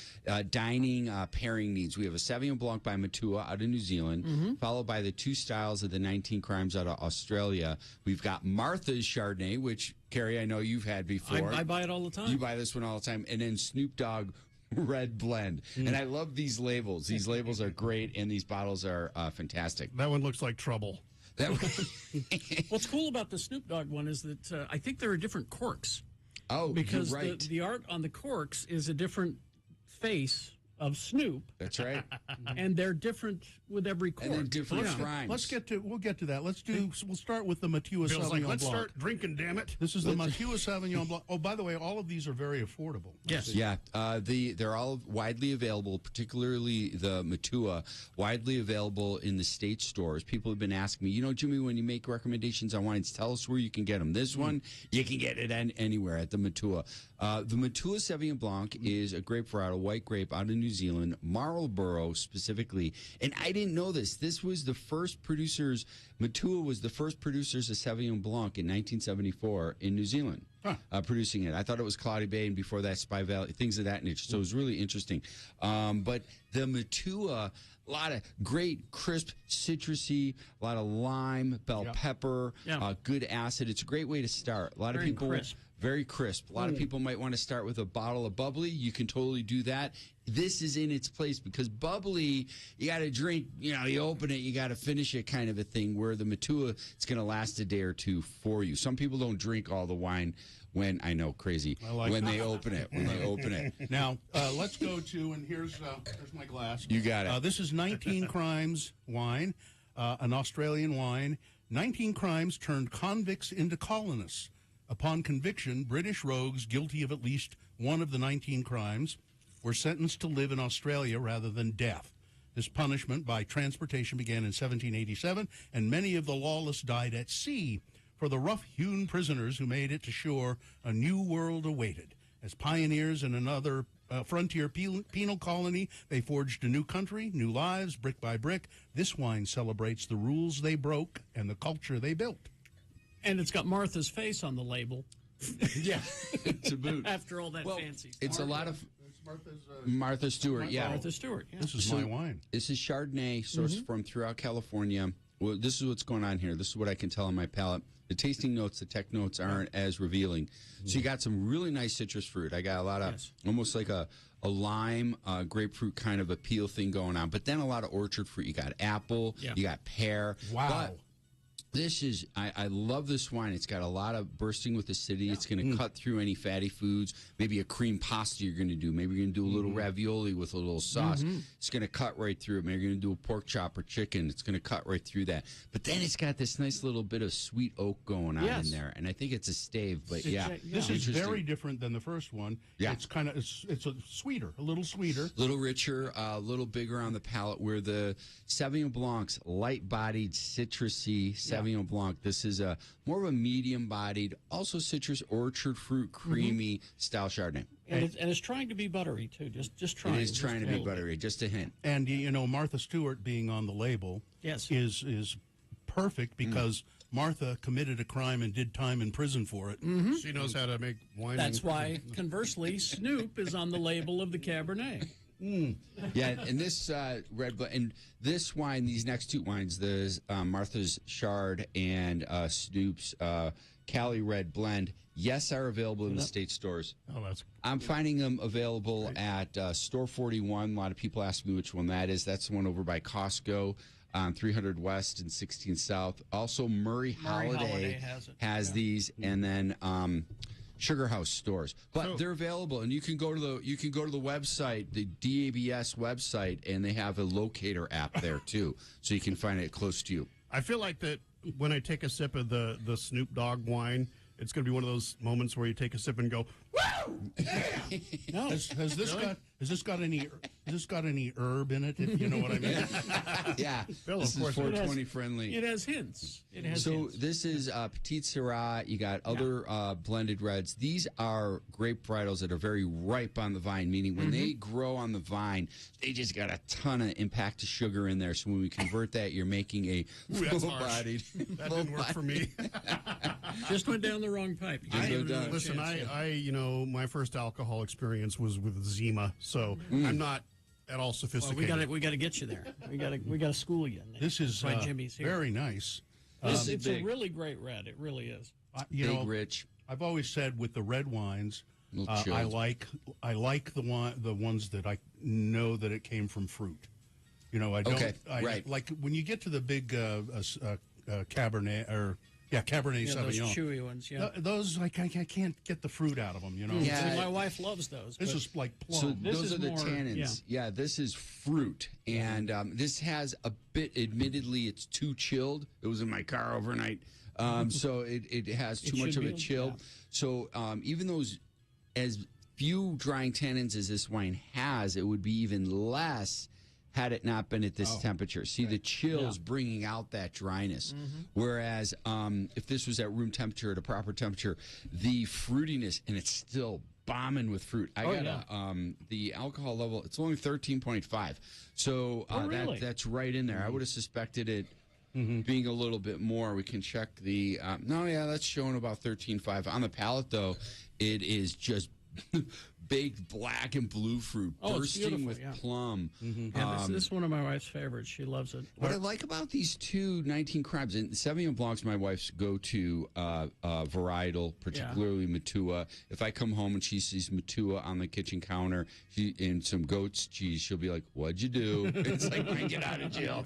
dining pairing needs. We have a Sauvignon Blanc by Matua out of New Zealand, followed by the 2 styles of the 19 Crimes out of Australia. We've got Martha's Chardonnay, which, Carrie, I know you've had before. I buy it all the time. You buy this one all the time. And then Snoop Dogg Red Blend. And I love these labels. These labels are great, and these bottles are fantastic. That one looks like trouble. What's cool about the Snoop Dogg one is that I think there are different corks. Oh, because you're right. the art on the corks is a different face of Snoop. That's right. And they're different with every cork. And then different crimes. We'll get to that. We'll start with the Matua Sauvignon Blanc. Let's start drinking, damn it. This is the Matua Sauvignon Blanc. Oh, by the way, all of these are very affordable. Yes. Yeah. They're all widely available, particularly the Matua, widely available in the state stores. People have been asking me, Jimmy, when you make recommendations on wines, tell us where you can get them. This one, you can get it anywhere at the Matua. The Matua Sauvignon Blanc is a grape varietal, white grape out of New New Zealand, Marlborough specifically. And I didn't know this. This was the first producers, Matua was the first producers of Sauvignon Blanc in 1974 in New Zealand. Producing it. I thought it was Cloudy Bay, and before that, Spy Valley, things of that nature. So it was really interesting. But the Matua, a lot of great, crisp, citrusy, a lot of lime, bell pepper, good acid. It's a great way to start. A lot of people, very crisp. A lot of people might want to start with a bottle of bubbly. You can totally do that. This is in its place because bubbly, you got to drink, you open it, you got to finish it kind of a thing, where the Matua, it's going to last a day or two for you. Some people don't drink all the wine when, I know, crazy, when they open it, Now, let's go to, and here's my glass. You got it. This is 19 Crimes wine, an Australian wine. 19 Crimes turned convicts into colonists. Upon conviction, British rogues guilty of at least one of the 19 crimes were sentenced to live in Australia rather than death. This punishment by transportation began in 1787, and many of the lawless died at sea. For the rough-hewn prisoners who made it to shore, a new world awaited. As pioneers in another frontier penal colony, they forged a new country, new lives, brick by brick. This wine celebrates the rules they broke and the culture they built. And it's got Martha's face on the label. Yeah, to boot. After all that fancy stuff. It's a lot of Martha Stewart. Yeah, Martha Stewart. Yeah. This is my wine. This is Chardonnay, sourced from throughout California. Well, this is what's going on here. This is what I can tell on my palate. The tasting notes, the tech notes aren't as revealing. So you got some really nice citrus fruit. I got a lot of almost like a lime, grapefruit kind of a peel thing going on. But then a lot of orchard fruit. You got apple, you got pear. Wow. But this is, I love this wine. It's got a lot of bursting with acidity. It's going to cut through any fatty foods. Maybe a cream pasta you're going to do. Maybe you're going to do a little ravioli with a little sauce. It's going to cut right through it. Maybe you're going to do a pork chop or chicken. It's going to cut right through that. But then it's got this nice little bit of sweet oak going on in there. And I think it's a stave, but This is very different than the first one. Yeah. It's kind of, it's a sweeter, a little sweeter. A little richer, a little bigger on the palate, where the Sauvignon Blanc's light-bodied, citrusy Sauvignon Blanc. This is a more of a medium-bodied, also citrus, orchard fruit, creamy style Chardonnay. And it's trying to be buttery, too. Just trying. It is trying to be buttery, just a hint. And, Martha Stewart being on the label is perfect because Martha committed a crime and did time in prison for it. She knows how to make wine. That's why, conversely, Snoop is on the label of the Cabernet. Yeah, and this and this wine, these next two wines, the Martha's Chard and Snoop's Cali Red Blend, yes, are available in the state stores. I'm finding them available at Store 41. A lot of people ask me which one that is. That's the one over by Costco on 300 West and 16 South. Also, Murray Holiday has these, and then Sugar House stores, but they're available, and you can go to the website, the DABS website, and they have a locator app there too, so you can find it close to you. I feel like that when I take a sip of the Snoop Dogg wine, it's going to be one of those moments where you take a sip and go, "Woo!" No. Has this got any herb in it? If you know what I mean? Yeah, Bill, this of course is 420 friendly. It has hints. This is Petite Syrah. You got other blended reds. These are grape varietals that are very ripe on the vine, meaning when they grow on the vine, they just got a ton of impact to sugar in there. So when we convert that, you're making a full-bodied. That didn't work for me. Just went down the wrong pipe. Listen, my first alcohol experience was with Zima, so I'm not at all sophisticated. We got to get you there. We got to school you. This is Jimmy's here. very nice. It's a really great red. It really is. Rich. I've always said with the red wines, I like the ones that I know that it came from fruit. I don't. Like when you get to the big Cabernet or. Yeah, Cabernet Sauvignon. Those chewy ones, those, I can't get the bit out of them, Yeah, my wife loves those. This is like plum. So those are the tannins. Yeah, this is fruit. And this has a bit, admittedly, it's too chilled. It was in my car overnight. So it has too much of a chill. Yeah. So even those, as few drying tannins as this wine has, it would be even less had it not been at this temperature. See, the chill's bringing out that dryness. Whereas if this was at room temperature, at a proper temperature, the fruitiness, and it's still bombing with fruit. I got the alcohol level. It's only 13.5, so really? that's right in there. I would have suspected it being a little bit more. We can check the. That's showing about 13.5 on the palate, though. It is just baked black and blue fruit, bursting with plum. Yeah, this is one of my wife's favorites. She loves it. What I like about these two 19 Crimes, and Sauvignon Blanc's my wife's go-to varietal, particularly Matua. If I come home and she sees Matua on the kitchen counter and some goat's cheese, she'll be like, "What'd you do?" It's like, "Man, get out of jail."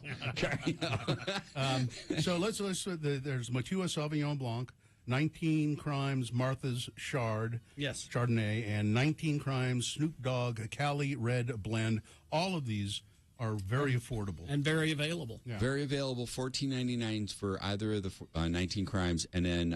So there's Matua Sauvignon Blanc, 19 Crimes Martha's Chardonnay, and 19 Crimes Snoop Dogg Cali Red Blend. All of these are very affordable and very available. Yeah. Very available. $14.99 for either of the 19 Crimes, and then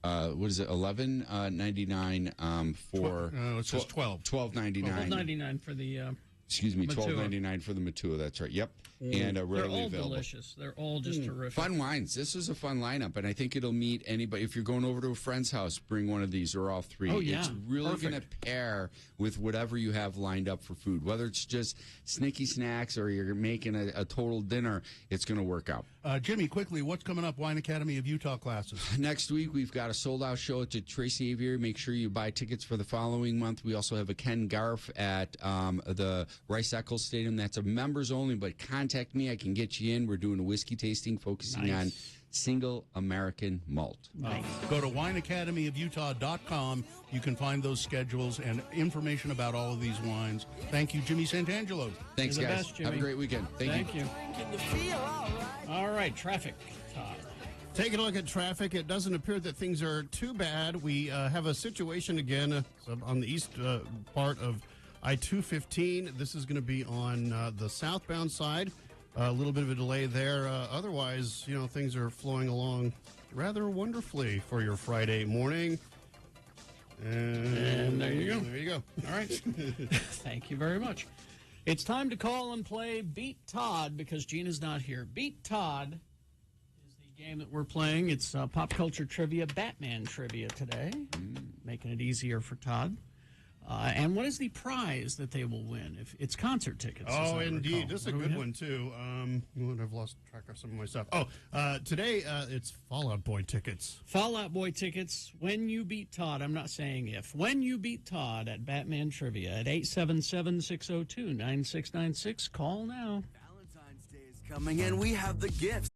what is it? $11.99 for. It says 12. $12.99. $12.99 for the. Excuse me, Matua. $12.99 for the Matua. That's right. Yep. And They're readily all available. delicious. They're all just terrific. Fun wines. This is a fun lineup, and I think it'll meet anybody. If you're going over to a friend's house, bring one of these or all three. Oh, yeah. It's really going to pair with whatever you have lined up for food. Whether it's just snicky snacks or you're making a total dinner, it's going to work out. Jimmy, quickly, what's coming up? Wine Academy of Utah classes. Next week, we've got a sold-out show at the Tracy Aviary. Make sure you buy tickets for the following month. We also have a Ken Garf at the Rice Eccles Stadium. That's a members only, but contact me. I can get you in. We're doing a whiskey tasting focusing on single American malt. Go to wineacademyofutah.com. You can find those schedules and information about all of these wines. Thank you, Jimmy Santangelo. Thanks, You're the guys. best, Jimmy. Have a great weekend. Thank you. All right, traffic. Todd. Taking a look at traffic, it doesn't appear that things are too bad. We have a situation again on the east part of I-215. This is going to be on the southbound side. A little bit of a delay there. Otherwise, things are flowing along rather wonderfully for your Friday morning. And there you go. There you go. All right. Thank you very much. It's time to call and play Beat Todd because Gina's not here. Beat Todd is the game that we're playing. It's pop culture trivia, Batman trivia today, making it easier for Todd. And what is the prize that they will win? If it's concert tickets. Oh, indeed. This is a good one, too. I've lost track of some of my stuff. Today it's Fall Out Boy tickets. Fall Out Boy tickets. When you beat Todd, I'm not saying if. When you beat Todd at Batman Trivia at 877-602-9696. Call now. Valentine's Day is coming and we have the gifts.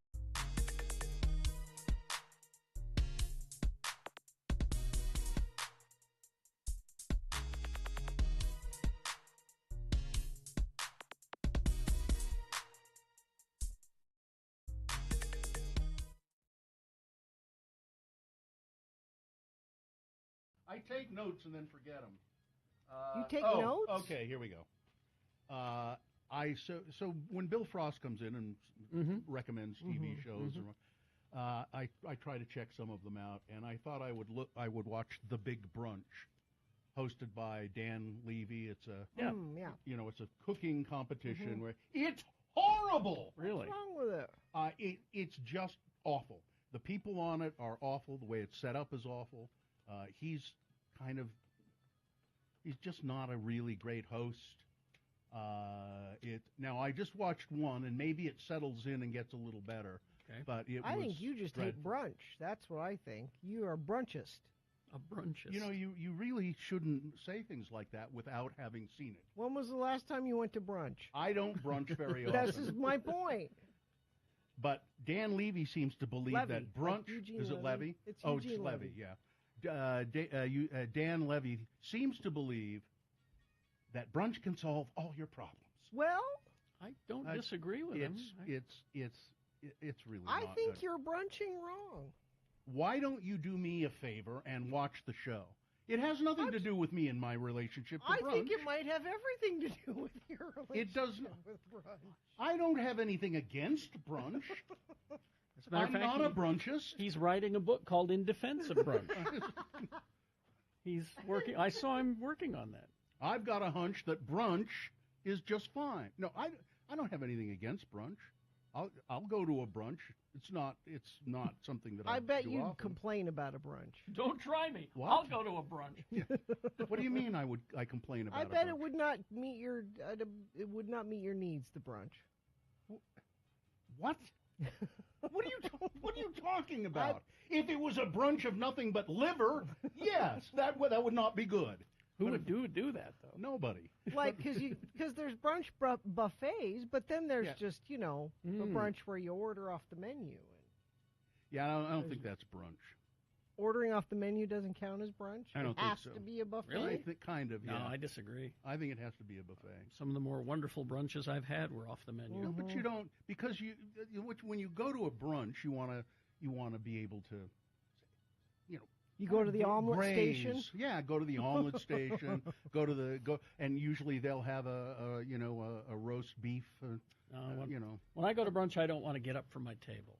I take notes and then forget them. You take notes? Okay, here we go. So when Bill Frost comes in and recommends TV shows, I try to check some of them out, and I thought I would watch The Big Brunch, hosted by Dan Levy. It's a it's a cooking competition where it's horrible. Really? What's wrong with it? It's just awful. The people on it are awful. The way it's set up is awful. He's just not a really great host. Now I just watched one, and maybe it settles in and gets a little better. Okay. But I think you just hate brunch. That's what I think. You are a brunchist. A brunchist. You really shouldn't say things like that without having seen it. When was the last time you went to brunch? I don't brunch very often. This is my point. But Dan Levy seems to believe that brunch is it Levy? It's Eugene Eugene Levy. Yeah. Dan Levy seems to believe that brunch can solve all your problems. Well, I don't disagree with him. It's really. I not think good. you're brunching wrong. Why don't you do me a favor and watch the show? It has nothing to do with me and my relationship to brunch. I think it might have everything to do with your relationship It does with brunch. I don't have anything against brunch. As a matter of I'm fact, not a brunchist. He's writing a book called In Defense of Brunch. He's working. I saw him working on that. I've got a hunch that brunch is just fine. No, I don't have anything against brunch. I'll go to a brunch. It's not something that I bet do you'd often. complain about a brunch. Don't try me. What? I'll go to a brunch. What do you mean? I complain about? I a bet brunch? it would not meet your your needs. The brunch. What? What are you talking about? If it was a brunch of nothing but liver, yes, that would not be good. Who would do that though? Nobody. Like because there's brunch buffets, but then there's just a brunch where you order off the menu. Yeah, I don't think that's brunch. Ordering off the menu doesn't count as brunch. I don't it think has so. to be a buffet. Really? I think kind of. No, Yeah. I disagree. I think it has to be a buffet. Some of the more wonderful brunches I've had were off the menu. No, but you don't because when you go to a brunch, you want to be able to, You go to the omelet graze. station. Yeah, go to the omelet station. And usually they'll have a roast beef. When I go to brunch, I don't want to get up from my table.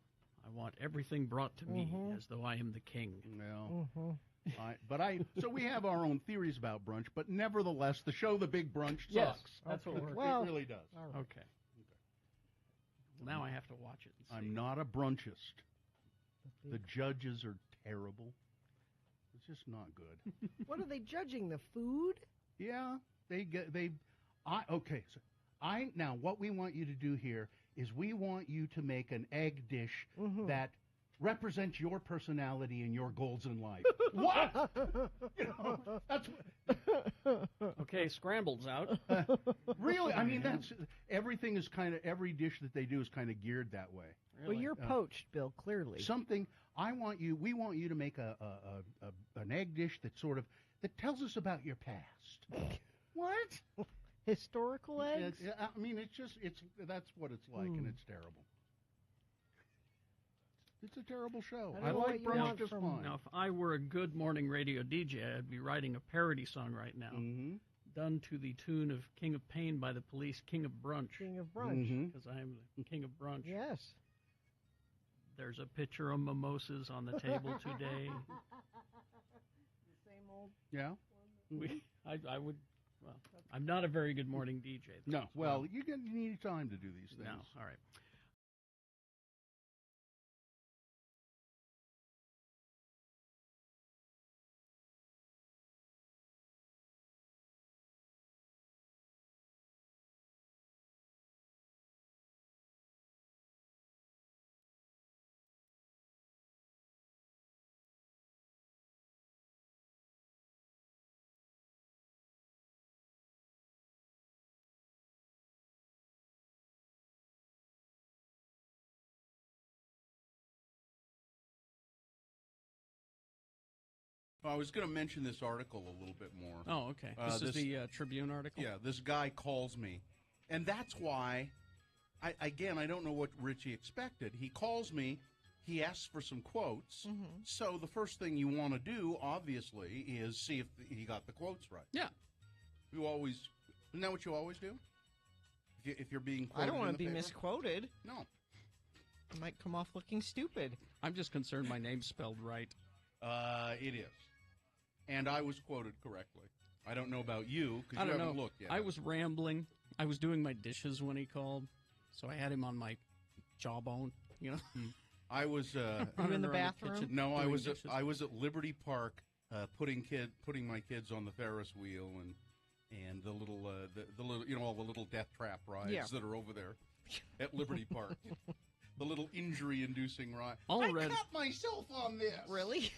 I want everything brought to me as though I am the king. Well, so we have our own theories about brunch, but nevertheless, the show The Big Brunch sucks. Yes, that's what we're. Well, it really does. Okay. Well, now I have to watch it. And see. I'm not a brunchist. The judges are terrible. It's just not good. What are they judging? The food? Yeah, okay. So now what we want you to do here is we want you to make an egg dish that represents your personality and your goals in life. What? That's okay. Scrambled's out. Really? I mean, everything is every dish that they do is kind of geared that way. Well, you're poached, Bill. Clearly, we want you to make an egg dish that tells us about your past. What? Historical eggs? I mean, that's what it's like, and it's terrible. It's a terrible show. I like brunch just fine. Now, if I were a good morning radio DJ, I'd be writing a parody song right now, done to the tune of "King of Pain" by the Police, "King of Brunch." King of Brunch. Because I am the king of brunch. Yes. There's a pitcher of mimosas on the table today. The same old. Yeah. I would. Well, I'm not a very good morning DJ. No. Well, you need time to do these things. No. All right. I was going to mention this article a little bit more. Oh, okay. This is the Tribune article? Yeah, this guy calls me. And that's why, I don't know what Richie expected. He calls me, he asks for some quotes. So the first thing you want to do, obviously, is see if he got the quotes right. Yeah. Isn't that what you always do? If you're being quoted I don't want in to the be paper? misquoted. No. I might come off looking stupid. I'm just concerned my name's spelled right. It is. And I was quoted correctly. I don't know about you, because you haven't looked yet. I was rambling. I was doing my dishes when he called, so I had him on my jawbone, I was... You in the bathroom? No, I was at Liberty Park putting my kids on the Ferris wheel and the little all the litlittle death trap rides that are over there at Liberty Park. The little injury-inducing ride. I cut myself on this. Really?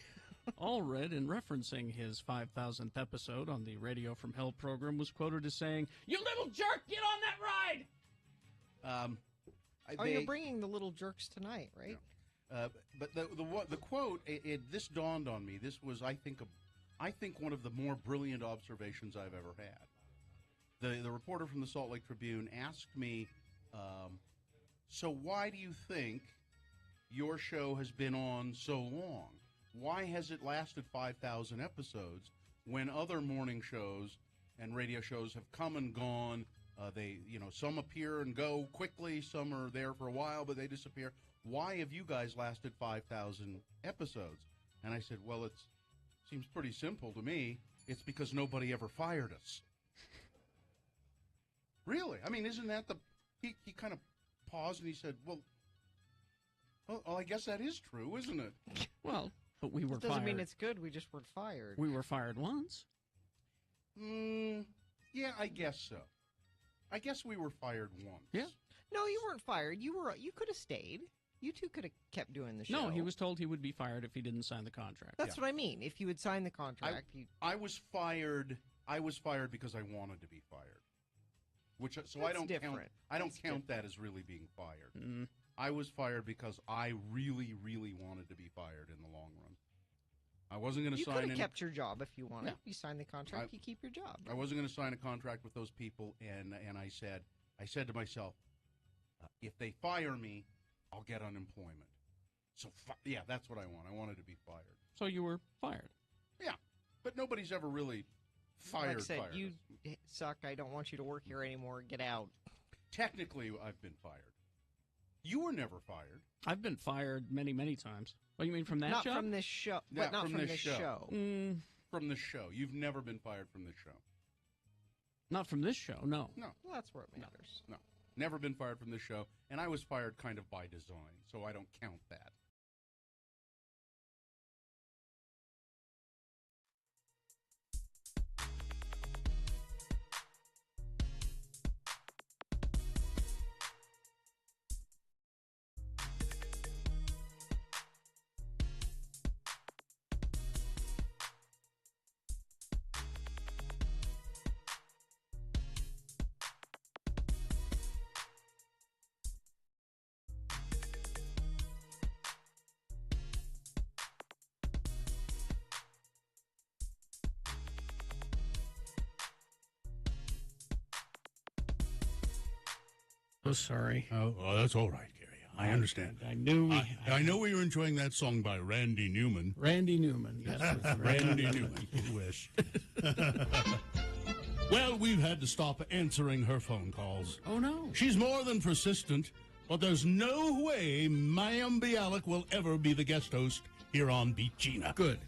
Allred, in referencing his 5,000th episode on the Radio from Hell program, was quoted as saying, "You little jerk, get on that ride!" You're bringing the little jerks tonight, right? Yeah. But the quote, this dawned on me. This was, I think one of the more brilliant observations I've ever had. The reporter from the Salt Lake Tribune asked me, so why do you think your show has been on so long? Why has it lasted 5,000 episodes when other morning shows and radio shows have come and gone? Some appear and go quickly, some are there for a while, but they disappear. Why have you guys lasted 5,000 episodes? And I said, well, it seems pretty simple to me. It's because nobody ever fired us. Really? I mean, isn't that he kind of paused and he said, well, Well, I guess that is true, isn't it? Well, but we were It doesn't fired. mean it's good. We just weren't fired. We were fired once. Yeah, I guess so. I guess we were fired once. Yeah. No, you weren't fired. You could have stayed. You two could have kept doing the show. No, he was told he would be fired if he didn't sign the contract. That's what I mean. If you had signed the contract, I was fired. I was fired because I wanted to be fired. I don't different. count. I don't count that as really being fired. I was fired because I really, really wanted to be fired in the long run. I wasn't going to sign. You could have kept your job if you wanted. Yeah. You signed the contract. You keep your job. I wasn't going to sign a contract with those people, and I said to myself, if they fire me, I'll get unemployment. So yeah, that's what I want. I wanted to be fired. So you were fired. Yeah, but nobody's ever really fired. Like I said, fired you us. suck. I don't want you to work here anymore. Get out. Technically, I've been fired. You were never fired. I've been fired many, many times. What, you mean from that Not job? from this show. Yeah, But not from this show. From the show. You've never been fired from the show. Not from this show, no. No. Well, that's where it matters. No. Never been fired from the show. And I was fired kind of by design, so I don't count that. Oh, sorry. Oh, that's all right, Gary. I understand. I knew. I know we were enjoying that song by Randy Newman. Randy Newman. Yes, Randy Newman. You wish. Well, we've had to stop answering her phone calls. Oh, no. She's more than persistent, but there's no way Mayim Bialik will ever be the guest host here on Beat Gina. Good.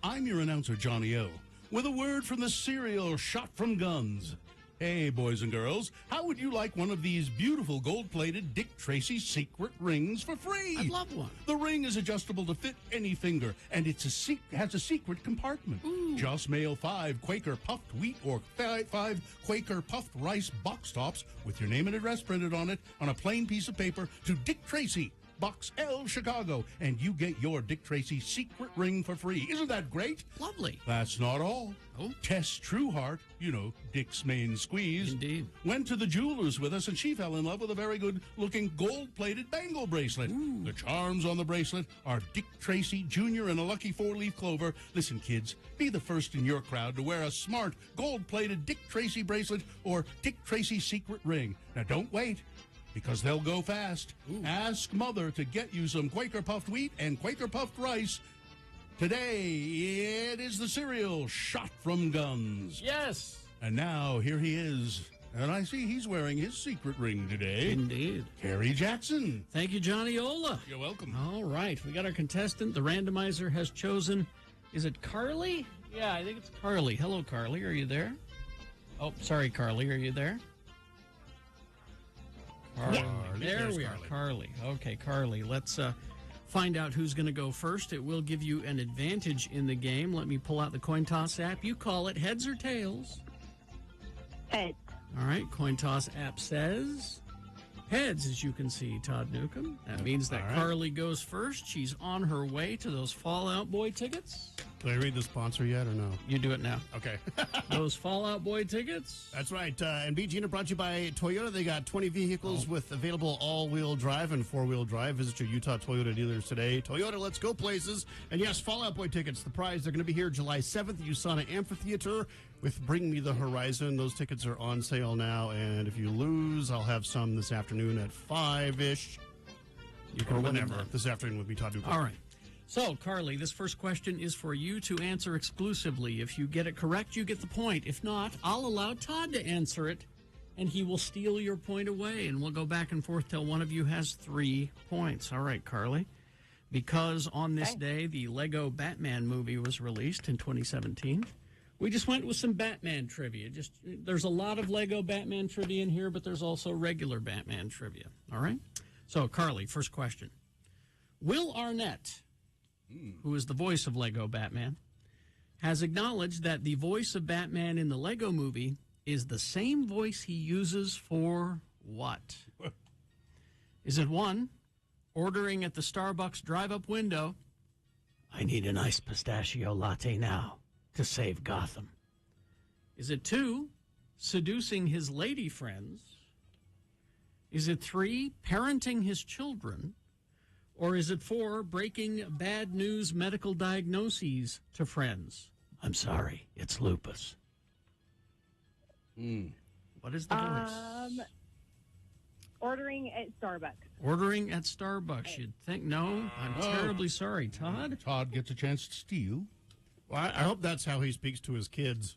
I'm your announcer, Johnny O, with a word from the serial Shot from Guns. Hey, boys and girls, how would you like one of these beautiful gold-plated Dick Tracy secret rings for free? I'd love one. The ring is adjustable to fit any finger, and it's has a secret compartment. Ooh. Just mail 5 Quaker puffed wheat or 5 Quaker puffed rice box tops with your name and address printed on it on a plain piece of paper to Dick Tracy, Box L, Chicago, and you get your Dick Tracy secret ring for free. Isn't that great? Lovely. That's not all. Oh. Tess Trueheart, you know, Dick's main squeeze, Indeed. went to the jeweler's with us, and she fell in love with a very good-looking gold-plated bangle bracelet. Ooh. The charms on the bracelet are Dick Tracy Jr. and a lucky 4-leaf clover. Listen, kids, be the first in your crowd to wear a smart gold-plated Dick Tracy bracelet or Dick Tracy secret ring. Now, don't wait, because they'll go fast. Ooh. Ask Mother to get you some Quaker puffed wheat and Quaker puffed rice. Today, it is the cereal Shot from Guns. Yes. And now, here he is. And I see he's wearing his secret ring today. Indeed. Harry Jackson. Thank you, Johnny Ola. You're welcome. All right. We got our contestant. The randomizer has chosen, is it Carly? Yeah, I think it's Carly. Hello, Carly. Are you there? Oh, sorry, Carly. Are you there? Carly. Yeah. There we are, Carly. Okay, Carly. Let's find out who's going to go first. It will give you an advantage in the game. Let me pull out the coin toss app. You call it heads or tails. Heads. All right, coin toss app says heads, as you can see, Todd Newcomb. That means that All right. Carly goes first. She's on her way to those Fallout Boy tickets. Can I read the sponsor yet or no? You do it now. Okay. Those Fallout Boy tickets. That's right. And Beat Gina brought to you by Toyota. They got 20 vehicles with available all-wheel drive and four-wheel drive. Visit your Utah Toyota dealers today. Toyota, let's go places. And yes, Fallout Boy tickets, the prize. They're going to be here July 7th at USANA Amphitheater with Bring Me the Horizon. Those tickets are on sale now. And if you lose, I'll have some this afternoon at 5-ish. You can or win whenever. them. This afternoon would be Todd Newcomb. All right. So, Carly, this first question is for you to answer exclusively. If you get it correct, you get the point. If not, I'll allow Todd to answer it, and he will steal your point away, and we'll go back and forth till one of you has 3 points. All right, Carly. Because on this day, the Lego Batman movie was released in 2017, we just went with some Batman trivia. There's a lot of Lego Batman trivia in here, but there's also regular Batman trivia. All right? So, Carly, first question. Will Arnett, who is the voice of Lego Batman, has acknowledged that the voice of Batman in the Lego movie is the same voice he uses for what? Is it 1, ordering at the Starbucks drive-up window, I need an iced pistachio latte now to save Gotham? Is it 2, seducing his lady friends? Is it 3, parenting his children? Or is it 4, breaking bad news medical diagnoses to friends? I'm sorry, it's lupus. What is the voice? Ordering at Starbucks. Ordering at Starbucks. You'd think, no, I'm terribly sorry. Todd? Todd gets a chance to steal. Well, I hope that's how he speaks to his kids.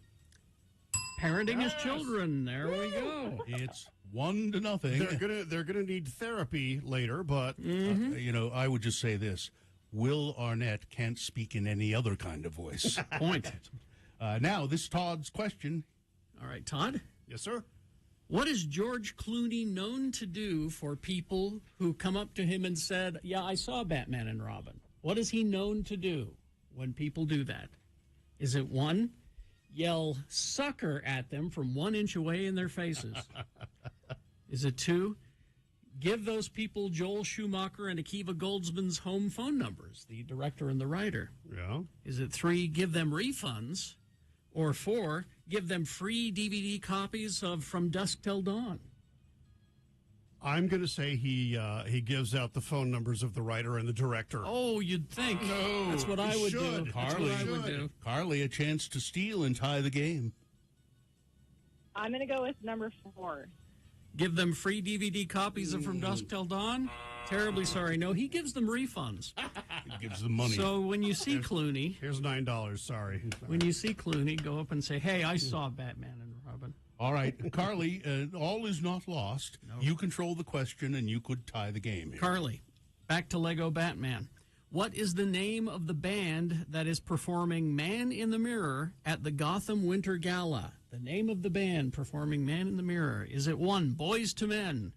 Parenting his children. There we go. It's 1-0. They're gonna need therapy later, but you know, I would just say this: Will Arnett can't speak in any other kind of voice. Point. Now, this is Todd's question. All right, Todd? Yes, sir. What is George Clooney known to do for people who come up to him and said, yeah, I saw Batman and Robin? What is he known to do when people do that? Is it 1, yell sucker at them from 1 inch away in their faces? Is it 2, give those people Joel Schumacher and Akiva Goldsman's home phone numbers, the director and the writer? Yeah. Is it 3, give them refunds? Or 4, give them free DVD copies of From Dusk Till Dawn? I'm going to say he gives out the phone numbers of the writer and the director. Oh, you'd think. No, That's what I would do. Carly, That's what I would do. Carly, a chance to steal and tie the game. I'm going to go with number 4. Give them free DVD copies of From Dusk Till Dawn? Terribly sorry. No, he gives them refunds. He gives them money. So when you see Clooney... Here's $9, sorry. When you see Clooney, go up and say, hey, I saw Batman and Robin. All right, Carly, all is not lost. No. You control the question, and you could tie the game here. Carly, back to Lego Batman. What is the name of the band that is performing Man in the Mirror at the Gotham Winter Gala? The name of the band performing Man in the Mirror. Is it 1, Boys to Men?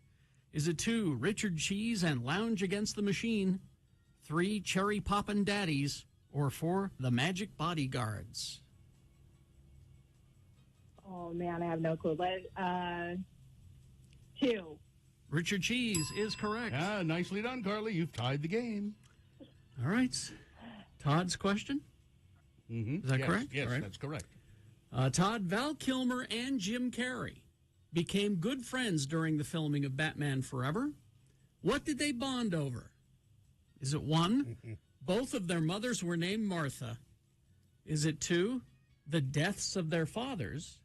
Is it 2, Richard Cheese and Lounge Against the Machine? 3, Cherry Poppin' Daddies? Or 4, The Magic Bodyguards? Oh, man, I have no clue. But 2. Richard Cheese is correct. Ah, nicely done, Carly. You've tied the game. All right. Todd's question? Mm-hmm. Is that correct? Yes, All right. that's correct. Todd, Val Kilmer and Jim Carrey became good friends during the filming of Batman Forever. What did they bond over? Is it 1, both of their mothers were named Martha? Is it 2, the deaths of their fathers?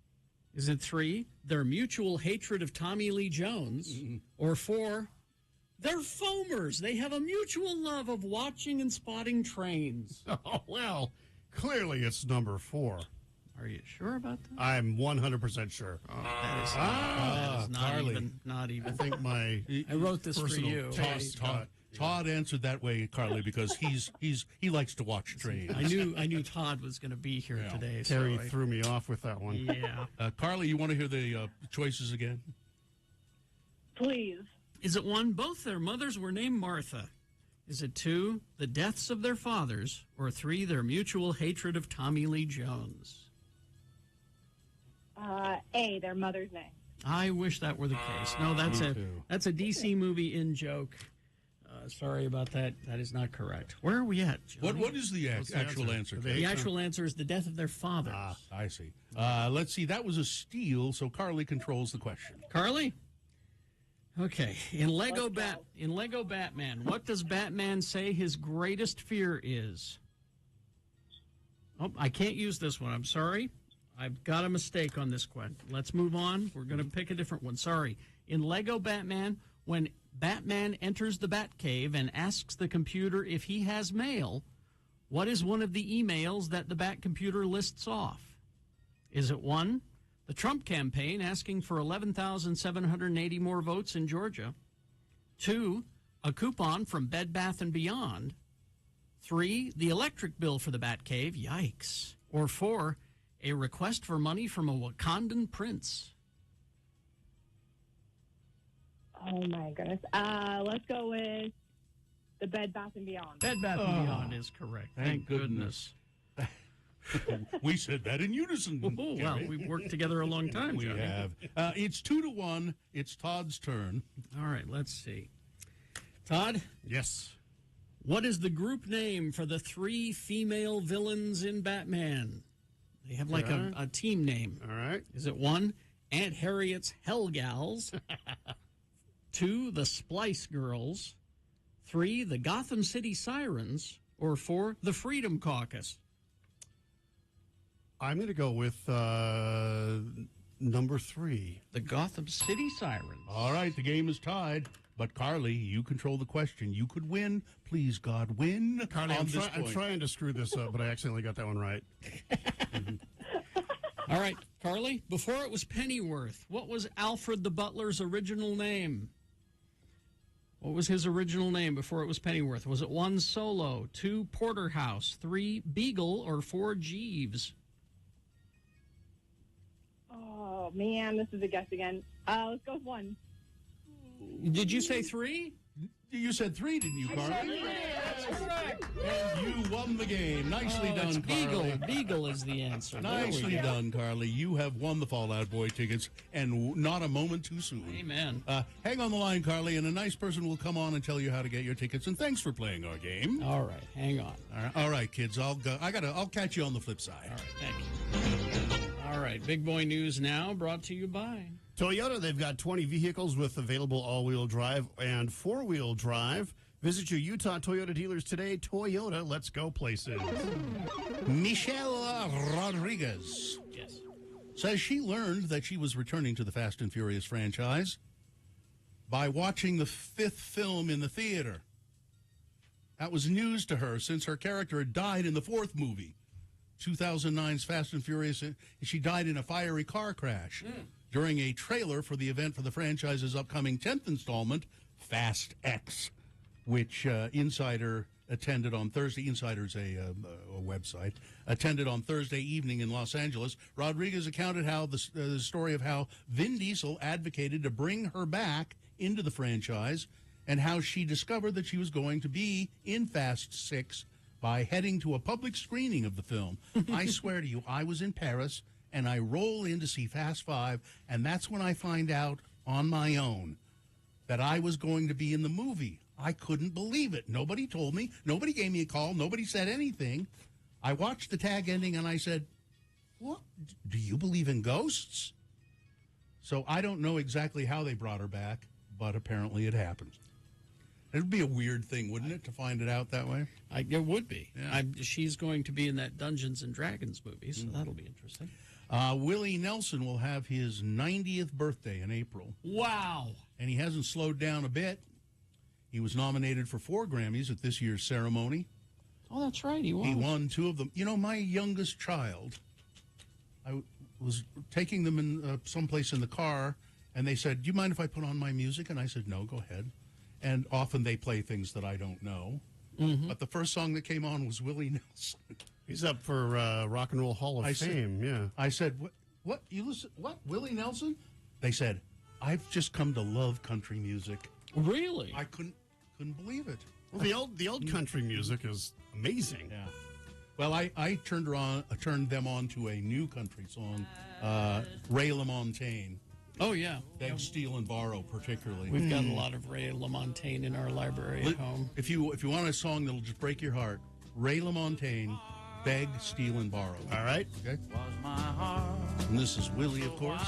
Is it 3, their mutual hatred of Tommy Lee Jones? Or 4, they're foamers. They have a mutual love of watching and spotting trains. Oh, well, clearly it's number 4. Are you sure about that? I'm 100% sure. Oh, that is not Carly. Not even. I think my I wrote this for personal you. taste Todd answered that way, Carly, because he likes to watch trains. I knew Todd was going to be here today. Terry so I- threw me off with that one. Yeah. Carly, you want to hear the choices again? Please. Is it 1, both their mothers were named Martha? Is it 2, the deaths of their fathers? Or 3, their mutual hatred of Tommy Lee Jones? A, their mother's name. I wish that were the case. No, that's Me a too. that's a DC movie in joke. Sorry about that. That is not correct. Where are we at, Johnny? What is the What's the actual answer? answer? The actual answer is the death of their fathers. I see. Let's see. That was a steal, so Carly controls the question. Carly? Okay. In Lego Batman, what does Batman say his greatest fear is? Oh, I can't use this one. I'm sorry. I've got a mistake on this one. Let's move on. We're going to pick a different one. Sorry. In Lego Batman, when Batman enters the Batcave and asks the computer if he has mail, what is one of the emails that the Bat computer lists off? Is it 1, the Trump campaign asking for 11,780 more votes in Georgia? 2, a coupon from Bed Bath & Beyond? 3, the electric bill for the Batcave? Yikes. Or 4, a request for money from a Wakandan prince? Oh, my goodness. Let's go with The Bed Bath & Beyond. Bed Bath & Beyond is correct. Thank goodness. We said that in unison. Oh, well, we've worked together a long time, We Johnny. have. It's 2-1. It's Todd's turn. All right, let's see. Todd? Yes. What is the group name for the 3 female villains in Batman? They have like a team name. All right. Is it 1, Aunt Harriet's Hellgals? 2, the Splice Girls? 3, the Gotham City Sirens? Or 4, the Freedom Caucus? I'm going to go with number 3. The Gotham City Sirens. All right, the game is tied. But, Carly, you control the question. You could win. Please, God, win. Carly, on this I'm point. trying to screw this up, but I accidentally got that one right. All right, Carly, before it was Pennyworth, what was Alfred the Butler's original name? What was his original name before it was Pennyworth? Was it 1, Solo, 2, Porterhouse, 3, Beagle, or 4, Jeeves? Oh, man, this is a guess again. Let's go with 1. Did you say 3? You said 3, didn't you, Carly? That's correct. And you won the game. Nicely done, it's Beagle. Carly. Beagle is the answer. Nicely done, Carly. You have won the Fallout Boy tickets, and not a moment too soon. Amen. Hang on the line, Carly, and a nice person will come on and tell you how to get your tickets. And thanks for playing our game. All right, hang on. All right, kids. I'll go. I'll catch you on the flip side. All right, thank you. All right, Big Boy News now, brought to you by Toyota. They've got 20 vehicles with available all-wheel drive and four-wheel drive. Visit your Utah Toyota dealers today. Toyota, let's go places. Michelle Rodriguez says she learned that she was returning to the Fast and Furious franchise by watching the 5th film in the theater. That was news to her since her character had died in the 4th movie, 2009's Fast and Furious. She died in a fiery car crash during a trailer for the event for the franchise's upcoming 10th installment, Fast X, which Insider attended on Thursday. Insider's a website. Attended on Thursday evening in Los Angeles. Rodriguez recounted how the story of how Vin Diesel advocated to bring her back into the franchise and how she discovered that she was going to be in Fast 6 by heading to a public screening of the film. I swear to you, I was in Paris, and I roll in to see Fast 5, and that's when I find out on my own that I was going to be in the movie. I couldn't believe it. Nobody told me. Nobody gave me a call. Nobody said anything. I watched the tag ending, and I said, "What? Do you believe in ghosts?" So I don't know exactly how they brought her back, but apparently it happened. It would be a weird thing, wouldn't it, to find it out that way? It would be. Yeah. She's going to be in that Dungeons and Dragons movie, so that'll be interesting. Willie Nelson will have his 90th birthday in April. Wow. And he hasn't slowed down a bit. He was nominated for 4 Grammys at this year's ceremony. Oh, that's right. He He won 2 of them. You know, my youngest child, I was taking them in someplace in the car, and they said, "Do you mind if I put on my music?" And I said, "No, go ahead." And often they play things that I don't know. But the first song that came on was Willie Nelson. He's up for Rock and Roll Hall of Fame, yeah. I said, what? You listen? What? Willie Nelson? They said, "I've just come to love country music." Really? I couldn't believe it. Well, the old country music is amazing. Yeah. Well, I turned them on to a new country song, Ray LaMontagne. Oh, yeah. Beg, Steal, and Borrow, particularly. We've got a lot of Ray LaMontagne in our library at home. If you want a song that'll just break your heart, Ray LaMontagne, Beg, Steal, and Borrow. All right. Okay. And this is Willie, of course.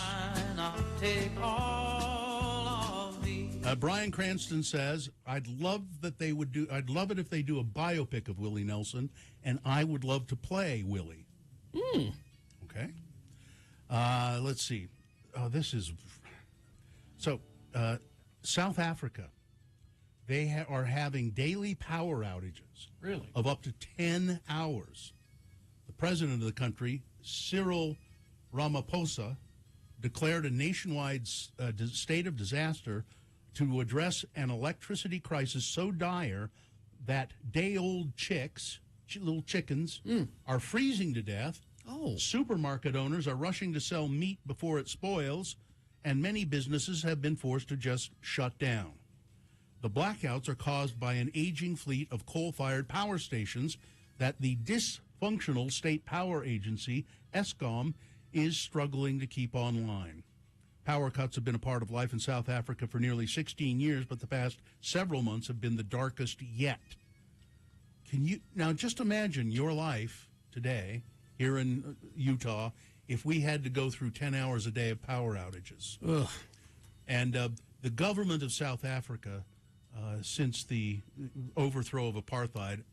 Brian Cranston says, I'd love it if they do a biopic of Willie Nelson, and I would love to play Willie. Okay. Let's see. This is South Africa. They are having daily power outages. Really? Of up to 10 hours. The president of the country, Cyril Ramaphosa, declared a nationwide state of disaster to address an electricity crisis so dire that day-old chicks, little chickens, are freezing to death. Oh. Supermarket owners are rushing to sell meat before it spoils, and many businesses have been forced to just shut down. The blackouts are caused by an aging fleet of coal-fired power stations that the dysfunctional state power agency, ESCOM, is struggling to keep online. Power cuts have been a part of life in South Africa for nearly 16 years, but the past several months have been the darkest yet. Can you now just imagine your life today here in Utah if we had to go through 10 hours a day of power outages? Ugh. And the government of South Africa, since the overthrow of apartheid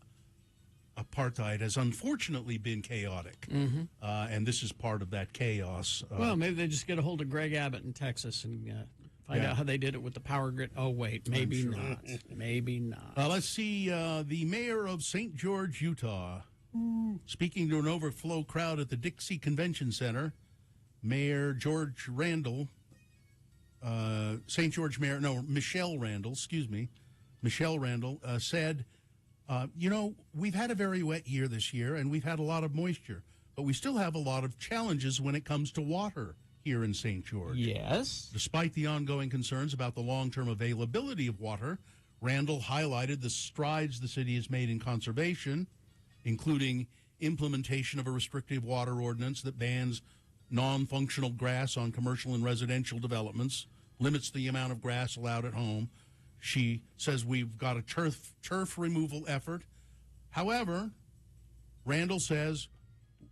has unfortunately been chaotic. Mm-hmm. And this is part of that chaos. Well, maybe they just get a hold of Greg Abbott in Texas and find out how they did it with the power grid. Oh, wait, maybe sure. not. Maybe not. Let's see. The mayor of St. George, Utah, speaking to an overflow crowd at the Dixie Convention Center, Mayor George Randall, St. George Mayor, no, Michelle Randall, said, we've had a very wet year this year, and we've had a lot of moisture, but we still have a lot of challenges when it comes to water here in St. George. Yes. Despite the ongoing concerns about the long-term availability of water, Randall highlighted the strides the city has made in conservation, including implementation of a restrictive water ordinance that bans non-functional grass on commercial and residential developments, limits the amount of grass allowed at home. She says we've got a turf removal effort. However, Randall says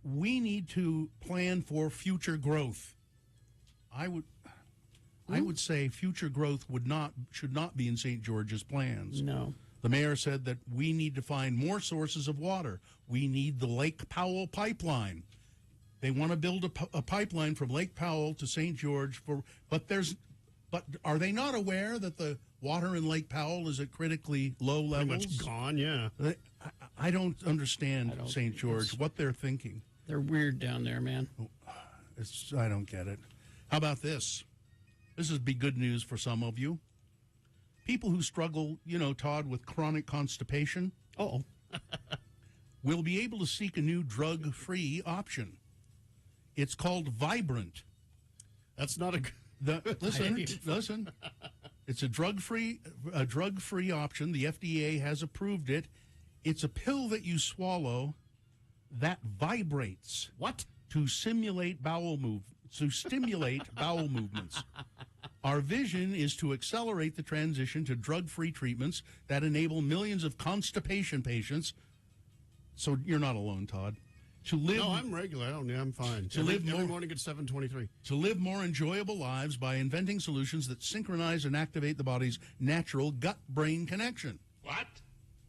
we need to plan for future growth. I would say future growth should not be in St. George's plans. No. The mayor said that we need to find more sources of water. We need the Lake Powell pipeline. They want to build a pipeline from Lake Powell to St. George but are they not aware that the water in Lake Powell is at critically low levels? Pretty much gone, yeah. I don't understand St. George, what they're thinking. They're weird down there, man. I don't get it. How about this? This would be good news for some of you. People who struggle, Todd, with chronic constipation will be able to seek a new drug-free option. It's called Vibrant. That's not a... Listen. It's a drug-free option. The FDA has approved it. It's a pill that you swallow that vibrates. What? To stimulate bowel movements. Our vision is to accelerate the transition to drug-free treatments that enable millions of constipation patients. So you're not alone, Todd. No, I'm regular. I'm fine. Every morning at 7:23. To live more enjoyable lives by inventing solutions that synchronize and activate the body's natural gut-brain connection. What?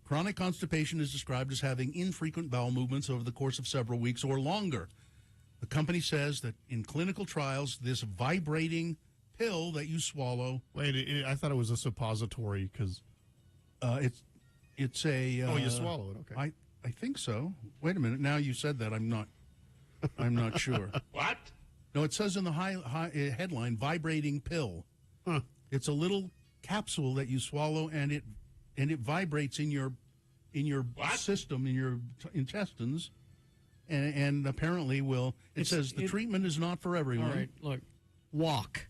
Chronic constipation is described as having infrequent bowel movements over the course of several weeks or longer. The company says that in clinical trials, this vibrating pill that you swallow... Wait, I thought it was a suppository because... It's a... you swallow it, okay. I think so. Wait a minute. Now you said that, I'm not sure. What? No, it says in the headline, vibrating pill. Huh. It's a little capsule that you swallow, and it vibrates in your system, in your intestines, and apparently says the treatment is not for everyone. All right, look, walk.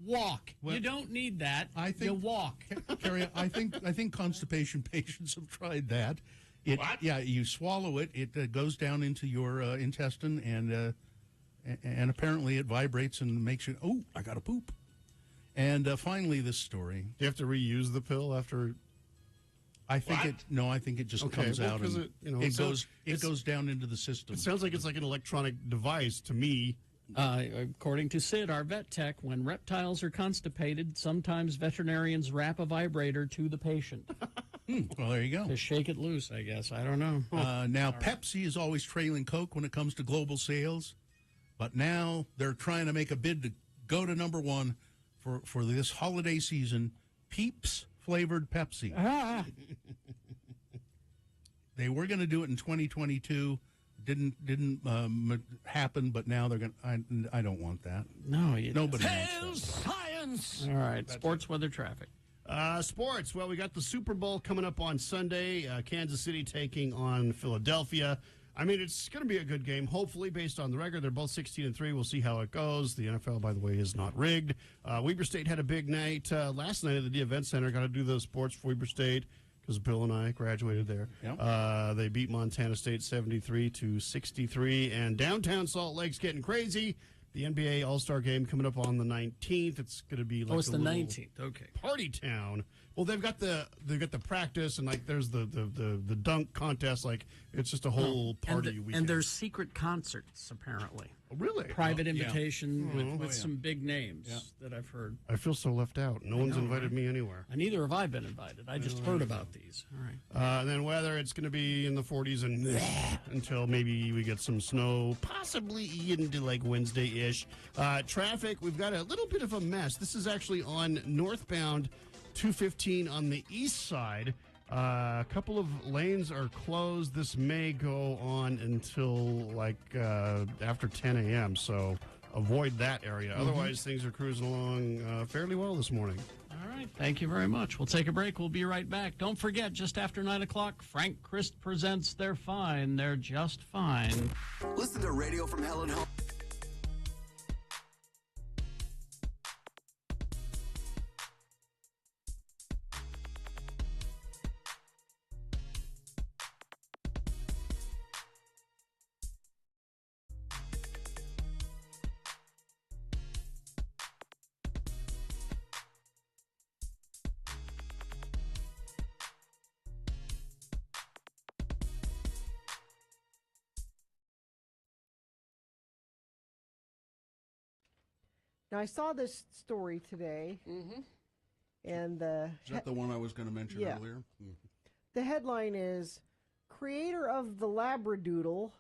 Well, you don't need that. You walk. Carrie, I think constipation patients have tried that. What? Yeah, you swallow it. It goes down into your intestine, and apparently it vibrates and makes you. Oh, I got to poop. And finally, this story. Do you have to reuse the pill after? I think I think it just comes out and it goes down into the system. It sounds like it's like an electronic device to me. According to Sid, our vet tech, when reptiles are constipated, sometimes veterinarians wrap a vibrator to the patient. Well, there you go. To shake it loose, I guess. I don't know. Now, Pepsi is always trailing Coke when it comes to global sales, but now they're trying to make a bid to go to number one for this holiday season. Peeps flavored Pepsi. They were going to do it in 2022. Didn't happen, but now they're going. I don't want that. No, nobody wants that. Science. All right, sports, weather, traffic. Sports. Well, we got the Super Bowl coming up on Sunday. Kansas City taking on Philadelphia. I mean, it's going to be a good game. Hopefully, based on the record, they're both 16-3. We'll see how it goes. The NFL, by the way, is not rigged. Weber State had a big night last night at the Event Center. Got to do the sports for Weber State because Bill and I graduated there. Yep. They beat Montana State 73-63, and downtown Salt Lake's getting crazy. The NBA All-Star Game coming up on the 19th. It's going to be like it's the 19th. Okay. Party town. Well, they've got the practice, and like there's the dunk contest. Like it's just a whole party weekend. And there's secret concerts apparently. Oh, really? Private invitation Yeah. with some big names that I've heard. I feel so left out. No one's invited me anywhere. And neither have I been invited. I just heard about these. All right. And then weather, it's going to be in the 40s and until maybe we get some snow, possibly into like Wednesday-ish. Traffic, we've got a little bit of a mess. This is actually on northbound 215 on the east side. A couple of lanes are closed. This may go on until like after 10 a.m., so avoid that area. Otherwise, things are cruising along fairly well this morning. All right. Thank you very much. We'll take a break. We'll be right back. Don't forget, just after 9 o'clock, Frank Christ presents They're Fine. They're Just Fine. Listen to Radio from Hell and Home. Now, I saw this story today, and Is that the one I was going to mention earlier? the headline is, creator of the Labradoodle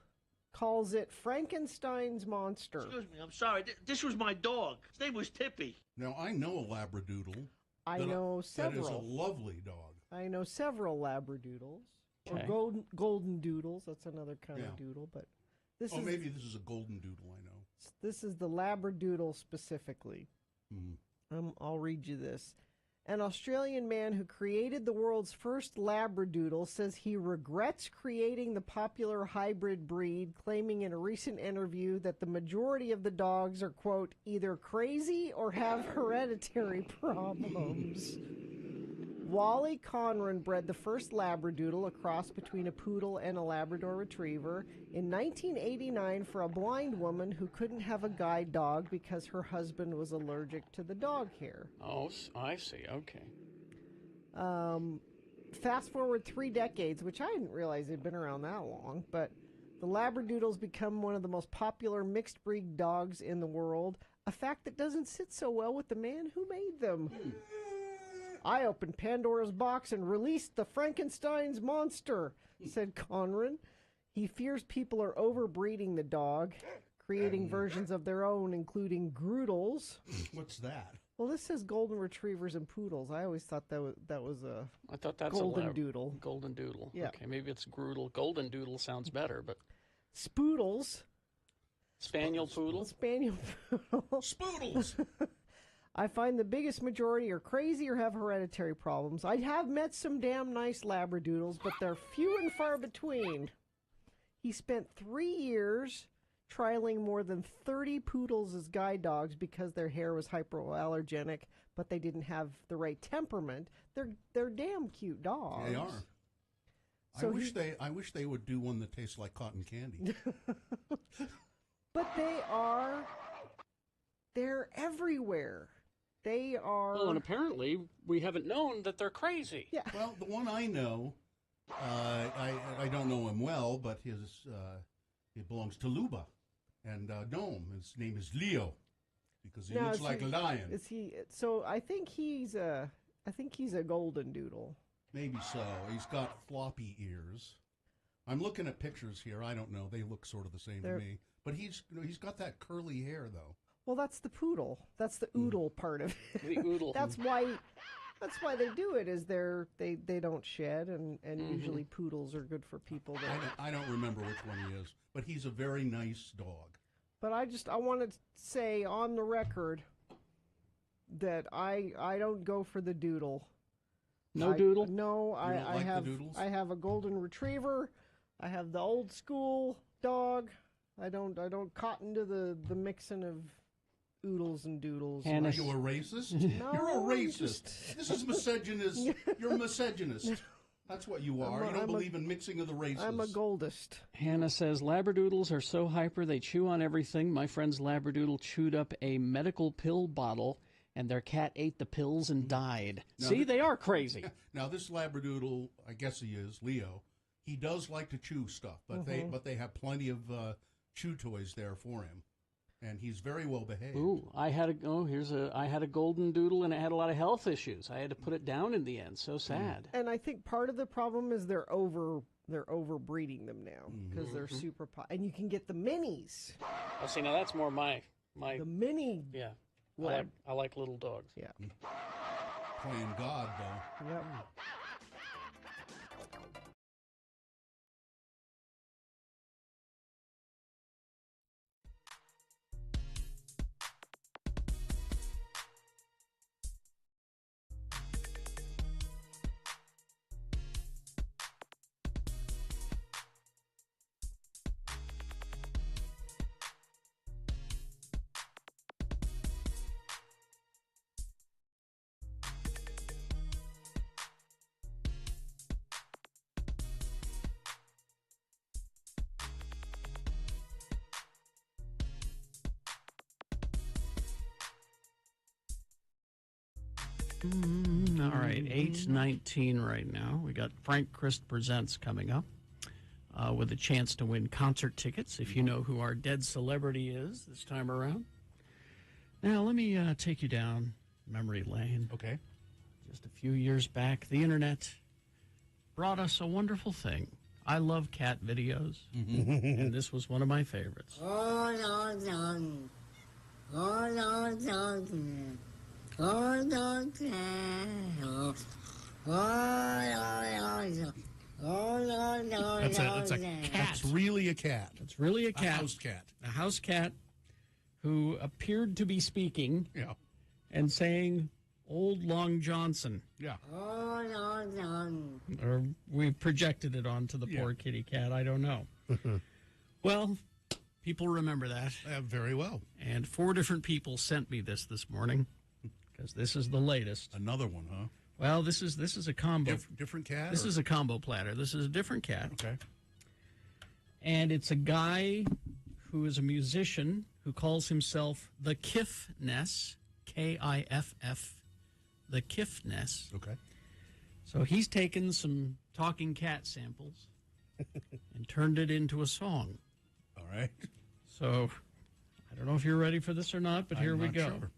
calls it Frankenstein's monster. Excuse me, I'm sorry. This was my dog. His name was Tippy. Now, I know a Labradoodle. I know several. That is a lovely dog. I know several Labradoodles. Okay. Or golden doodles. That's another kind of doodle, but this is maybe this is a golden doodle, I know. This is the Labradoodle specifically. I'll read you this. An Australian man who created the world's first Labradoodle says he regrets creating the popular hybrid breed, claiming in a recent interview that the majority of the dogs are, quote, either crazy or have hereditary problems. Wally Conran bred the first Labradoodle, a cross between a poodle and a Labrador retriever, in 1989 for a blind woman who couldn't have a guide dog because her husband was allergic to the dog hair. Oh, I see. Okay. Fast forward 3 decades, which I didn't realize they'd been around that long, but the Labradoodle's become one of the most popular mixed breed dogs in the world, a fact that doesn't sit so well with the man who made them. I opened Pandora's box and released the Frankenstein's monster, said Conran. He fears people are overbreeding the dog, creating versions of their own, including Groodles. What's that? Well, this says golden retrievers and poodles. I always thought that was a I thought that's golden a doodle. Golden doodle. Yeah. Okay, maybe it's Groodle. Golden doodle sounds better, but Spoodles. Spaniel poodle. Spaniel poodle. Spoodles. I find the biggest majority are crazy or have hereditary problems. I have met some damn nice Labradoodles, but they're few and far between. He spent 3 years trialing more than 30 poodles as guide dogs because their hair was hypoallergenic, but they didn't have the right temperament. They're damn cute dogs. They are. So I wish they would do one that tastes like cotton candy. But they're everywhere. They are. Well, and apparently we haven't known that they're crazy. Yeah. Well, the one I know, I don't know him well, but he belongs to Luba and Nome. His name is Leo because he looks like a lion. Is he? So I think he's a golden doodle. Maybe so. He's got floppy ears. I'm looking at pictures here. I don't know. They look sort of the same to me. But he's got that curly hair though. Well, that's the poodle. That's the oodle part of it. The oodle. That's why they do it. Is they don't shed, and usually poodles are good for people. I don't remember which one he is, but he's a very nice dog. But I want to say on the record that I don't go for the doodle. No doodle? No, You don't like the doodles? I have a golden retriever. I have the old school dog. I don't cotton to the mixing of oodles and doodles. Are you a racist? No, You're a I'm racist. This is misogynist. You're a misogynist. That's what you are. You don't believe in mixing of the races. I'm a goldist. Hannah says, Labradoodles are so hyper they chew on everything. My friend's Labradoodle chewed up a medical pill bottle, and their cat ate the pills and died. Now, See, they are crazy. Now, this Labradoodle, I guess he is, Leo, he does like to chew stuff, but they have plenty of chew toys there for him. And he's very well behaved. Ooh, I had a golden doodle, and it had a lot of health issues. I had to put it down in the end. So sad. And I think part of the problem is they're overbreeding them now because they're super and you can get the minis. Oh, see, now that's more my the mini. Yeah, Lab. I like little dogs. Yeah, playing God though. Yep. All right, 8:19 right now. We got Frank Christ Presents coming up with a chance to win concert tickets, if you know who our dead celebrity is this time around. Now, let me take you down memory lane. Okay. Just a few years back, the internet brought us a wonderful thing. I love cat videos, and this was one of my favorites. That's a cat. That's really a cat. It's really a cat. A house cat. A house cat who appeared to be speaking and saying, Old Long Johnson. Yeah. Or we projected it onto the poor kitty cat. I don't know. Well, people remember that. Very well. And 4 different people sent me this morning because this is the latest. Another one, huh? Well, this is a combo. Different cat? This is a combo platter. This is a different cat. Okay. And it's a guy who is a musician who calls himself the Kiffness, Kiff, the Kiffness. Okay. So he's taken some talking cat samples and turned it into a song. All right. So I don't know if you're ready for this or not, but here we go. Sure.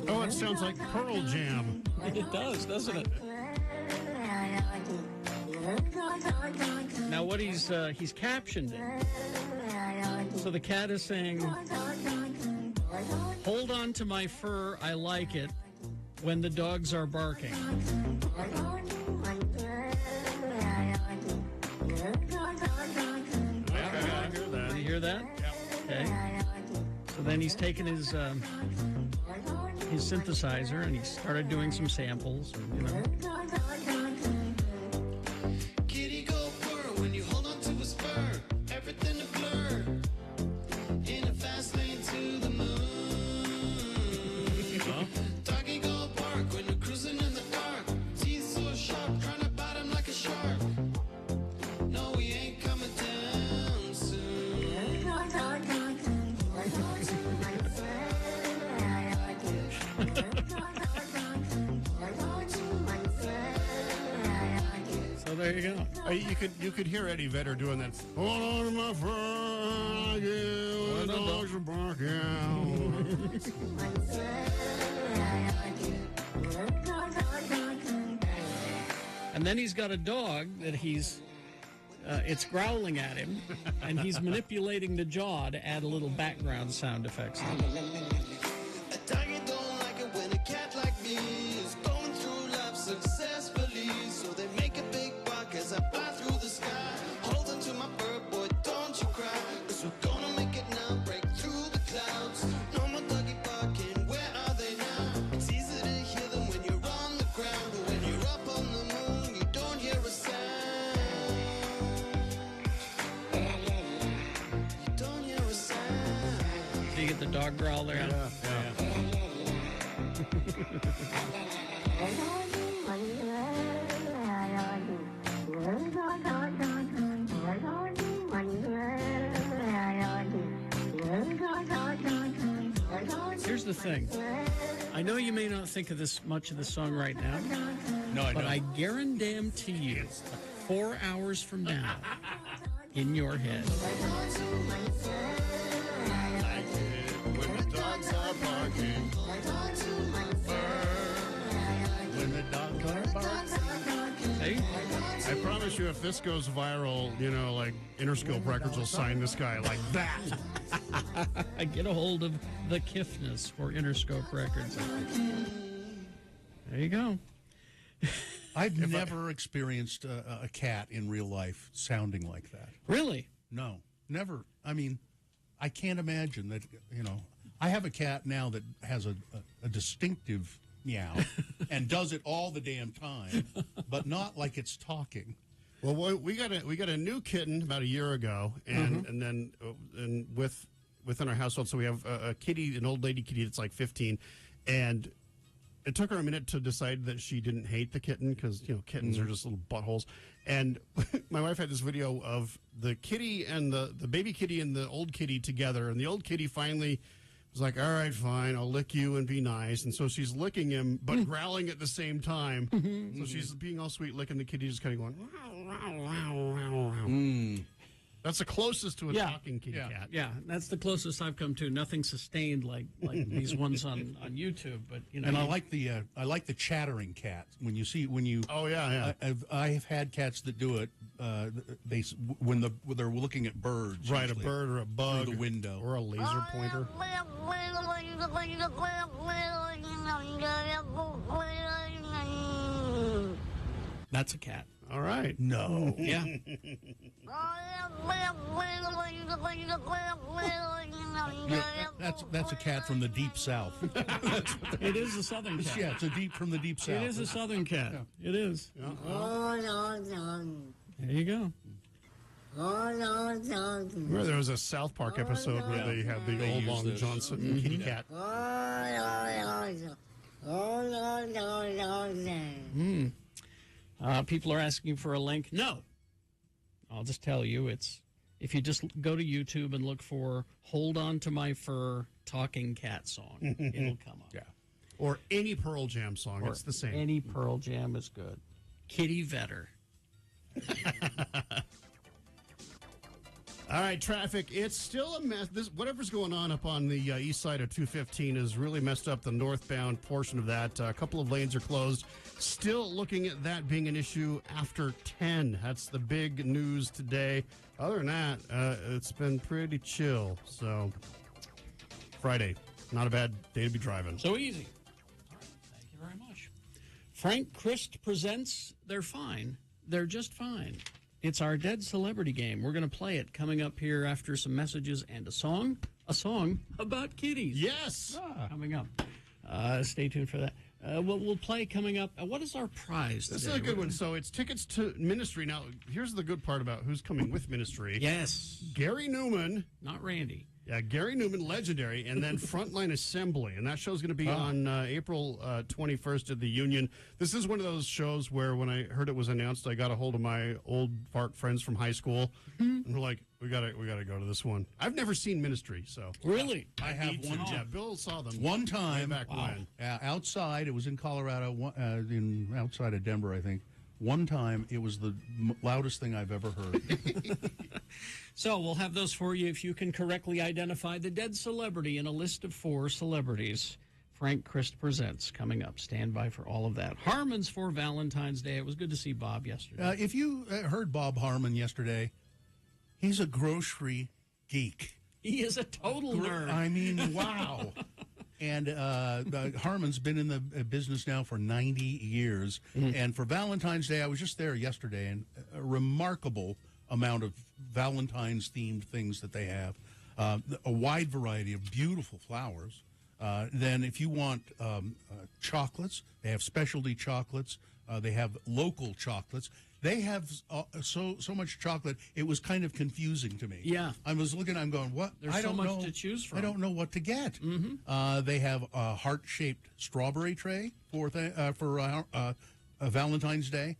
Oh, it sounds like Pearl Jam. It does, doesn't it? Now what he's captioned it. So the cat is saying, hold on to my fur, I like it, when the dogs are barking. You hear that? Okay. So then he's taken his synthesizer and he started doing some samples, and, you know. Kitty go purr when you hold on to a spur. Everything a blur. In a fast lane to the moon. Doggy go bark when you're cruising in the dark. Teeth so sharp, trying to bite him like a shark. No, we ain't coming down soon. So there you go. You could hear Eddie Vedder doing that. Hold on to my fur, the dogs are barking. And then he's got a dog that it's growling at him, and he's manipulating the jaw to add a little background sound effects. A doggy don't like it when a cat like me is going through life successful. the dog growl there. Here's the thing. I know you may not think of this much of the song right now. No, I but don't. I guarantee you, 4 hours from now, in your head. When the dogs are barking. When the dogs are barking. Hey, I promise you, if this goes viral, you know, like Interscope Records will sign this guy like that. I get a hold of the Kiffness for Interscope Records. There you go. I've never experienced a cat in real life sounding like that. Really? No, never. I mean, I can't imagine that, you know. I have a cat now that has a distinctive meow and does it all the damn time, but not like it's talking. Well, we got a new kitten about a year ago, and then within our household, so we have a kitty, an old lady kitty that's like 15, and it took her a minute to decide that she didn't hate the kitten because, you know, kittens are just little buttholes. And my wife had this video of the kitty and the baby kitty and the old kitty together, and the old kitty finally was like, all right, fine, I'll lick you and be nice. And so she's licking him, but growling at the same time. So she's being all sweet, licking the kitty, just kind of going, That's the closest to a talking kitty cat. Yeah, that's the closest I've come to. Nothing sustained like these ones on YouTube, but you know. And I like the chattering cat. When you Oh yeah. I've had cats that do it. When they're looking at birds, Right, usually, a bird or a bug through the window or a laser pointer. That's a cat. All right. No. Yeah. That's a cat from the deep south. It is a southern cat. Yeah, it's from the deep south. It is a southern cat. Yeah. It is. There you go. Remember there was a South Park episode where they had the old Long Johnson kitty cat. People are asking for a link. No. I'll just tell you, if you just go to YouTube and look for Hold On to My Fur Talking Cat Song, it'll come up. Yeah. Or any Pearl Jam song, it's the same. Any Pearl Jam is good. Kitty Vetter. All right, traffic. It's still a mess. Whatever's going on up on the east side of 215 has really messed up the northbound portion of that. A couple of lanes are closed. Still looking at that being an issue after 10. That's the big news today. Other than that, it's been pretty chill. So, Friday, not a bad day to be driving. So easy. All right, thank you very much. Frank Christ presents They're Fine. They're Just Fine. It's our Dead Celebrity Game. We're going to play it coming up here after some messages and a song about kitties. Yes. Coming up. Stay tuned for that. We'll play coming up. What is our prize This today? is a good one. So it's tickets to Ministry. Now, here's the good part about who's coming with Ministry. Yes. Gary Newman. Not Randy. Yeah, Gary Newman, legendary, and then Frontline Assembly. And that show's going to be on April 21st at the Union. This is one of those shows where when I heard it was announced, I got a hold of my old fart friends from high school. And we're like, we gotta go to this one. I've never seen Ministry, so. Really? I have one. Yeah, Bill saw them. One time. Way back when. Outside, it was in Colorado, outside of Denver, I think. One time, it was the loudest thing I've ever heard. So we'll have those for you if you can correctly identify the dead celebrity in a list of 4 celebrities. Frank Christ presents coming up. Stand by for all of that. Harmon's for Valentine's Day. It was good to see Bob yesterday. If you heard Bob Harmon yesterday, he's a grocery geek. He is a total nerd. I mean, wow. And Harmon's been in the business now for 90 years. And for Valentine's Day, I was just there yesterday, and a remarkable amount of Valentine's-themed things that they have. A wide variety of beautiful flowers. Then if you want chocolates, they have specialty chocolates, They have local chocolates. They have so much chocolate. It was kind of confusing to me. Yeah. I was looking. I'm going, what? There's I don't so much know. to choose from. I don't know what to get. Mm-hmm. They have a heart-shaped strawberry tray for Valentine's Day.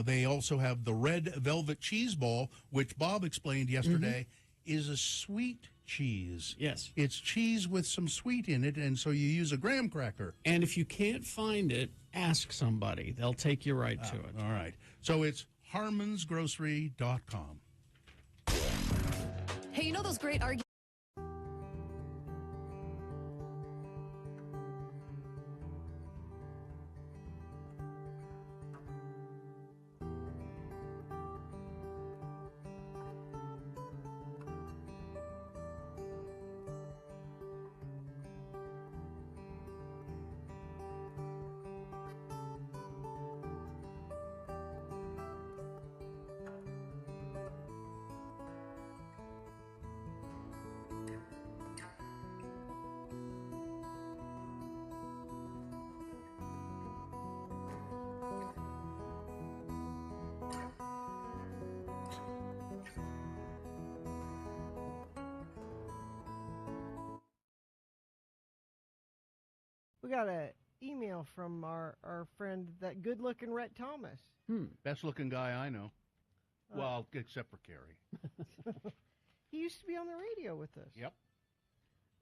They also have the red velvet cheese ball, which Bob explained yesterday is a sweet cheese. Yes. It's cheese with some sweet in it, and so you use a graham cracker. And if you can't find it, ask somebody. They'll take you right to it. All right. So it's harmonsgrocery.com. Hey, you know those great arguments? We got an email from our friend, that good-looking Rhett Thomas. Best-looking guy I know. Well, except for Carrie. He used to be on the radio with us. Yep.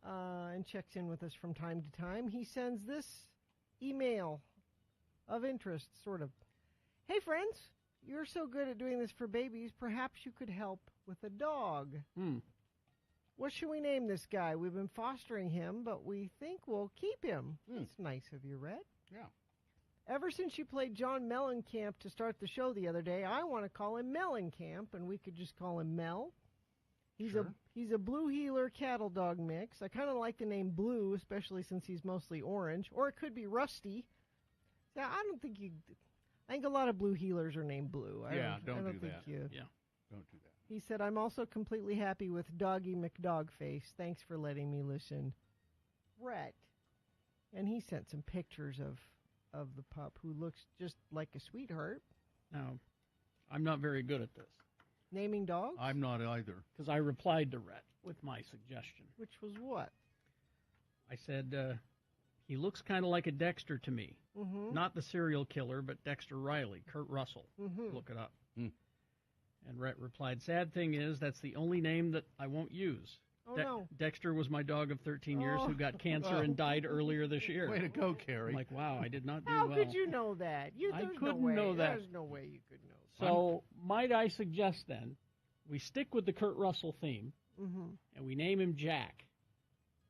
And checks in with us from time to time. He sends this email of interest, sort of. Hey, friends, you're so good at doing this for babies. Perhaps you could help with a dog. What should we name this guy? We've been fostering him, but we think we'll keep him. That's nice of you, Rhett. Yeah. Ever since you played John Mellencamp to start the show the other day, I want to call him Mellencamp, and we could just call him Mel. He's a Blue Heeler cattle dog mix. I kind of like the name Blue, especially since he's mostly orange. Or it could be Rusty. Now, I think a lot of Blue Heelers are named Blue. Don't do think that. Don't do that. He said, I'm also completely happy with Doggy McDogface. Thanks for letting me listen. Rhett. And he sent some pictures of the pup, who looks just like a sweetheart. Now, I'm not very good at this. Naming dogs? I'm not either. Because I replied to Rhett with my suggestion. Which was what? I said, he looks kind of like a Dexter to me. Not the serial killer, but Dexter Riley, Kurt Russell. Look it up. And Rhett replied, sad thing is, that's the only name that I won't use. Oh, no. Dexter was my dog of 13 years who got cancer and died earlier this year. Way to go, Carrie. I'm like, wow, I did not do How well. could you know that? I couldn't know that. There's no way you could know that. So, might I suggest then, we stick with the Kurt Russell theme, and we name him Jack,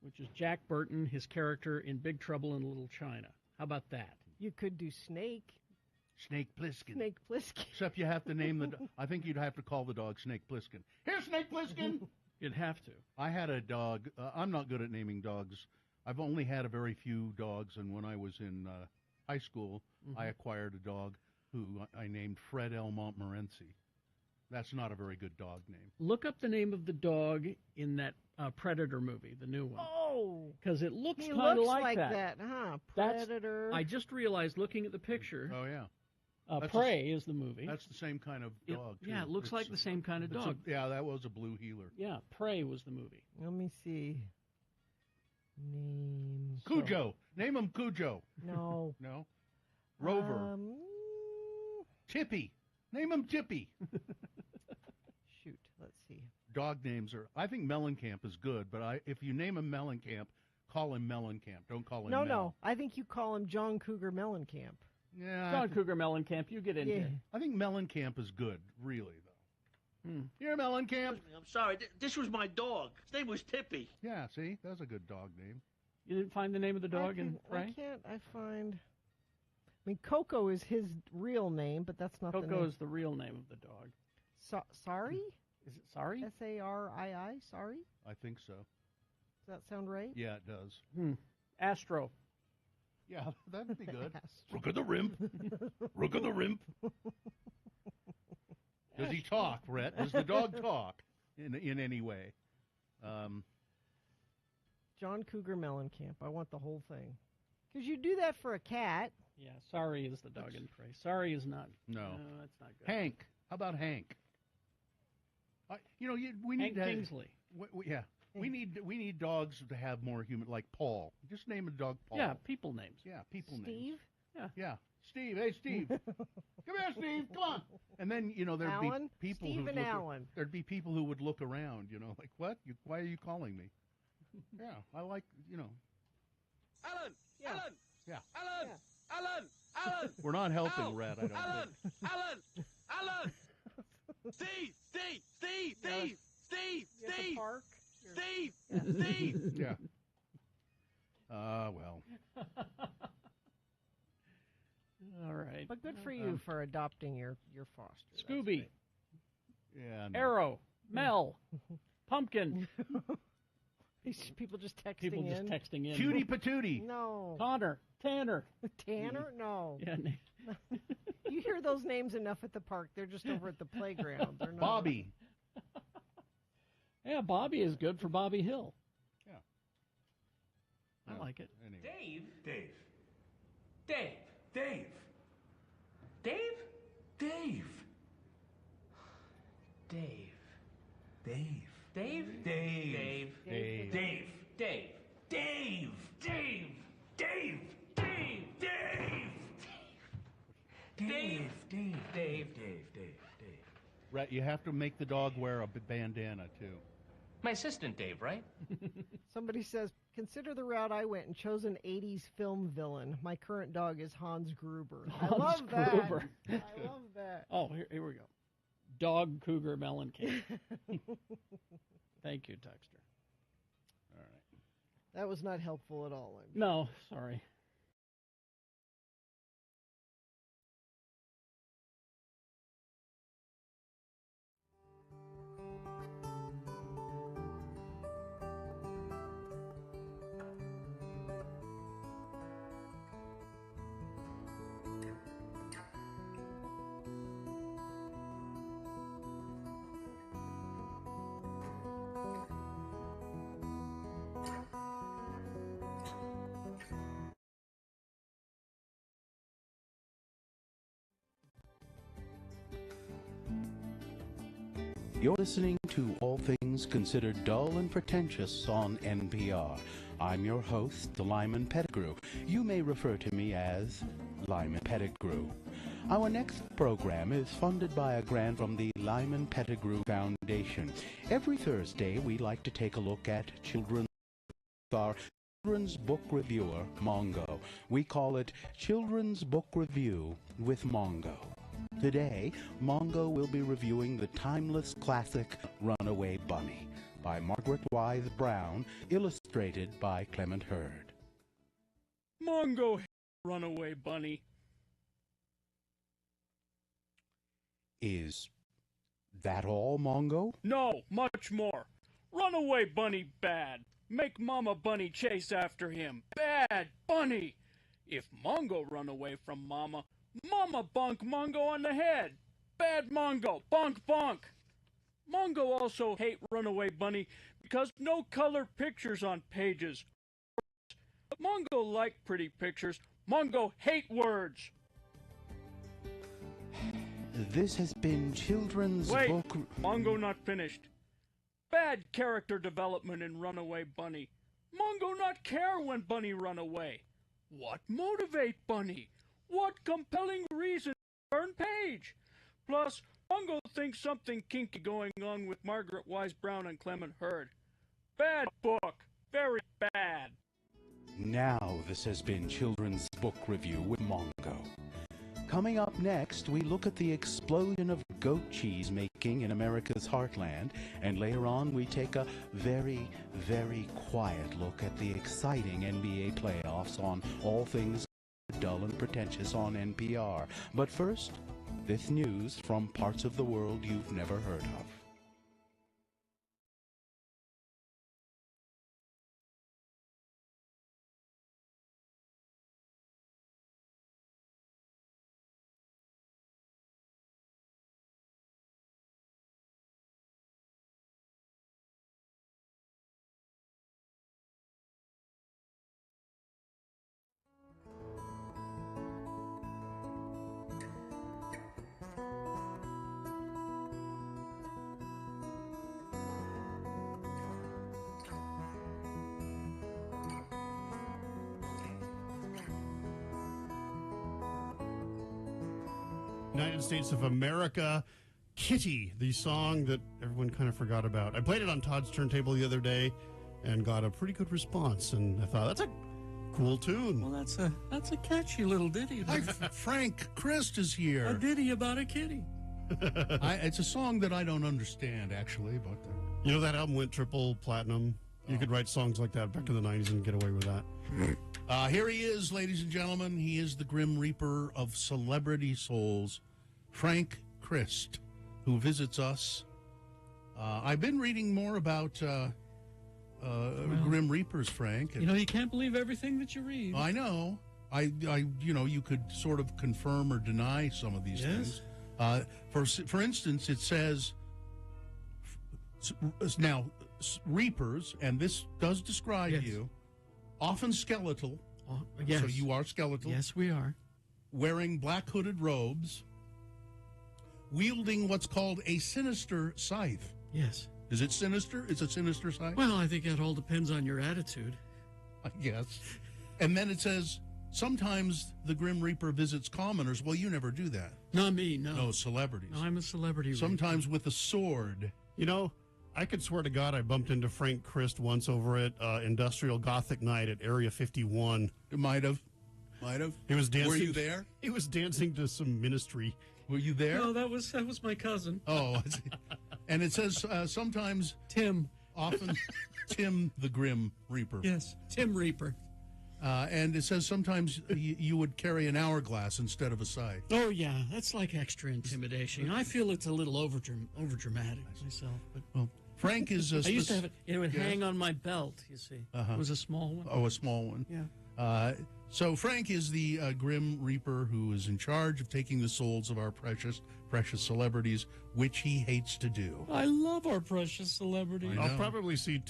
which is Jack Burton, his character in Big Trouble in Little China. How about that? You could do Snake. Snake Plissken. Snake Plissken. Except you have to name the I think you'd have to call the dog Snake Plissken. Here, Snake Plissken! You'd have to. I had a dog. I'm not good at naming dogs. I've only had a very few dogs, and when I was in high school, I acquired a dog who I named Fred L. Montmorency. That's not a very good dog name. Look up the name of the dog in that Predator movie, the new one. Oh! Because it looks He kind of looks like that, huh? Predator. I just realized looking at the picture. Oh, yeah. Prey is the movie. That's the same kind of dog, too. Yeah, it looks like the same kind of dog. That was a Blue Heeler. Yeah, Prey was the movie. Let me see. Names. Cujo. Name him Cujo. No. No? Rover. Tippy. Name him Tippy. Shoot, let's see. Dog names are... I think Mellencamp is good, but if you name him Mellencamp, call him Mellencamp. Don't call him Mel. No. I think you call him John Cougar Mellencamp. Yeah, John Cougar Mellencamp, you get in here. I think Mellencamp is good, really, though. Here, Mellencamp. I'm sorry. This was my dog. His name was Tippy. Yeah, see? That's a good dog name. You didn't find the name of the dog in Prey? I mean, Coco is his real name, but that's not the name. Coco is the real name of the dog. Sorry? Is it Sorry? S-A-R-I-I, Sorry? I think so. Does that sound right? Yeah, it does. Astro. Yeah, that'd be good. Rook of the Rimp. Rook of the Rimp. Does he talk, Rhett? Does the dog talk in any way? John Cougar Mellencamp. I want the whole thing. Because you do that for a cat. Yeah, sorry is the dog in prey. Sorry is not. No, that's not good. Hank. How about Hank? We need Hank Kingsley. Yeah, we need dogs to have more human, like Paul. Just name a dog Paul. Yeah, people names. Yeah, people names. Steve? Yeah. Steve. Hey, Steve. Come here, Steve. Come on. And then, there'd Alan? be people Steve and Alan. There'd be people who would look around, like, what? Why are you calling me? Yeah, I like, Alan! Yeah. Alan! Yeah. Alan! Alan! Alan! We're not helping Ow! Red, I don't Alan! think. Alan! Alan! Steve! Steve! Steve! Steve! Steve! You're at the Steve! park? Steve! Steve! Yeah. Well. All right. But good for you for adopting your foster. That's Scooby. great. Yeah. No. Arrow. Mel. Pumpkin. These people just texting People in. just texting in. Cutie patootie. No. Connor. Tanner. Tanner? No. Yeah. You hear those names enough at the park. They're just over at the playground. They're not. Bobby. Yeah, Bobby is good for Bobby Hill. Yeah. I like it. Anyway. Dave? Dave. Dave. Dave. Dave? Dave. Dave. Dave. Dave? Dave. Dave. Dave. Dave. Dave. Dave. Dave. Dave. Dave. Dave. Dave. Dave. Dave. Dave. Right, you have to make the dog wear a bandana, too. My assistant, Dave, right? Somebody says, consider the route I went and chose an 80s film villain. My current dog is Hans Gruber. I love Gruber. that. I love that. Oh, here we go. Dog Cougar Melon Cake. Thank you, Texter. All right. That was not helpful at all. No, sorry. You're listening to All Things Considered Dull and Pretentious on NPR. I'm your host, Lyman Pettigrew. You may refer to me as Lyman Pettigrew. Our next program is funded by a grant from the Lyman Pettigrew Foundation. Every Thursday, we like to take a look at children's book reviewer, Mongo. We call it Children's Book Review with Mongo. Today, Mongo will be reviewing the timeless classic Runaway Bunny by Margaret Wise Brown, illustrated by Clement Hurd. Mongo, Runaway Bunny. Is that all, Mongo? No, much more. Runaway Bunny bad. Make Mama Bunny chase after him. Bad Bunny. If Mongo run away from Mama, Mama bonk Mongo on the head. Bad Mongo. Bonk bonk. Mongo also hate Runaway Bunny because no color pictures on pages. Mongo like pretty pictures. Mongo hate words. This has been Children's Wait, Book... Mongo not finished. Bad character development in Runaway Bunny. Mongo not care when Bunny run away. What motivate Bunny? What compelling reason to turn page? Plus, Mongo thinks something kinky going on with Margaret Wise Brown and Clement Hurd. Bad book. Very bad. Now this has been Children's Book Review with Mongo. Coming up next, we look at the explosion of goat cheese making in America's heartland, and later on we take a very, very quiet look at the exciting NBA playoffs on All Things Dull and Pretentious on NPR. But first, this news from parts of the world you've never heard of. United States of America. Kitty, the song that everyone kind of forgot about. I played it on Todd's turntable the other day and got a pretty good response. And I thought, that's a cool tune. Well, that's a catchy little ditty. Hi, Frank Christ is here. A ditty about a kitty. It's a song that I don't understand, actually. But you know, that album went triple platinum. You could write songs like that back in the 90s and get away with that. Here he is, ladies and gentlemen. He is the Grim Reaper of celebrity souls, Frank Christ, who visits us. I've been reading more about Grim Reapers, Frank. You know, you can't believe everything that you read. I know. You could sort of confirm or deny some of these things. For instance, it says now reapers, and this does describe you, often skeletal. Yes. So you are skeletal. Yes, we are. Wearing black hooded robes, wielding what's called a sinister scythe. Yes. Is it sinister? It's a sinister scythe? Well, I think that all depends on your attitude. I guess. And then it says, sometimes the Grim Reaper visits commoners. Well, you never do that. Not me, no. No, celebrities. No, I'm a celebrity. Sometimes with a sword. You know, I could swear to God I bumped into Frank Christ once over at Industrial Gothic Night at Area 51. It might have. He was dancing. Were you there? He was dancing to some Ministry. Were you there? No, that was my cousin. Oh, and it says sometimes Tim. Often Tim the Grim Reaper. Yes, Tim Reaper. And it says sometimes you would carry an hourglass instead of a scythe. Oh, yeah, that's like extra intimidation. I feel it's a little overdramatic myself. But well, Frank is... I used to have it. It would hang on my belt, you see. It was a small one. Oh, a small one. Yeah. So Frank is the Grim Reaper who is in charge of taking the souls of our precious celebrities, which he hates to do. I love our precious celebrities. I'll probably see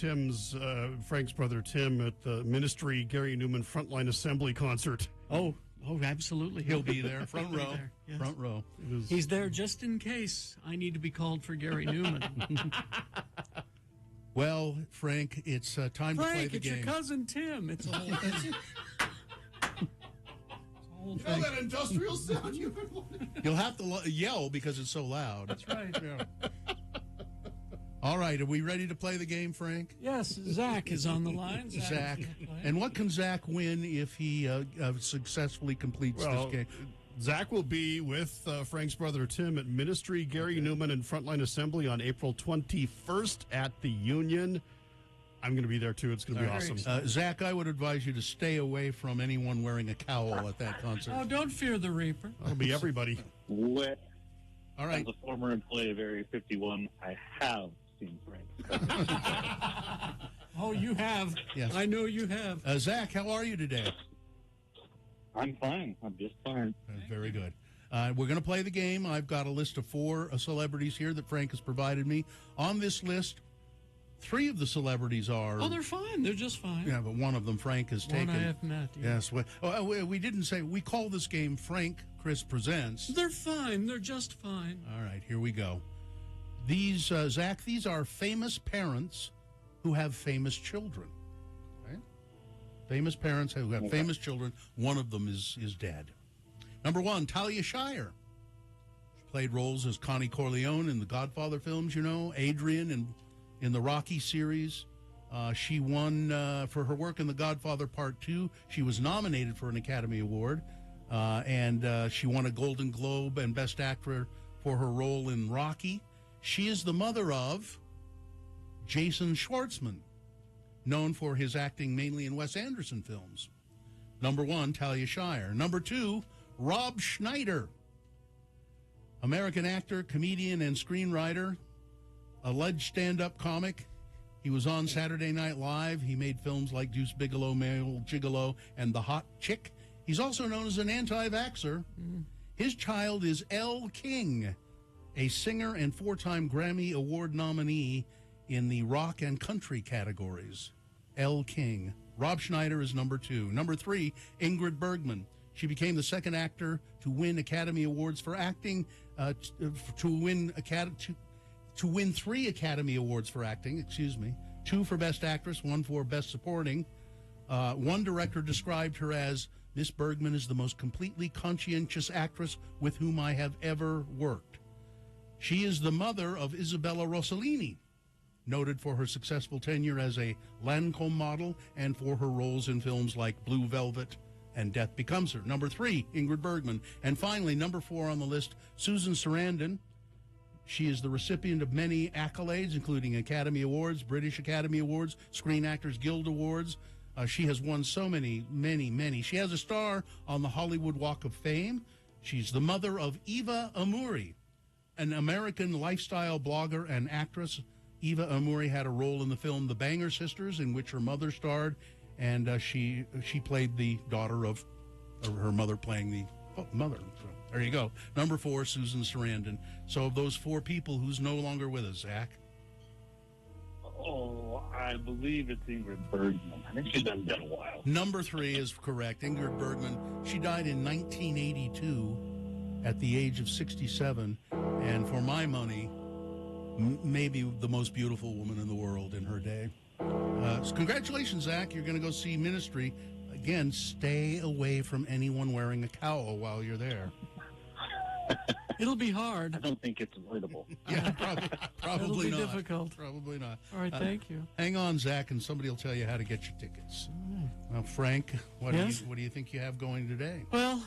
Frank's brother Tim at the Ministry Gary Newman Frontline Assembly concert. Oh, absolutely. He'll be there, front row. Yes. Front row. He's there just in case I need to be called for Gary Newman. Well, Frank, it's time to play the game. Frank, it's your cousin Tim. It's a whole thing. You know that industrial sound you've been wanting? You'll have to yell because it's so loud. That's right. Yeah. All right, are we ready to play the game, Frank? Yes, Zach is on the line. Zach. And what can Zach win if he successfully completes this game? Zach will be with Frank's brother Tim at Ministry Gary Newman and Frontline Assembly on April 21st at the Union. I'm going to be there, too. It's going to be awesome. Zach, I would advise you to stay away from anyone wearing a cowl at that concert. Oh, don't fear the Reaper. It'll be everybody. All right. As a former employee of Area 51, I have seen Frank. Oh, you have? Yes. I know you have. Zach, how are you today? I'm fine. I'm just fine. Very good. We're going to play the game. I've got a list of 4 celebrities here that Frank has provided me. On this list, 3 of the celebrities are... Oh, they're fine. They're just fine. Yeah, but one of them Frank has taken. One I have met. Yeah. Yes. We didn't say... We call this game Frank Chris Presents. They're fine. They're just fine. All right, here we go. These, Zach, these are famous parents who have famous children. Okay? Famous parents who have famous children. One of them is dead. Number 1, Talia Shire. She played roles as Connie Corleone in the Godfather films, you know, Adrian in the Rocky series. She won for her work in The Godfather Part 2. She was nominated for an Academy Award, and she won a Golden Globe and Best Actor for her role in Rocky. She is the mother of Jason Schwartzman, known for his acting mainly in Wes Anderson films. Number 1, Talia Shire. Number 2, Rob Schneider, American actor, comedian, and screenwriter. Alleged stand-up comic. He was on Saturday Night Live. He made films like Deuce Bigalow, Male Gigolo, and The Hot Chick. He's also known as an anti-vaxxer. His child is Elle King, a singer and 4-time Grammy Award nominee in the rock and country categories. Elle King. Rob Schneider is number 2. Number 3, Ingrid Bergman. She became the second actor to win Academy Awards for acting, to win 3 Academy Awards for acting, 2 for Best Actress, 1 for Best Supporting. One director described her as Miss Bergman is the most completely conscientious actress with whom I have ever worked. She is the mother of Isabella Rossellini, noted for her successful tenure as a Lancome model and for her roles in films like Blue Velvet and Death Becomes Her. Number 3, Ingrid Bergman. And finally, number 4 on the list, Susan Sarandon. She is the recipient of many accolades, including Academy Awards, British Academy Awards, Screen Actors Guild Awards. She has won so many. She has a star on the Hollywood Walk of Fame. She's the mother of Eva Amuri, an American lifestyle blogger and actress. Eva Amuri had a role in the film The Banger Sisters, in which her mother starred, and she played the daughter of her mother playing the mother. So there you go. Number 4, Susan Sarandon. So of those 4 people, who's no longer with us, Zach? Oh, I believe it's Ingrid Bergman. I think she's been dead a while. Number 3 is correct. Ingrid Bergman. She died in 1982 at the age of 67. And for my money, maybe the most beautiful woman in the world in her day. So congratulations, Zach. You're going to go see Ministry. Again, stay away from anyone wearing a cowl while you're there. It'll be hard. I don't think it's avoidable. Yeah, probably It'll be not. difficult. Probably not. All right, thank you. Hang on, Zach, and somebody will tell you how to get your tickets. Frank, what do you think you have going today? Well,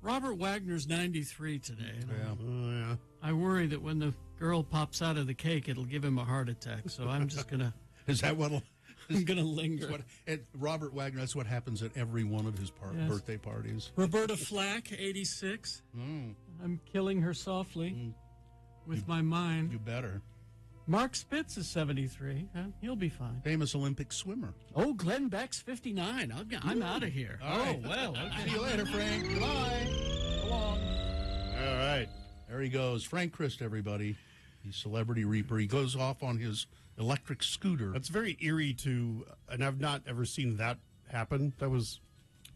Robert Wagner's 93 today. Yeah. I worry that when the girl pops out of the cake, it'll give him a heart attack. So I'm just gonna. Is that what'll? I'm gonna linger. Robert Wagner. That's what happens at every one of his birthday parties. Roberta Flack, 86. I'm killing her softly with my mind. You better. Mark Spitz is 73. He'll be fine. Famous Olympic swimmer. Oh, Glenn Beck's 59. I'm out of here. All right. Well. Okay. See you later, Frank. Goodbye. So long. All right. There he goes. Frank Christ, everybody. He's Celebrity Reaper. He goes off on his electric scooter. That's very eerie and I've not ever seen that happen. That was...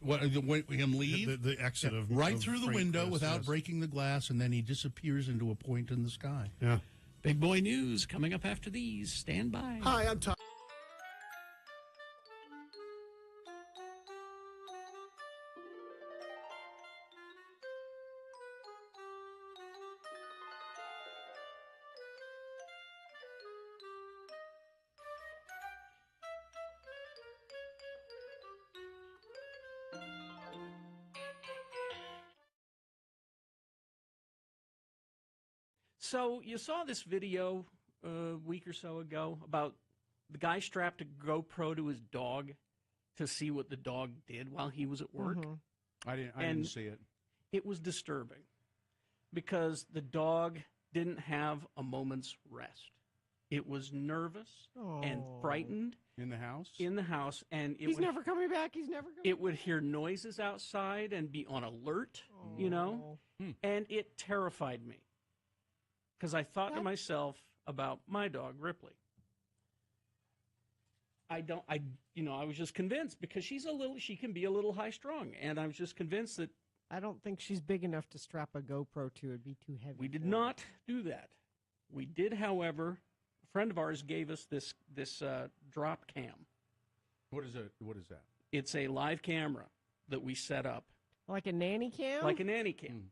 him leave? The exit of... Right of through the Frank window Christ, without yes. breaking the glass, and then he disappears into a point in the sky. Yeah. Big boy news coming up after these. Stand by. Hi, I'm Tom. So you saw this video a week or so ago about the guy strapped a GoPro to his dog to see what the dog did while he was at work. I didn't see it. It was disturbing because the dog didn't have a moment's rest. It was nervous and frightened in the house, and he's never coming back. He's never coming. It would hear noises outside and be on alert, and it terrified me. Because I thought to myself about my dog, Ripley. I was just convinced because she can be a little high strung. And I was just convinced that. I don't think she's big enough to strap a GoPro to. It'd be too heavy. We did not do that. We did, however, a friend of ours gave us this drop cam. What is it? What is that? It's a live camera that we set up. Like a nanny cam? Like a nanny cam.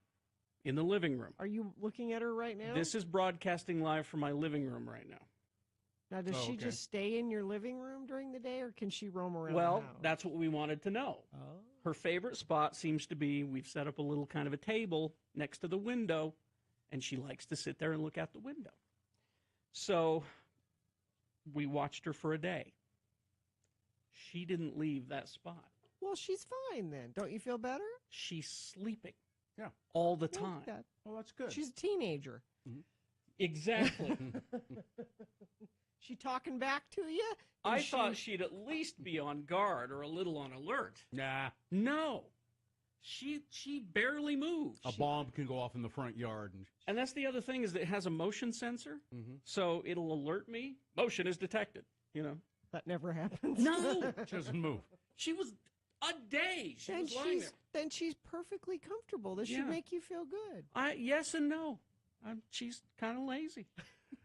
In the living room. Are you looking at her right now? This is broadcasting live from my living room right now. Now, does she just stay in your living room during the day, or can she roam around Well, the house? that's what we wanted to know. Her favorite spot seems to be, we've set up a little kind of a table next to the window, and she likes to sit there and look out the window. So we watched her for a day. She didn't leave that spot. Well, she's fine then. Don't you feel better? She's sleeping. Yeah. All the time. Well, that's good. She's a teenager. Exactly. She talking back to you? I thought she'd at least be on guard or a little on alert. Nah. No. She barely moves. A bomb can go off in the front yard. And that's the other thing is that it has a motion sensor. So it'll alert me. Motion is detected, That never happens. No. She doesn't move. She was a day. She was lying there. Then she's perfectly comfortable. This should make you feel good. Yes and no. She's kind of lazy.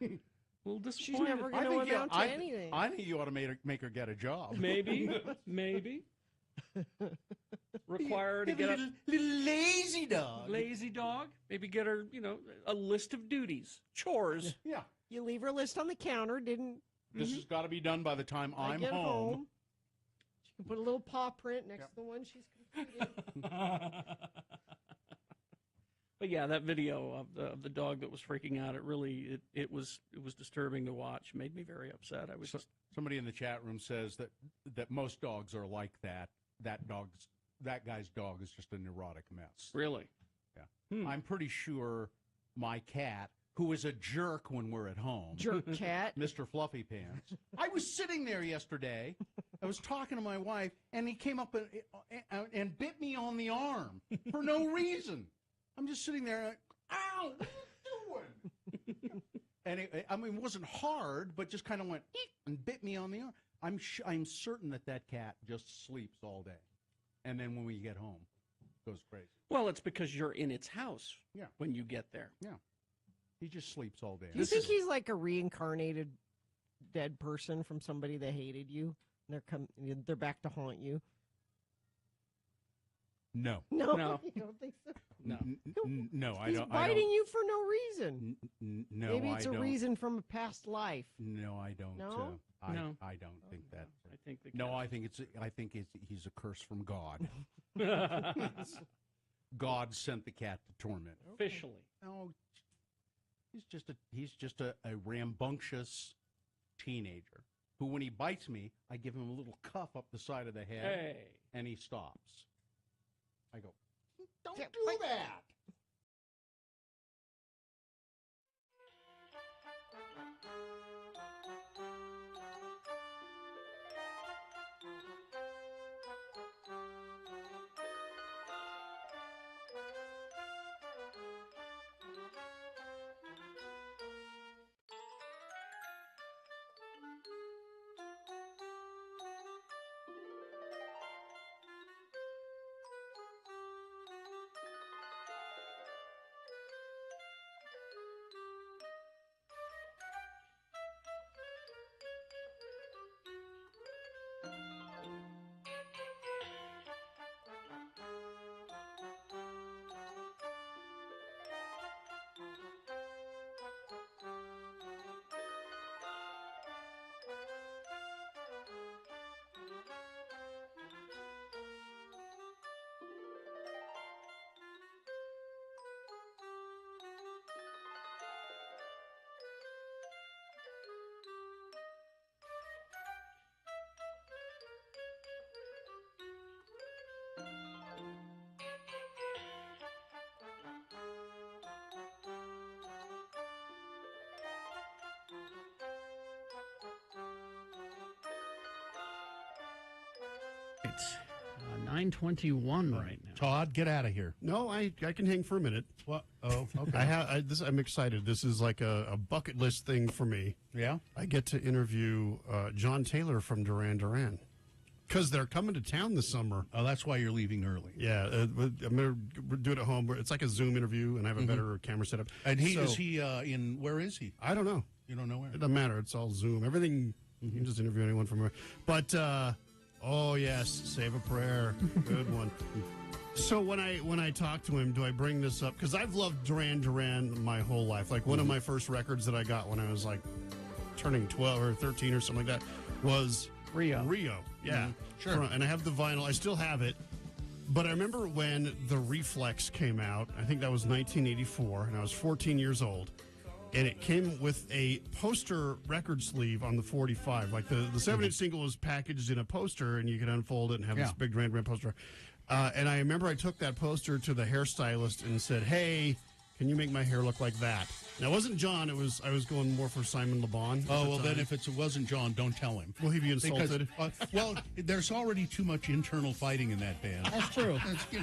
A little disappointed. She's never going to amount to anything. I think you ought to make her get a job. Maybe. require her to get little lazy dog. Lazy dog. Maybe get her, a list of duties, chores. Yeah. You leave her list on the counter. This has got to be done by the time I I'm get home. She can put a little paw print next to the one she's completed. But yeah, that video of the dog that was freaking out, it was disturbing to watch. Made me very upset. I was Somebody in the chat room says that most dogs are like that. That guy's dog is just a neurotic mess. Really? Yeah. I'm pretty sure my cat, who is a jerk when we're at home. Jerk cat. Mr. Fluffy Pants. I was sitting there yesterday. I was talking to my wife, and he came up and bit me on the arm for no reason. I'm just sitting there, like, ow, what are you doing? And it wasn't hard, but just kind of went eek, and bit me on the arm. I'm certain that cat just sleeps all day. And then when we get home, it goes crazy. Well, it's because you're in its house Yeah. when you get there. Yeah. He just sleeps all day. Do you think he's like a reincarnated dead person from somebody that hated you? And they're back to haunt you? No. No. You don't think so? No, I He's don't. biting you for no reason. No, Maybe it's I a don't. reason from a past life. No, I don't. No? No. I don't think that. I think he's a curse from God. God sent the cat to torment. Officially. No, he's just a rambunctious teenager who, when he bites me, I give him a little cuff up the side of the head, and he stops. I go, don't do that. It's 9:21 right now. Todd, get out of here. No, I can hang for a minute. What? Oh, okay. I'm excited. This is like a bucket list thing for me. Yeah? I get to interview John Taylor from Duran Duran. Because they're coming to town this summer. Oh, that's why you're leaving early. Yeah, I'm going to do it at home. It's like a Zoom interview, and I have a better camera setup. And where is he? I don't know. You don't know where? It doesn't matter. It's all Zoom. Everything, you can just interview anyone from where. But, oh, yes, save a prayer. Good one. So when I talk to him, do I bring this up? Because I've loved Duran Duran my whole life. Like, one of my first records that I got when I was, like, turning 12 or 13 or something like that was Rio. Yeah. Sure. And I have the vinyl. I still have it. But I remember when the Reflex came out. I think that was 1984, and I was 14 years old. And it came with a poster record sleeve on the 45. Like the 7-inch single was packaged in a poster, and you could unfold it and have this big Duran Duran poster. And I remember I took that poster to the hairstylist and said, "Hey, can you make my hair look like that?" Now, it wasn't John. I was going more for Simon Le Bon. Oh, well, then if it wasn't John, don't tell him. Will he be insulted? Because, there's already too much internal fighting in that band. That's true.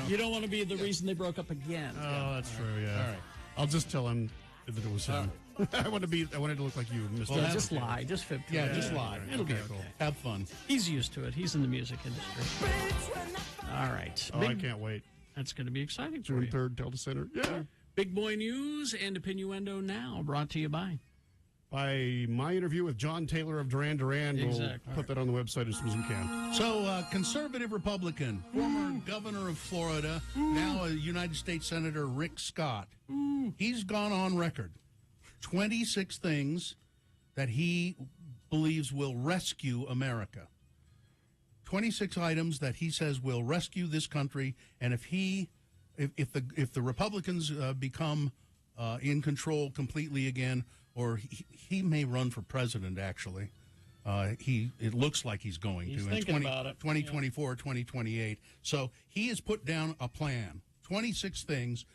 You don't want to be the reason they broke up again. Oh, that's true, yeah. All right. I'll just tell him that it was him. I wanted to look like you, Mr. Well, just lie. Just fib. Just lie. It'll be Okay, cool. Have fun. He's used to it. He's in the music industry. All right. Oh, I can't wait. That's going to be exciting for June you. 3rd, Delta Center. Yeah. Big boy news and Opinioendo now, brought to you by by my interview with John Taylor of Duran Duran. Exactly. We'll put that on the website as soon as we can. So, conservative Republican, former governor of Florida, now a United States Senator Rick Scott. He's gone on record. 26 things that he believes will rescue America. 26 items that he says will rescue this country, and if the Republicans become in control completely again, or he may run for president, actually. It looks like he's going He's to thinking in about it. 2024, 2028. So he has put down a plan, 26 things.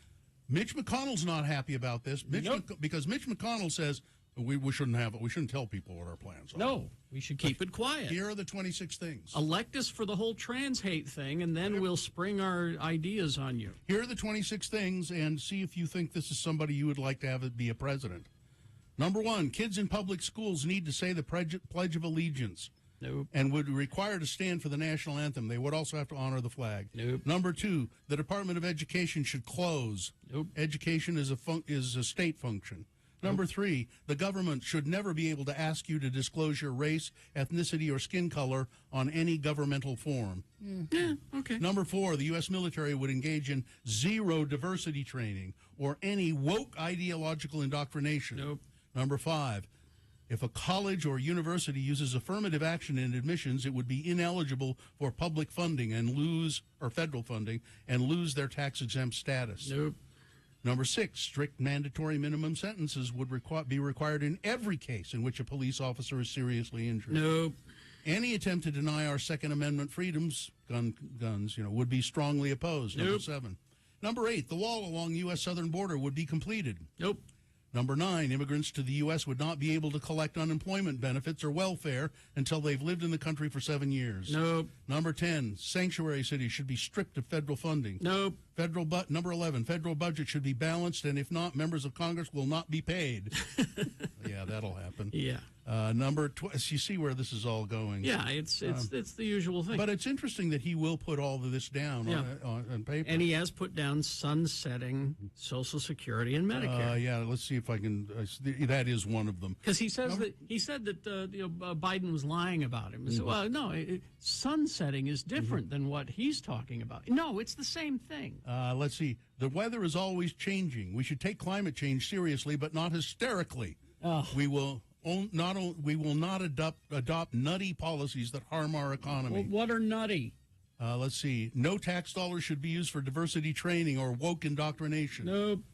Mitch McConnell's not happy about this because Mitch McConnell says we shouldn't have it. We shouldn't tell people what our plans are. No, we should keep it quiet. Here are the 26 things. Elect us for the whole trans hate thing, and then we'll spring our ideas on you. Here are the 26 things, and see if you think this is somebody you would like to have it be a president. Number 1, kids in public schools need to say the Pledge of Allegiance. Nope. And would require to stand for the national anthem. They would also have to honor the flag. Nope. Number 2, the Department of Education should close. Nope. Education is a state function. Number 3, the government should never be able to ask you to disclose your race, ethnicity, or skin color on any governmental form. Yeah, okay. Number 4, the U.S. military would engage in zero diversity training or any woke ideological indoctrination. Nope. Number 5, if a college or university uses affirmative action in admissions, it would be ineligible for public funding or federal funding and lose their tax-exempt status. Nope. Number 6, strict mandatory minimum sentences would be required in every case in which a police officer is seriously injured. Nope. Any attempt to deny our Second Amendment freedoms, guns, would be strongly opposed. Number Nope. 7. Number 8, the wall along U.S. southern border would be completed. Nope. Number 9, immigrants to the U.S. would not be able to collect unemployment benefits or welfare until they've lived in the country for 7 years. Nope. Number 10, sanctuary cities should be stripped of federal funding. Nope. Number 11, federal budget should be balanced, and if not, members of Congress will not be paid. Yeah, that'll happen. Yeah. Number 12, you see where this is all going. Yeah, it's the usual thing. But it's interesting that he will put all of this down on paper. And he has put down sunsetting Social Security and Medicare. Yeah, let's see if I can. That is one of them. Because he said that Biden was lying about him. So, well, no, sunsetting is different than what he's talking about. No, it's the same thing. Let's see. The weather is always changing. We should take climate change seriously, but not hysterically. We will not adopt nutty policies that harm our economy. Well, what are nutty? Let's see. No tax dollars should be used for diversity training or woke indoctrination. Nope.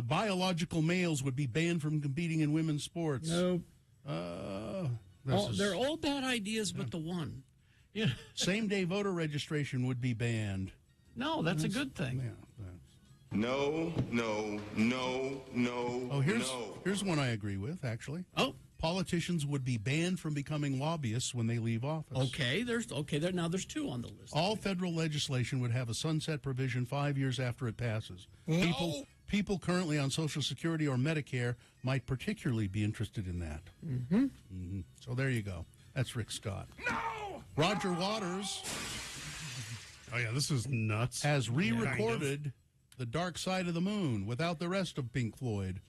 Biological males would be banned from competing in women's sports. Nope. They're all bad ideas, but the one. Yeah. Same-day voter registration would be banned. No, that's a good thing. Yeah. No. Oh, here's one I agree with, actually. Oh. Politicians would be banned from becoming lobbyists when they leave office. Okay, there's 2 on the list. All federal legislation would have a sunset provision 5 years after it passes. No. People currently on Social Security or Medicare might particularly be interested in that. Mm-hmm. So there you go. That's Rick Scott. No! Roger Waters. Oh, yeah, this is nuts. Has re-recorded The Dark Side of the Moon without the rest of Pink Floyd.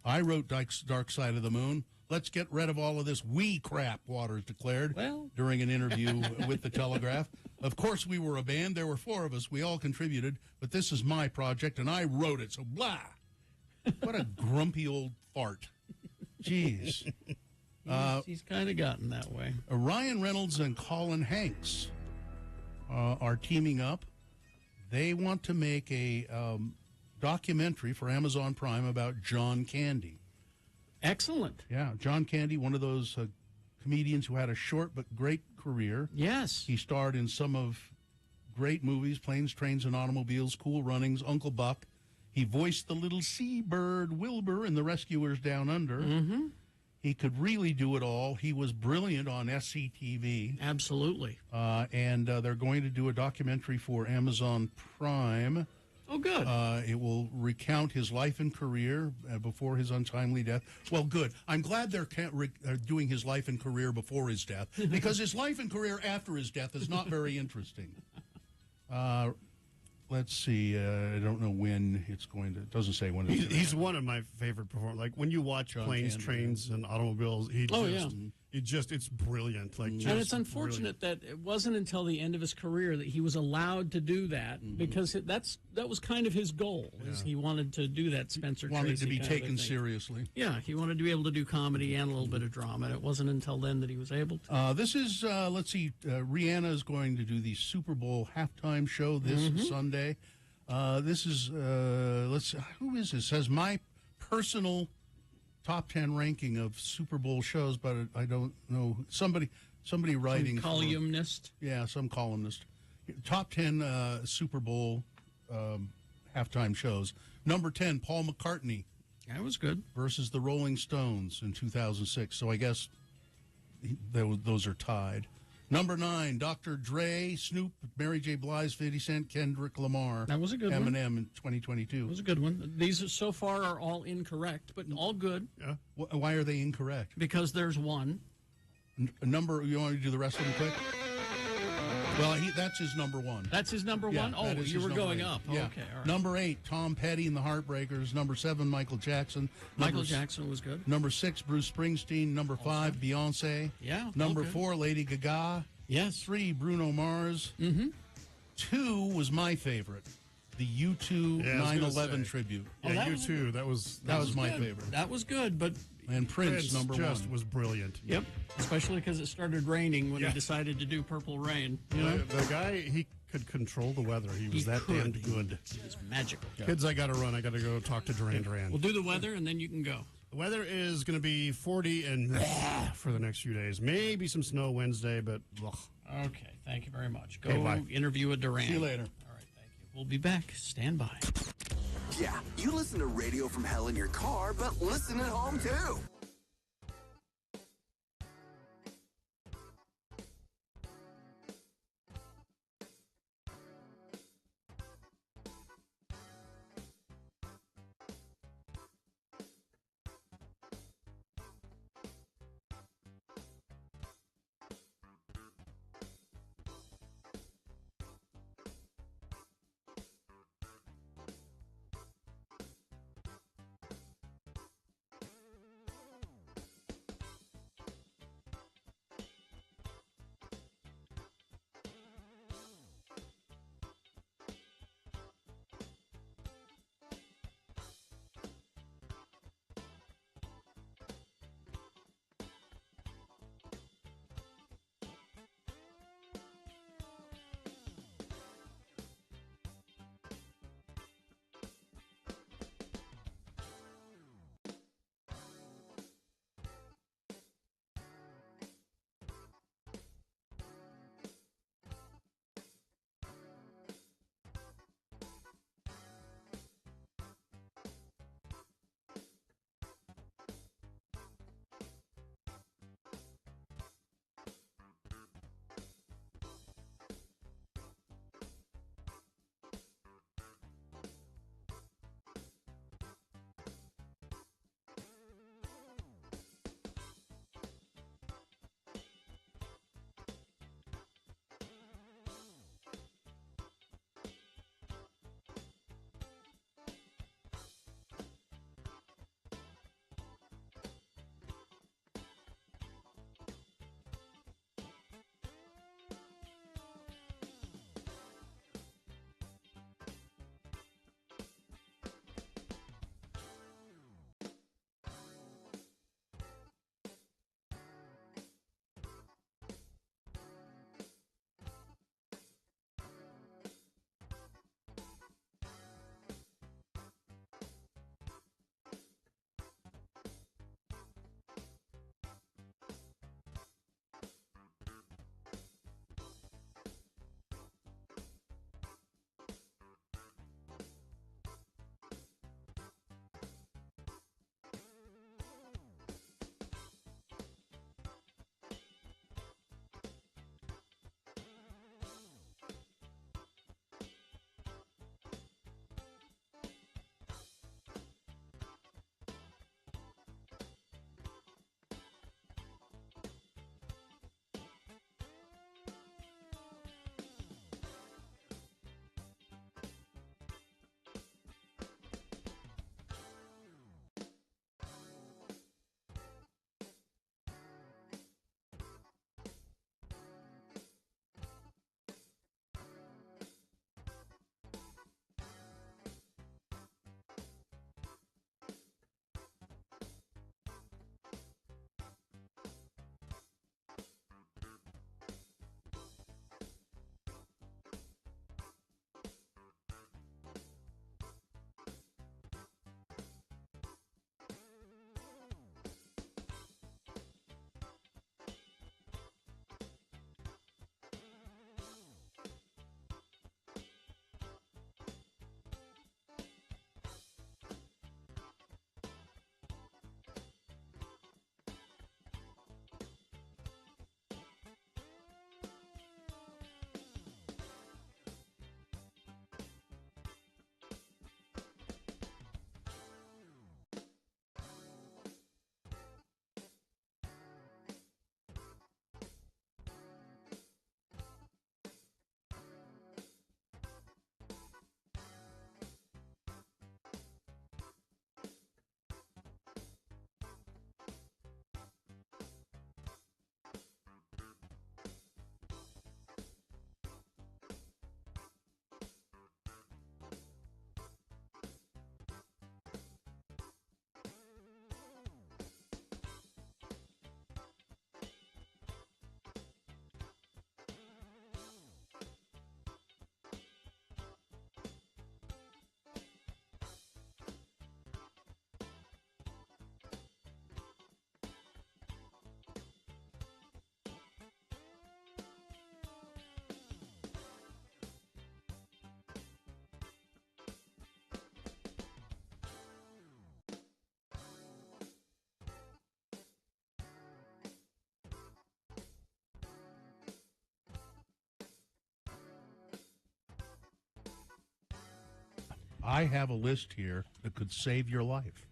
I wrote Dark Side of the Moon. Let's get rid of all of this wee crap, Waters declared during an interview with The Telegraph. Of course, we were a band. There were 4 of us. We all contributed. But this is my project, and I wrote it. So, blah. What a grumpy old fart. Jeez. He's kind of gotten that way. Ryan Reynolds and Colin Hanks are teaming up. They want to make a documentary for Amazon Prime about John Candy. Excellent. Yeah, John Candy, one of those comedians who had a short but great career. Yes. He starred in some of great movies, Planes, Trains, and Automobiles, Cool Runnings, Uncle Buck. He voiced the little seabird Wilbur in The Rescuers Down Under. Mm-hmm. He could really do it all. He was brilliant on SCTV. Absolutely. And they're going to do a documentary for Amazon Prime. Oh, good. It will recount his life and career before his untimely death. Well, good. I'm glad they're doing his life and career before his death, because his life and career after his death is not very interesting. let's see. I don't know when it's going to. It doesn't say when. He's one of my favorite performers. Like when you watch John Planes, Candy, Trains, and Automobiles, it's brilliant. Like, and it's unfortunate that it wasn't until the end of his career that he was allowed to do that because that was kind of his goal. Is he wanted to do that Spencer wanted Tracy to be kind of a taken thing. seriously. Yeah, he wanted to be able to do comedy and a little bit of drama, and it wasn't until then that he was able to. This is let's see. Rihanna is going to do the Super Bowl halftime show this Sunday. This is who is this? Says my personal top 10 ranking of Super Bowl shows, but I don't know. Somebody writing. Some columnist. Some columnist. Top 10 Super Bowl halftime shows. Number 10, Paul McCartney. That was good. Versus the Rolling Stones in 2006. So I guess those are tied. Number 9, Dr. Dre, Snoop, Mary J. Blige, 50 Cent, Kendrick Lamar. That was a good Eminem one. in 2022. It was a good one. These so far are all incorrect, but all good. Yeah. Why are they incorrect? Because there's one. Number, you want to do the rest of them quick? Well, that's his number 1. That's his number 1? Oh, you were going up. Yeah. Okay, all right. Number 8, Tom Petty and the Heartbreakers. Number 7, Michael Jackson. Michael Jackson was good. Number 6, Bruce Springsteen. Number 5, Beyonce. Yeah. Number 4, Lady Gaga. Yes. 3, Bruno Mars. 2 was my favorite. The U2 9/11 tribute. Yeah, U2. That was my good. favorite. That was good, but and Prince number just 1 was brilliant. Yep, especially because it started raining when he decided to do Purple Rain. You know? The guy, he could control the weather. He was damned good. He was magical. Kids, I got to run. I got to go talk to Duran Duran. We'll do the weather, and then you can go. The weather is going to be 40 and for the next few days. Maybe some snow Wednesday, but ugh. Okay, thank you very much. Go Okay, bye. interview a Duran. See you later. All right, thank you. We'll be back. Stand by. Yeah, you listen to Radio from Hell in your car, but listen at home too. I have a list here that could save your life.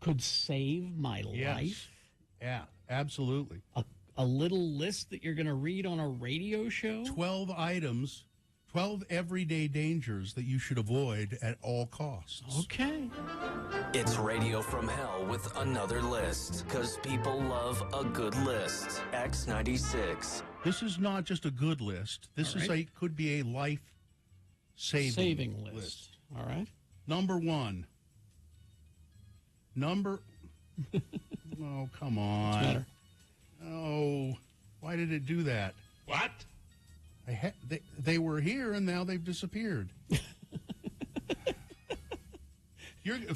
Could save my Yes. life? Yeah, absolutely. A little list that you're going to read on a radio show? 12 items, 12 everyday dangers that you should avoid at all costs. Okay. It's Radio from Hell with another list, because people love a good list. X96. This is not just a good list. This All is right. could be a life-saving list. All right. Number one. Oh, come on. What's the matter? Oh, why did it do that? What? They were here and now they've disappeared.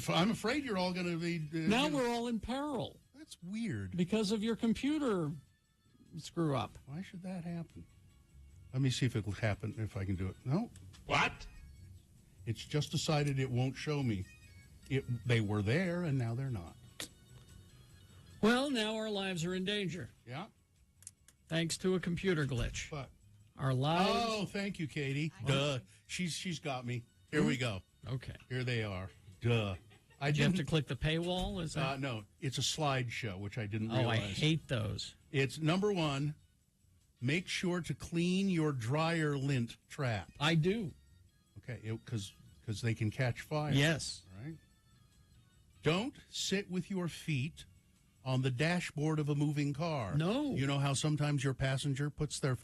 I'm afraid you're all going to be. Now we're all in peril. That's weird. Because of your computer screw up. Why should that happen? Let me see if it'll happen, if I can do it. No. What? It's just decided it won't show me. They were there and now they're not. Well, now our lives are in danger. Yeah. Thanks to a computer glitch. But our lives. Oh, thank you, Katie. Duh. She's got me. Here we go. Okay. Here they are. Duh. Did you have to click the paywall? Is that? No, it's a slideshow, which I didn't Oh, realize. I hate those. It's number one. Make sure to clean your dryer lint trap. I do. Okay, because they can catch fire. Yes. Right. Don't sit with your feet on the dashboard of a moving car. No. You know how sometimes your passenger puts their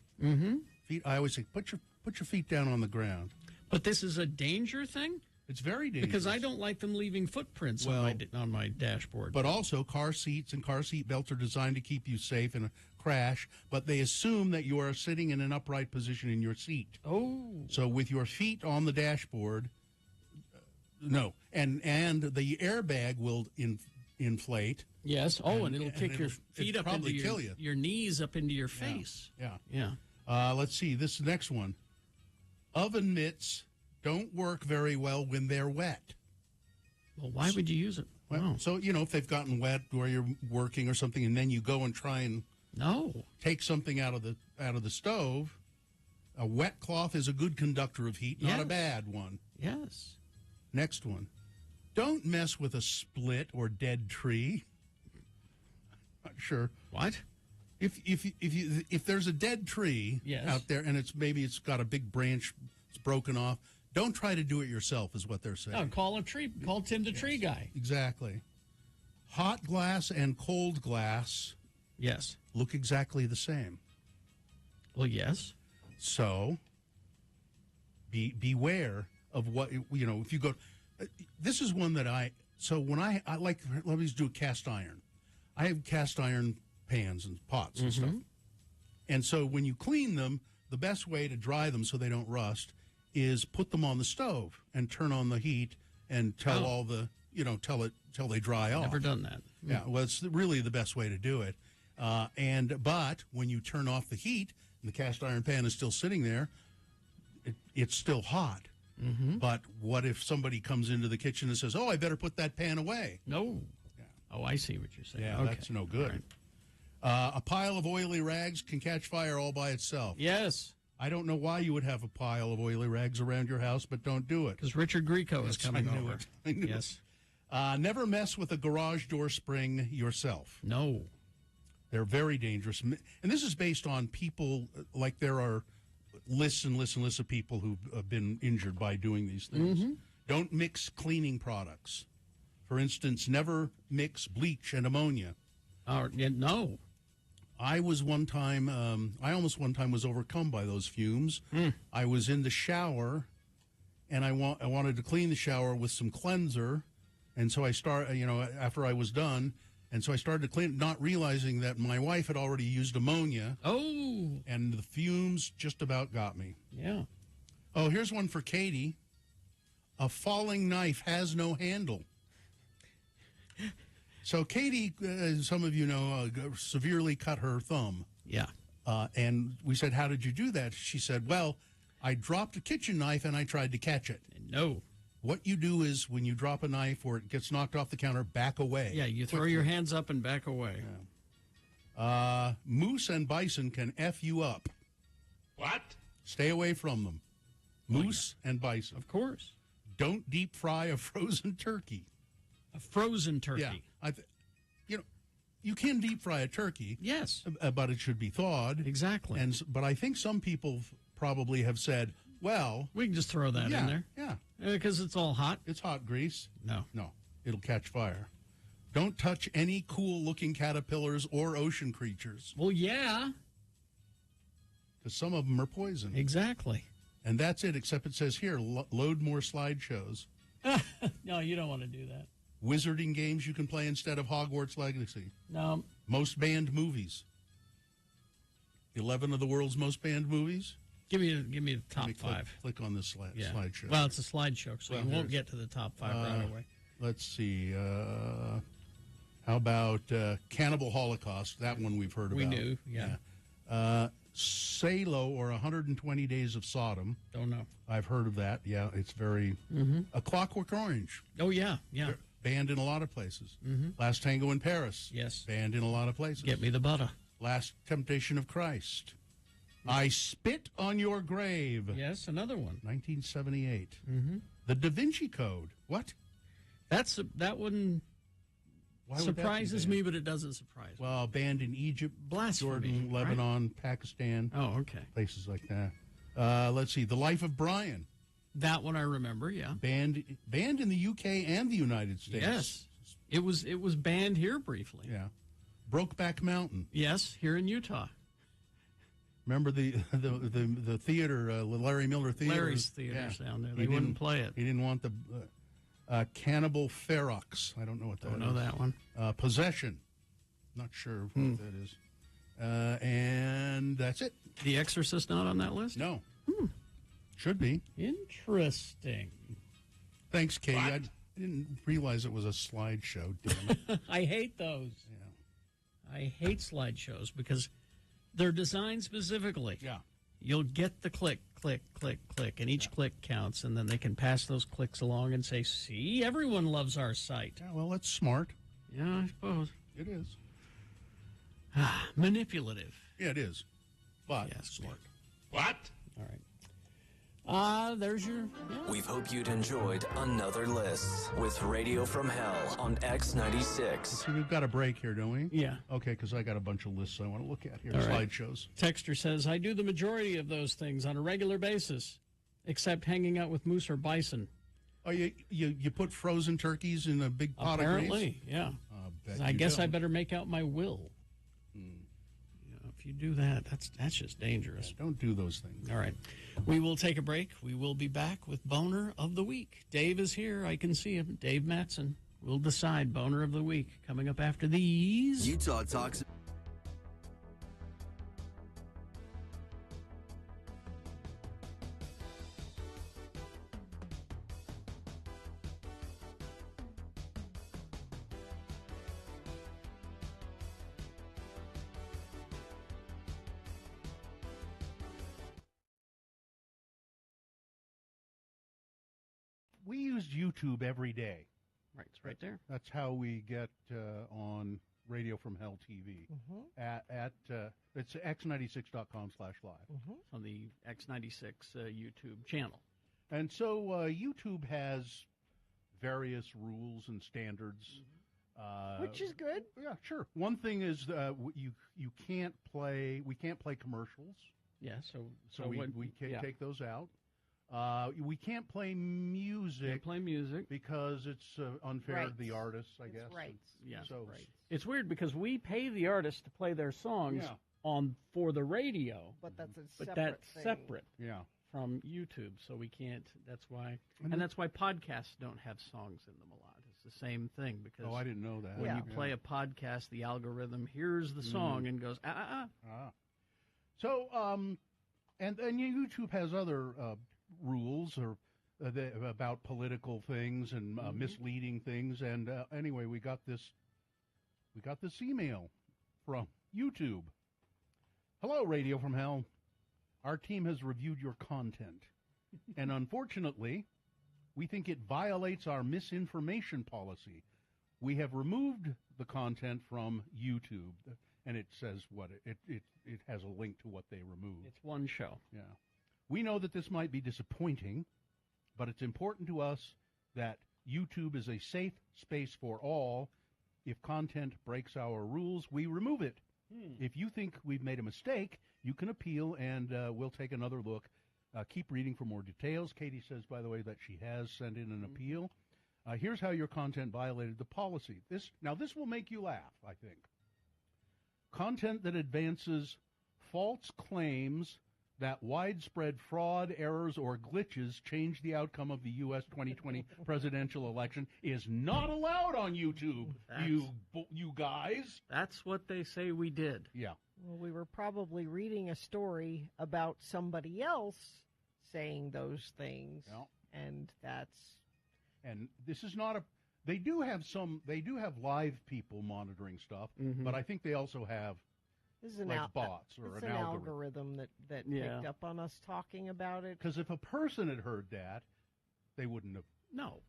feet. I always say put your feet down on the ground. But this is a danger thing? It's very dangerous. Because I don't like them leaving footprints on my dashboard. But also, car seats and car seat belts are designed to keep you safe in a crash, but they assume that you are sitting in an upright position in your seat. Oh. So with your feet on the dashboard, no. And the airbag will inflate. Yes. Oh, and it'll kick your feet up probably into kill you. your knees up into your face. Yeah. Yeah. Let's see. This next one. Oven mitts don't work very well when they're wet. Well, why would you use it? Well, so, if they've gotten wet where you're working or something, and then you go and try and take something out of the stove, a wet cloth is a good conductor of heat, not a bad one. Yes. Next one. Don't mess with a split or dead tree. Not sure. What? If there's a dead tree out there and it's got a big branch, it's broken off, don't try to do it yourself, is what they're saying. No, call Tim the tree guy. Exactly. Hot glass and cold glass look exactly the same. Well, yes. So beware of what, if you go, this is one that I like, let me just do cast iron. I have cast iron pans and pots and stuff. And so when you clean them, the best way to dry them so they don't rust is put them on the stove and turn on the heat and tell all the, till they dry off. Never done that. Yeah, well, it's really the best way to do it. But when you turn off the heat and the cast iron pan is still sitting there, it's still hot. But what if somebody comes into the kitchen and says, "Oh, I better put that pan away"? No. Yeah. Oh, I see what you're saying. Yeah, okay. that's no good. Right. A pile of oily rags can catch fire all by itself. Yes. I don't know why you would have a pile of oily rags around your house, but don't do it. Because Richard Grieco is coming over. I knew yes. it. Never mess with a garage door spring yourself. No. They're very dangerous. And this is based on people, like there are lists and lists and lists of people who've been injured by doing these things. Don't mix cleaning products. For instance, never mix bleach and ammonia. No. I almost one time was overcome by those fumes. I was in the shower, and I wanted to clean the shower with some cleanser, and so I after I was done, and so I started to clean it, not realizing that my wife had already used ammonia. Oh. And the fumes just about got me. Yeah. Oh, here's one for Katie. A falling knife has no handle. So Katie, some of you know, severely cut her thumb. Yeah. And we said, "How did you do that?" She said, "Well, I dropped a kitchen knife and I tried to catch it." No. What you do is when you drop a knife or it gets knocked off the counter, back away. Yeah, you throw your hands up and back away. Yeah. Moose and bison can F you up. What? Stay away from them. Moose and bison. Of course. Don't deep fry a frozen turkey. A frozen turkey. Yeah, you can deep fry a turkey. Yes, but it should be thawed. Exactly. But I think some people probably have said, well, we can just throw that in there. Yeah, because it's all hot. It's hot grease. No, it'll catch fire. Don't touch any cool-looking caterpillars or ocean creatures. Well, yeah, because some of them are poison. Exactly. And that's it. Except it says here, load more slideshows. No, you don't want to do that. Wizarding games you can play instead of Hogwarts Legacy. No. Most banned movies. 11 of the world's most banned movies. Give me the top 5. Click on this slideshow. Well, it's a slideshow, so you won't get to the top 5 right away. Let's see. How about Cannibal Holocaust? That one we've heard about. We knew, yeah. Salo, or 120 Days of Sodom. Don't know. I've heard of that. Yeah, it's very... A Clockwork Orange. Oh, yeah. Banned in a lot of places. Mm-hmm. Last Tango in Paris. Yes. Banned in a lot of places. Get me the butter. Last Temptation of Christ. I Spit on Your Grave. Yes, another one. 1978. Mm-hmm. The Da Vinci Code. What? That one surprises me, but it doesn't surprise me. Well, banned in Egypt, Blasphemy, Jordan, Lebanon, Pakistan. Oh, okay. Places like that. Let's see. The Life of Brian. That one I remember, yeah. Banned in the UK and the United States. Yes. It was banned here briefly. Yeah. Brokeback Mountain. Yes, here in Utah. Remember the theater, the Larry Miller Theater? Larry's Theater's down there. They wouldn't play it. He didn't want the Cannibal Ferox. I don't know what that is. Don't know that one. Possession. Not sure what that is. And that's it. The Exorcist not on that list? No. Should be. Interesting. Thanks, Katie. I didn't realize it was a slideshow. Damn it. I hate those. Yeah. I hate slideshows because they're designed specifically. Yeah. You'll get the click, click, click, click, and each click counts, and then they can pass those clicks along and say, see, everyone loves our site. Yeah, well, that's smart. Yeah, I suppose. It is. Manipulative. Yeah, it is. But smart. What? All right. There's your... Yeah. We hope you'd enjoyed another list with Radio from Hell on X96. So we've got a break here, don't we? Yeah. Okay, because I got a bunch of lists I want to look at here, All right. slideshows. Texter says, I do the majority of those things on a regular basis, except hanging out with moose or bison. Oh, you put frozen turkeys in a big pot Apparently, of grease? yeah. Bet I you guess don't. I better make out my will. If you do that, that's just dangerous. Don't do those things. All right. We will take a break. We will be back with Boner of the Week. Dave is here. I can see him. Dave Mattson. We'll decide Boner of the Week coming up after these. Utah Talks. We use YouTube every day. Right, it's right there. That's how we get on Radio from Hell TV. It's x96.com/live. On the X96 YouTube channel. And so YouTube has various rules and standards. Which is good. Yeah, sure. One thing is you can't play. We can't play commercials. Yeah. So we can't take those out. We can't play music. Because it's unfair to the artists, I guess. Rights. Yeah. So it's weird because we pay the artists to play their songs for the radio. But that's separate. Yeah. From YouTube, so we can't. That's why, and that's why podcasts don't have songs in them a lot. It's the same thing because I didn't know that. When you play a podcast, the algorithm hears the song and goes So and YouTube has other rules or about political things and misleading things. And anyway, we got this email from YouTube. Hello, Radio from Hell. Our team has reviewed your content, and unfortunately, we think it violates our misinformation policy. We have removed the content from YouTube, and it says what it has a link to what they removed. It's one show. Yeah. We know that this might be disappointing, but it's important to us that YouTube is a safe space for all. If content breaks our rules, we remove it. If you think we've made a mistake, you can appeal, and we'll take another look. Keep reading for more details. Katie says, by the way, that she has sent in an appeal. Here's how your content violated the policy. This will make you laugh, I think. Content that advances false claims that widespread fraud, errors, or glitches change the outcome of the U.S. 2020 presidential election is not allowed on YouTube, you guys. That's what they say we did. Yeah. Well, we were probably reading a story about somebody else saying those things, and that's... And this is not a... They do have live people monitoring stuff, but I think they also have This is bots or it's an algorithm that picked up on us talking about it. Because if a person had heard that, they wouldn't have. No.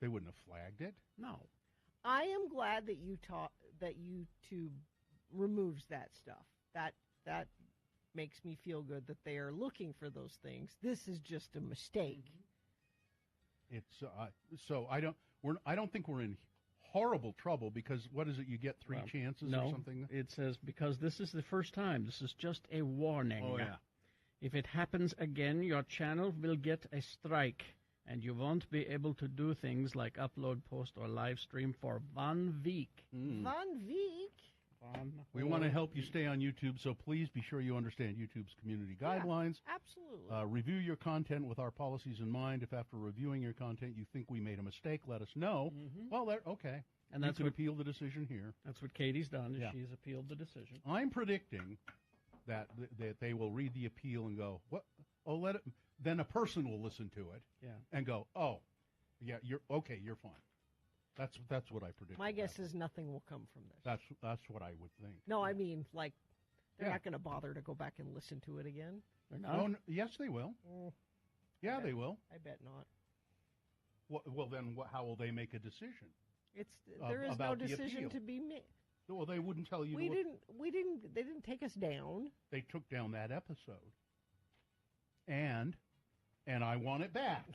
They wouldn't have flagged it. No. I am glad that that YouTube removes that stuff. That makes me feel good that they are looking for those things. This is just a mistake. It's so I don't think we're in horrible trouble, because what is it? You get three chances or something? It says, because this is the first time. This is just a warning. Oh, yeah. If it happens again, your channel will get a strike, and you won't be able to do things like upload, post, or live stream for 1 week. 1 week? We want to help you stay on YouTube, so please be sure you understand YouTube's community guidelines. Yeah, absolutely. Review your content with our policies in mind. If after reviewing your content you think we made a mistake, let us know. Well, okay. And you that's can what, appeal the decision here. That's what Katie's done, is she's appealed the decision. I'm predicting that they will read the appeal and go, "What? Oh, let it." Then a person will listen to it and go, "Oh, yeah, you're okay. You're fine." That's what I predict. My guess is nothing will come from this. That's what I would think. No, I mean, like, they're not going to bother to go back and listen to it again. They're not? Oh, yes, they will. Yeah, they will. I bet not. Well, then how will they make a decision? There is no about the decision appeal? to be made. Well, they wouldn't tell you. They didn't take us down. They took down that episode, and I want it back.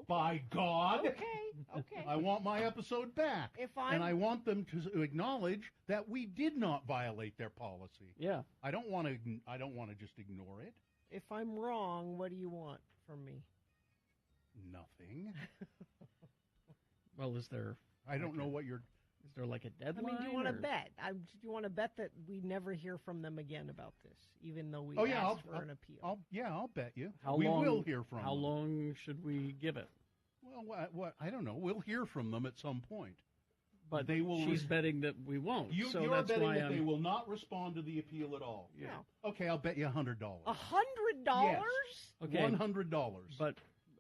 By God. Okay. I want my episode back. And I want them to acknowledge that we did not violate their policy. Yeah. I don't want to just ignore it. If I'm wrong, what do you want from me? Nothing. Well, is there... I don't know what you're... Is there like a deadline? I mean, do you want to bet? Do you want to bet that we never hear from them again about this, even though we asked for an appeal? I'll bet you. We will hear from them. How long should we give it? Well, I don't know. We'll hear from them at some point. But they will. She's betting that we won't. You're that's betting why that they will not respond to the appeal at all. Yeah. Okay, I'll bet you $100. $100? Yes. Okay. $100. But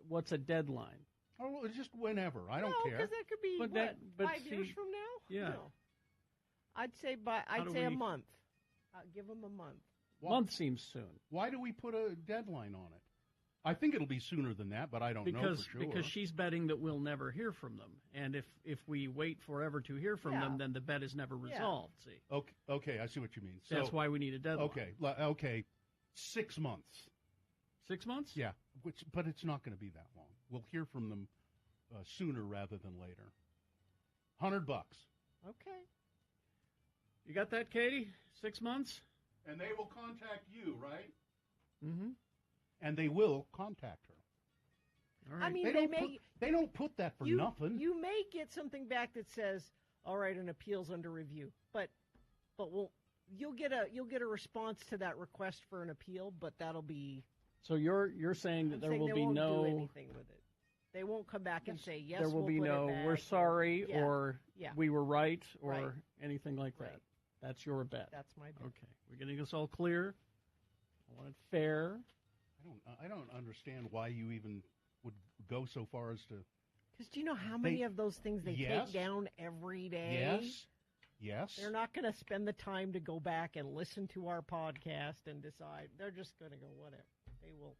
what's a deadline? Oh, well, it's just whenever. I don't care. because that could be 5 years from now. Yeah. No. I'd say a month. I'll give them a month. Month seems soon. Why do we put a deadline on it? I think it'll be sooner than that, but I don't know for sure. Because she's betting that we'll never hear from them, and if we wait forever to hear from them, then the bet is never resolved. See? Okay, I see what you mean. So that's why we need a deadline. Okay, 6 months. 6 months? Yeah, but it's not going to be that long. We'll hear from them sooner rather than later. $100. Okay. You got that, Katie? 6 months? And they will contact you, right? Mm-hmm. And they will contact her. All right. I mean, they don't put that for nothing. You may get something back that says, "All right, an appeal's under review," but you'll get a response to that request for an appeal, but that'll be. So you're saying that there will be no. They won't do anything with it. They won't come back and say yes. There will be no. We're sorry, or we were right, or anything like that. That's your bet. That's my bet. Okay, we're getting this all clear. I want it fair. I don't understand why you even would go so far as to. Because do you know how many of those things they take down every day? Yes. They're not going to spend the time to go back and listen to our podcast and decide. They're just going to go whatever. They will.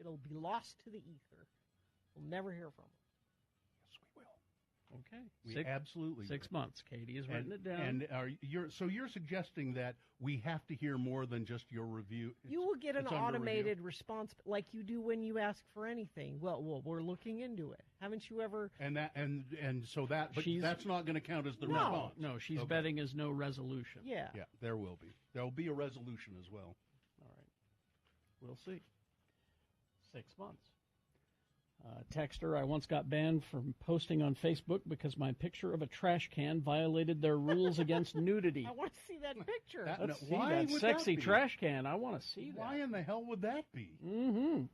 It'll be lost to the ether. We'll never hear from them. Yes, we will. Okay. We absolutely 6 will. months. Katie has written it down. And you're suggesting that we have to hear more than just your review. You will get an it's under automated response like you do when you ask for anything. Well, we're looking into it. Haven't you ever? And so that's not going to count as the No. response. No, she's Okay. betting is no resolution. Yeah. Yeah, there will be. There will be a resolution as well. All right. We'll see. 6 months. Texter, I once got banned from posting on Facebook because my picture of a trash can violated their rules against nudity. I want to see that picture. Let's see why that would sexy that be? trash can. I want to see that. Why in the hell would that be? Mm-hmm.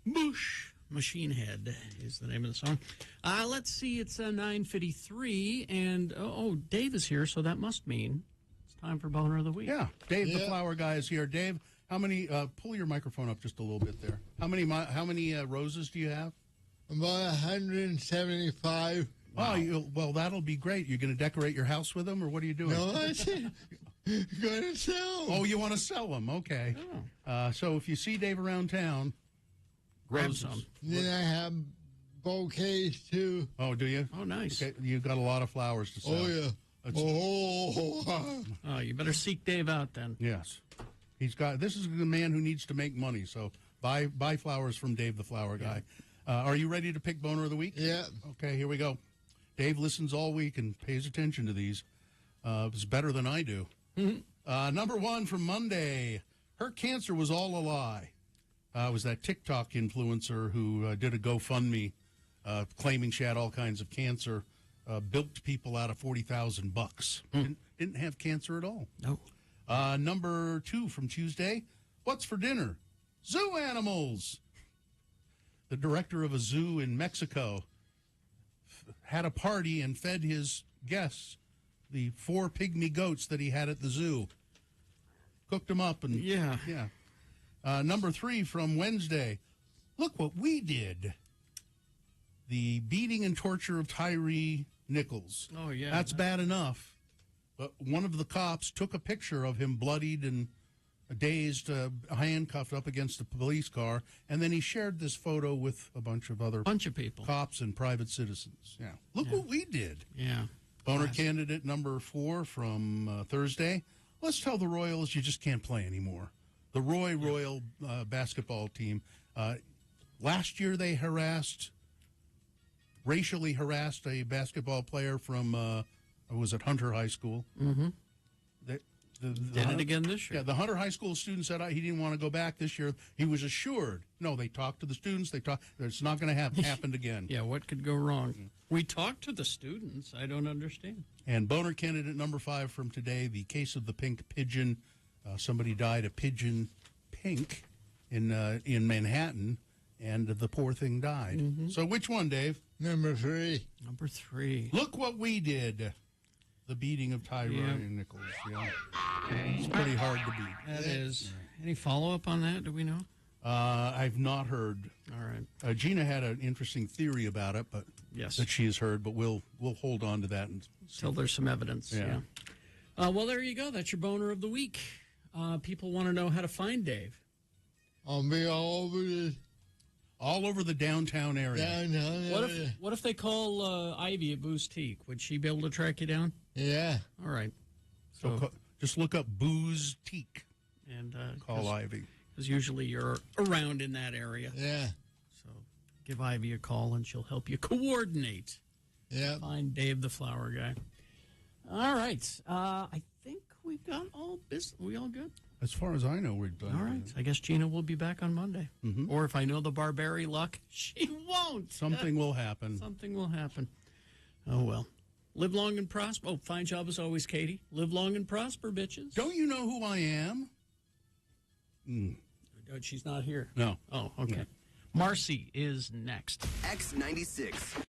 Boosh Machine Head is the name of the song. Let's see, it's 9:53, and Dave is here, so that must mean it's time for Boner of the Week. Yeah, Dave the Flower Guy is here. Dave, how many? Pull your microphone up just a little bit there. How many roses do you have? About 175. Wow. Well, that'll be great. You're going to decorate your house with them, or what are you doing? No, I'm going to sell them. Oh, you want to sell them? Okay. Oh. So if you see Dave around town, grab some. Then I have bouquets too. Oh, do you? Oh, nice. Okay, you've got a lot of flowers to sell. Oh, yeah. Oh, you better seek Dave out then. Yes. This is the man who needs to make money, so buy flowers from Dave the Flower Guy. Are you ready to pick Boner of the Week? Yeah. Okay, here we go. Dave listens all week and pays attention to these. It's better than I do. Number one from Monday. Her cancer was all a lie. It was that TikTok influencer who did a GoFundMe claiming she had all kinds of cancer, bilked people out of $40,000. Didn't have cancer at all. No. Number two from Tuesday. What's for dinner? Zoo animals. The director of a zoo in Mexico had a party and fed his guests the 4 pygmy goats that he had at the zoo. Cooked them up and yeah. Number 3 from Wednesday. Look what we did. The beating and torture of Tyree Nichols. Oh, yeah. That's bad enough. But one of the cops took a picture of him bloodied and dazed, handcuffed up against a police car, and then he shared this photo with a bunch of people, cops and private citizens. Yeah. Look what we did. Yeah. Boner candidate number 4 from Thursday. Let's tell the Royals you just can't play anymore. The Royal basketball team. Last year they racially harassed a basketball player from, was it Hunter High School? Mm-hmm. Did it again this year. Yeah, the Hunter High School student said he didn't want to go back this year. He was assured. No, they talked to the students. It's not going to happen again. Yeah, what could go wrong? We talked to the students. I don't understand. And boner candidate number 5 from today, the case of the pink pigeon. Somebody died of pigeon pink in Manhattan, and the poor thing died. Mm-hmm. So which one, Dave? Number 3. Number 3. Look what we did. The beating of Tyree Nichols. Yeah. It's pretty hard to beat. That is. Any follow-up on that? Do we know? I've not heard. All right. Gina had an interesting theory about it, but that she has heard. But we'll hold on to that until there's some evidence. Yeah. Well, there you go. That's your boner of the week. People want to know how to find Dave. I'll be all over the downtown area. What if they call Ivy at Booze Teak? Would she be able to track you down? Yeah. All right. So just look up Booze Teak and call Ivy. Because usually you're around in that area. Yeah. So give Ivy a call and she'll help you coordinate. Yeah. Find Dave the Flower Guy. All right. I think we got all business. We all good? As far as I know, we're done. All right. I guess Gina will be back on Monday. Mm-hmm. Or if I know the Barberi luck, she won't. Something will happen. Something will happen. Oh, well. Live long and prosper. Oh, fine job as always, Katie. Live long and prosper, bitches. Don't you know who I am? She's not here. No. Oh, okay. No. Marcy is next. X96.